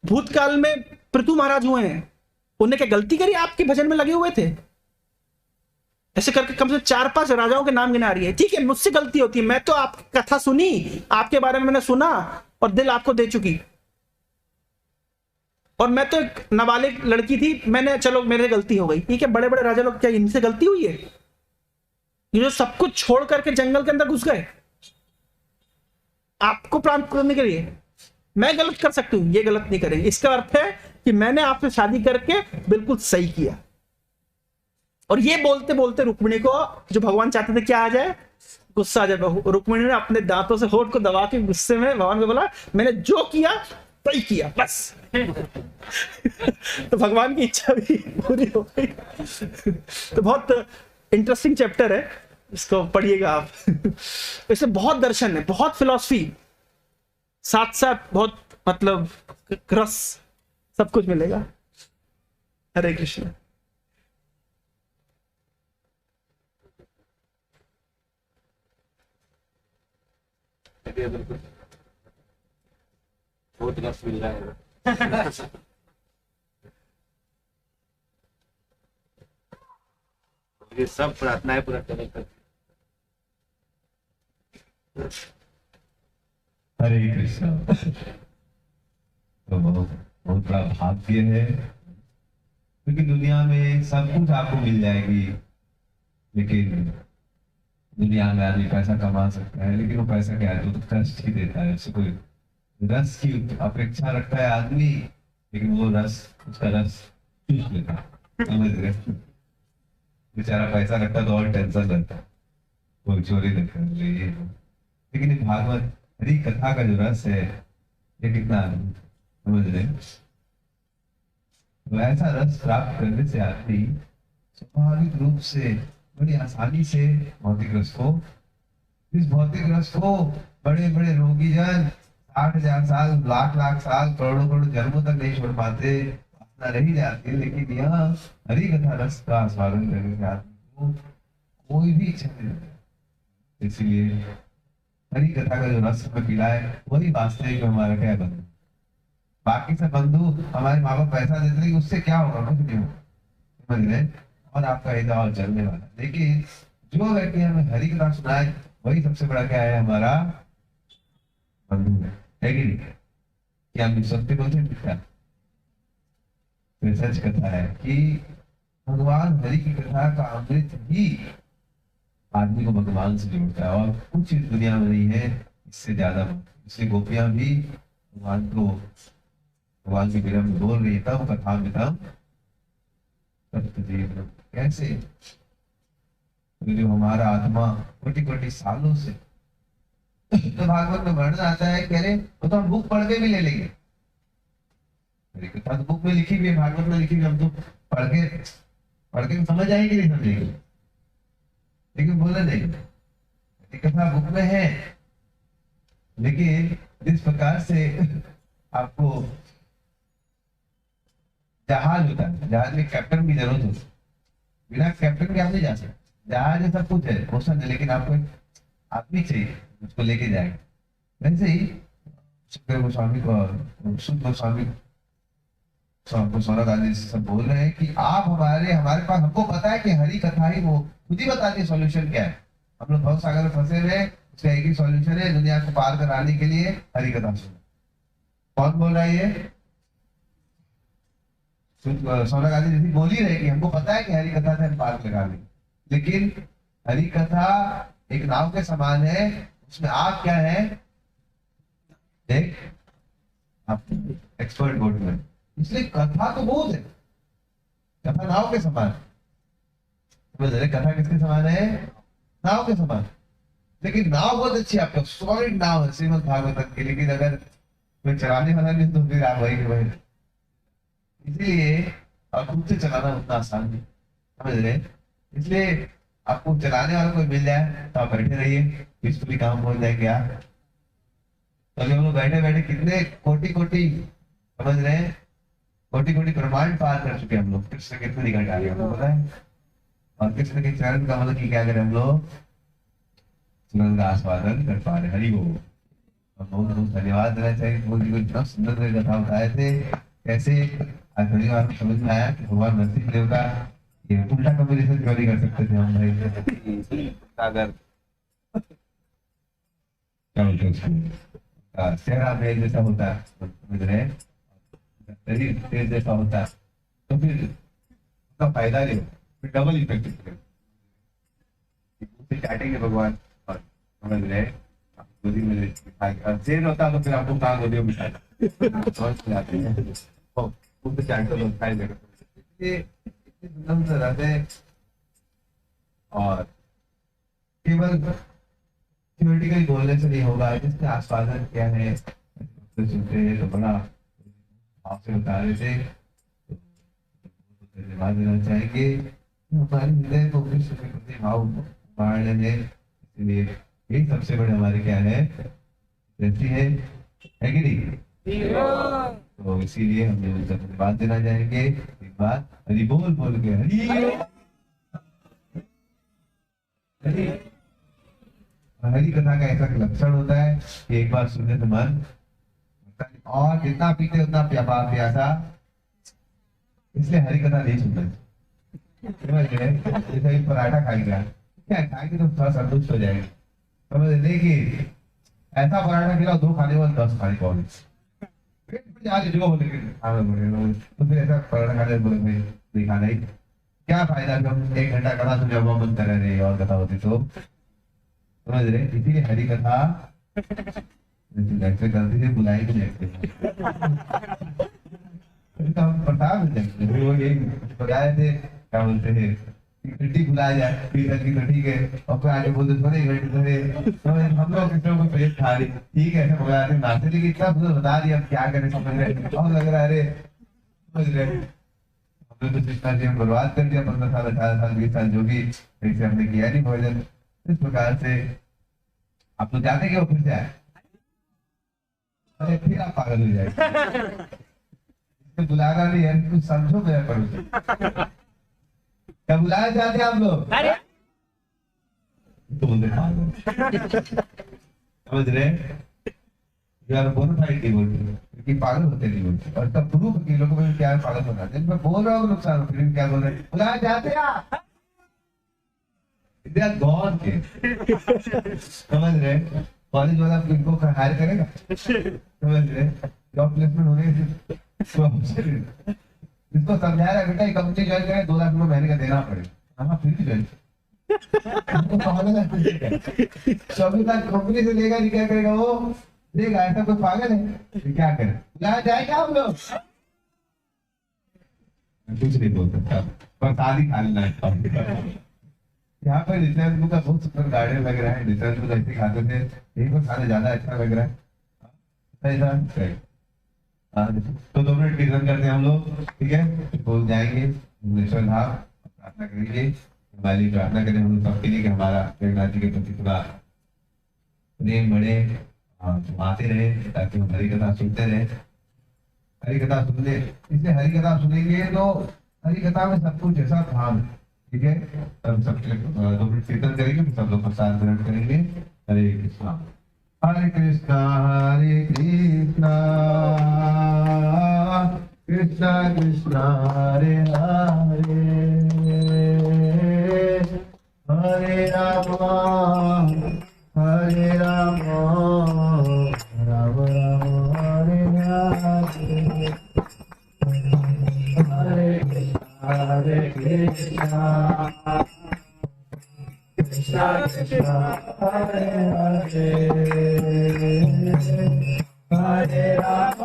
भूतकाल में पृथु महाराज हुए हैं, उन्हें क्या गलती करी? आपके भजन में लगे हुए थे। ऐसे करके कम से कम 4-5 राजाओं के नाम गिना रही है। ठीक है, मुझसे गलती होती है, मैं तो आपकी कथा सुनी, आपके बारे में मैंने सुना और दिल आपको दे चुकी, और मैं तो एक नाबालिग लड़की थी, मैंने, चलो मेरे गलती हो गई। ठीक है, बड़े बड़े राजा लोग, क्या इनसे गलती हुई है? ये जो सब कुछ छोड़ करके जंगल के अंदर घुस गए आपको प्राप्त करने के लिए। मैं गलत कर सकती हूं, ये गलत नहीं करेंगे। इसका अर्थ है कि मैंने आपसे शादी करके बिल्कुल सही किया। और ये बोलते बोलते रुक्मिणी को, जो भगवान चाहते थे क्या आ जाए, गुस्सा आ जाए। रुक्मिणी ने अपने दांतों से होठ को दबा के गुस्से में भगवान को बोला, मैंने जो किया सही किया, बस। तो भगवान की इच्छा भी पूरी हो गई। तो बहुत इंटरेस्टिंग चैप्टर है, इसको पढ़िएगा आप। इसमें बहुत दर्शन है, बहुत फिलॉसफी, साथ साथ बहुत मतलब रस, सब कुछ मिलेगा। हरे कृष्ण। बहुत रस मिल रहा है। ये सब प्रार्थनाएं पूरा करने का। हरे कृष्ण। तो बहुत बड़ा भाग्य है, क्योंकि दुनिया में सब कुछ आपको मिल जाएगी, लेकिन दुनिया में आदमी पैसा कमा सकता है, लेकिन वो पैसा क्या है, तो कष्ट ही देता है। उससे कोई रस की अपेक्षा रखता है आदमी, लेकिन वो रस, उसका रस चूस लेता है। समझ रहे? बेचारा पैसा रखता तो और टेंशन रहता, कोई चोरी न कर ले ये। लेकिन ये भागवत हरी कथा का जो रस है, ये कितना समझ रहे? तो ऐसा रस प्राप्त करने से आदमी स्वाभाविक रूप से बड़ी आसानी से भौतिक रस को, इस भौतिक रस को बड़े बड़े रोगी जन 60,000 साल, लाख साल, करोड़ों करोड़ जन्मों तक नहीं छोड़ पाते, अपना रही जाती है। लेकिन यहाँ हरि कथा रस का आस्वादन करने के आदमी को कोई भी इच्छा नहीं होती। इसलिए हरि कथा का जो रस हमें पिलाए, वही वास्तविक हमारा क्या बंधु। बाकी सब बंधु हमारे माँ बाप पैसा देते हैं, उससे क्या होगा? कुछ नहीं होगा, समझ रहे? और आपका हित और चलने वाला। लेकिन जो व्यक्ति हमें हरि कथा सुनाए, वही सबसे बड़ा क्या है, हमारा बंधु है कि नहीं? क्या हम सत्य बोलते हैं? सच कथा है कि भगवान हरि की कथा का अमृत ही आदमी को भगवान से जोड़ता है, और कुछ इस दुनिया में नहीं है इससे ज्यादा। इसलिए गोपियां भी भगवान की विरह में बोल रही, तब कथा में तब जीवन कैसे, जो हमारा आत्मा कोटि सालों से, तो भागवत में वर्णन आता है, कह रहे वो तो हम बुक पढ़ के भी ले लेंगे, कथा तो बुक में लिखी हुई है, भागवत में लिखी हुई, हम तो पढ़ के समझ आएंगे, नहीं समझेंगे, लेकिन बोले नहीं, कथा बुक में है। लेकिन जिस प्रकार से आपको जहाज होता है, जहाज में कैप्टन की जरूरत होती है, बिना कैप्टन के आप नहीं जा सकते। जहाज में सब कुछ है, ओशन है, लेकिन आपको एक आदमी चाहिए उसको लेके जाएगा। वैसे ही सुखदेव गोस्वामी को सुख गोस्वामी सोना गांधी सब बोल रहे हैं कि आप हमारे पास, हमको पता है कि हरी कथा ही वो खुद ही बताती है सॉल्यूशन क्या है। हम लोग भव सागर में फंसे हुए हैं, उसका एक ही सॉल्यूशन है, दुनिया को पार कराने के लिए हरी कथा सुनो। कौन बोल रहा है ये? सोना गांधी जी बोल ही रहे कि हमको पता है कि हरी कथा से हम पार लगा लेंगे, लेकिन हरी कथा एक नाव के समान है, उसमें आप क्या है, एक आप एक्सपर्ट बोटमैन। इसलिए कथा तो बहुत है, कथा नाव के समान। कथा किसके समान है? नाव के समान। लेकिन नाव बहुत अच्छी है, आपका सॉलिड नाव है श्रीमद् भागवत की, लेकिन अगर कोई चलाने वाला नहीं तो फिर आप वही के वही। इसीलिए और खुद से चलाना उतना आसान नहीं, समझ रहे? इसलिए आपको चलाने वाला कोई मिल जाए तो आप बैठे रहिए, पीसफुली काम हो जाएगा। तो हम लोग बैठे बैठे कितने कोटि कोटि, समझ रहे हैं, कोटि कोटि ब्रह्मांड पार कर चुके हम लोग, कृष्ण कितने निकट आ गए हमको पता है। और कृष्ण के चरण का मतलब कि क्या करें हम लोग, सुनंद का आस्वादन कर पा रहे। हरि बोल। बहुत बहुत धन्यवाद देना चाहिए, मोदी को इतना सुंदर कथा बताए थे। कैसे आज पहली बार समझ में आया कि भगवान नरसिंह देव का ये उल्टा कॉम्बिनेशन क्यों नहीं कर सकते थे हम भाई। सागर क्या बोलते हैं उसको, चेहरा मेल जैसा होता है, समझ रहे, शरीर तेज जैसा होता है, तो फिर उसका फायदा नहीं हो, फिर डबल इफेक्ट चाटेंगे भगवान। और समझ रहे, गोदी में बिठाएंगे, चेन होता तो फिर आपको कहाँ गोदी में बिठाएगा, समझ में आते हैं खुद चाटो तो खाई देगा। और केवल थ्योरेटिकली बोलने से नहीं होगा, जिसके आस्वादन क्या है तो सुनते हैं तो बड़ा आपसे बता रहे थे। तो धन्यवाद देना चाहेंगे हमारे हृदय को कृष्ण के प्रति भाव बढ़ाने में, इसलिए यही सबसे बड़े हमारे क्या है, रहती है कि नहीं? तो इसीलिए हम लोग धन्यवाद देना चाहेंगे। एक बार हरि बोल बोल के हरि कथा का ऐसा लक्षण होता है कि एक बार सुनने से मन, और जितना पीते उतना प्यासा, इसलिए हरि कथा नहीं सुनना। जैसे पराठा खाएगा, क्या खाएंगे तो थोड़ा संतुष्ट हो जाएगा, समझ रहे कि ऐसा पराठा खिलाओ 2 खाने वाले 10 खाने पाओगे, जो बोले तो फिर ऐसा पराठा खाने बोले भाई नहीं खाना ही, क्या फायदा कि हम 1 घंटा कथा सुने हुआ मन कर रहे और कथा होती तो, समझ रहे। इसीलिए हरि कथा गलती से बुलाई भी बताए थे, क्या बोलते हैं घंटी बुलाया जाए की तो ठीक है, और फिर आगे बोलते थोड़े घंटे थोड़े हम लोग किसी को प्लेट खा रही, ठीक है ऐसे बुलाते नाचते, लेकिन इतना बता दिया अब क्या करें, समझ रहे और लग रहा है अरे समझ रहे हमने तो जितना जीवन बर्बाद कर दिया 15 साल 18 साल 20 साल जो भी ऐसे हमने किया नहीं भोजन। इस प्रकार से आप लोग जाते क्या फिर जाए, अरे फिर आप पागल हो जाएंगे। बुलाना नहीं है, कुछ समझो मेरा पड़ोसी क्या बुलाया जाते हैं आप लोग, तो बोलते पागल, समझ रहे यार, बोनोफाइड नहीं बोलते क्योंकि पागल होते नहीं बोलते, और तब प्रूफ कि लोगों में क्या पागल बनाते हैं। मैं बोल रहा हूँ नुकसान, फिर भी क्या बोल रहे हैं, बुलाया जाते हैं गॉड के, समझ रहे। कॉलेज वाला इनको हायर करेगा, समझ रहे, जॉब प्लेसमेंट होने इसको समझा रहा है बेटा ये कंपनी ज्वाइन करे 2 लाख रुपए महीने का देना पड़ेगा, हाँ फिर भी ज्वाइन कंपनी से लेगा नहीं, क्या करेगा वो देगा, ऐसा कोई पागल है क्या करे, बुलाया जाएगा हम लोग कुछ नहीं बोल सकता, पर शादी खा लेना। यहाँ पर रिटर्न बुक का बहुत सुंदर गार्डन लग रहा है, रिटर्न बुक ऐसे खाते थे, यही पर खाने ज्यादा अच्छा लग रहा है। तो 2 मिनट कीर्तन करते हैं हम लोग, ठीक है, बोल जाएंगे भुवनेश्वर धाम, प्रार्थना करेंगे, हमारी प्रार्थना करें हम लोग सबके लिए कि हमारा जगन्नाथ जी के प्रति थोड़ा प्रेम बढ़े, आते रहे ताकि हम हरी कथा सुनते रहे। हरि कथा सुनने, इसलिए हरि कथा सुनेंगे तो हरि कथा में सब कुछ ऐसा भाव है, ठीक है। तब सब 2 मिनट कीर्तन करेंगे, सब लोग प्रसाद ग्रहण करेंगे। हरे कृष्णा हरे कृष्णा कृष्णा कृष्णा हरे हरे, हरे राम राम राम हरे हरे, हरे कृष्णा कृष्णा कृष्णा हरे हरे, हरे राम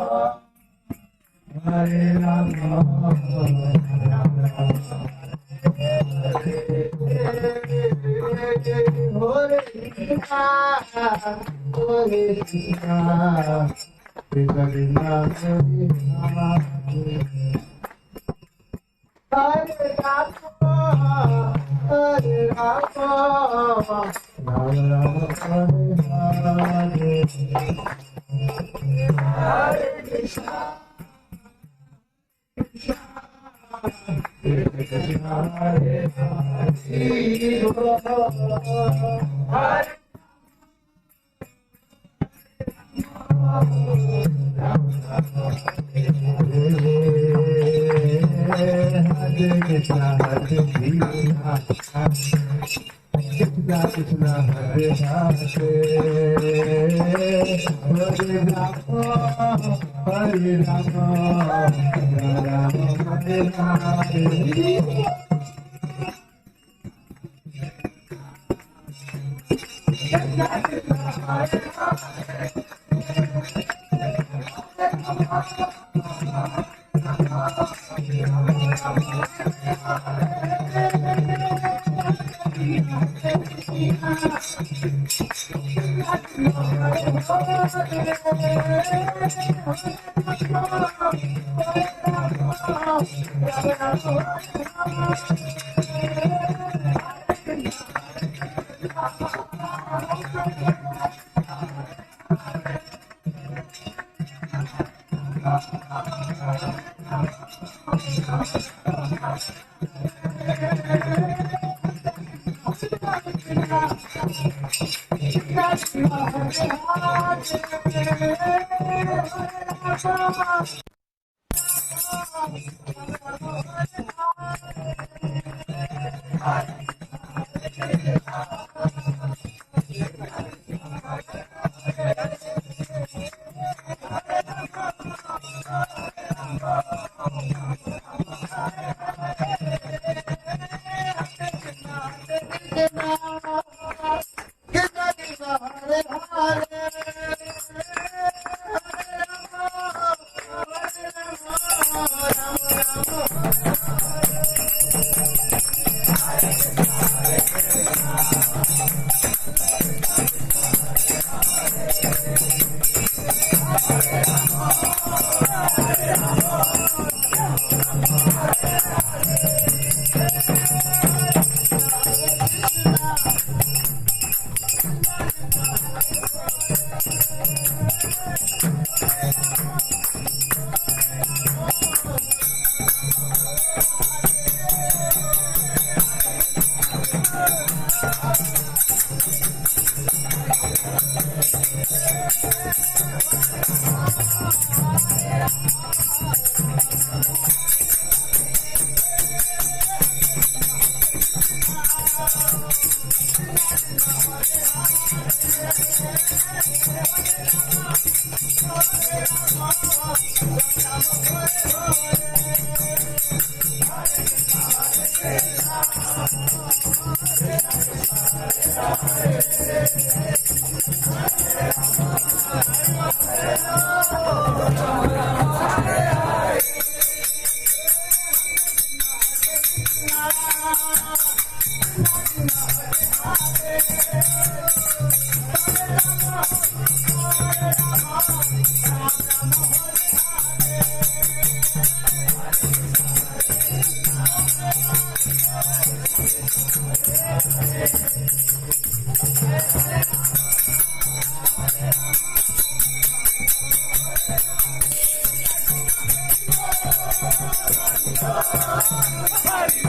Hare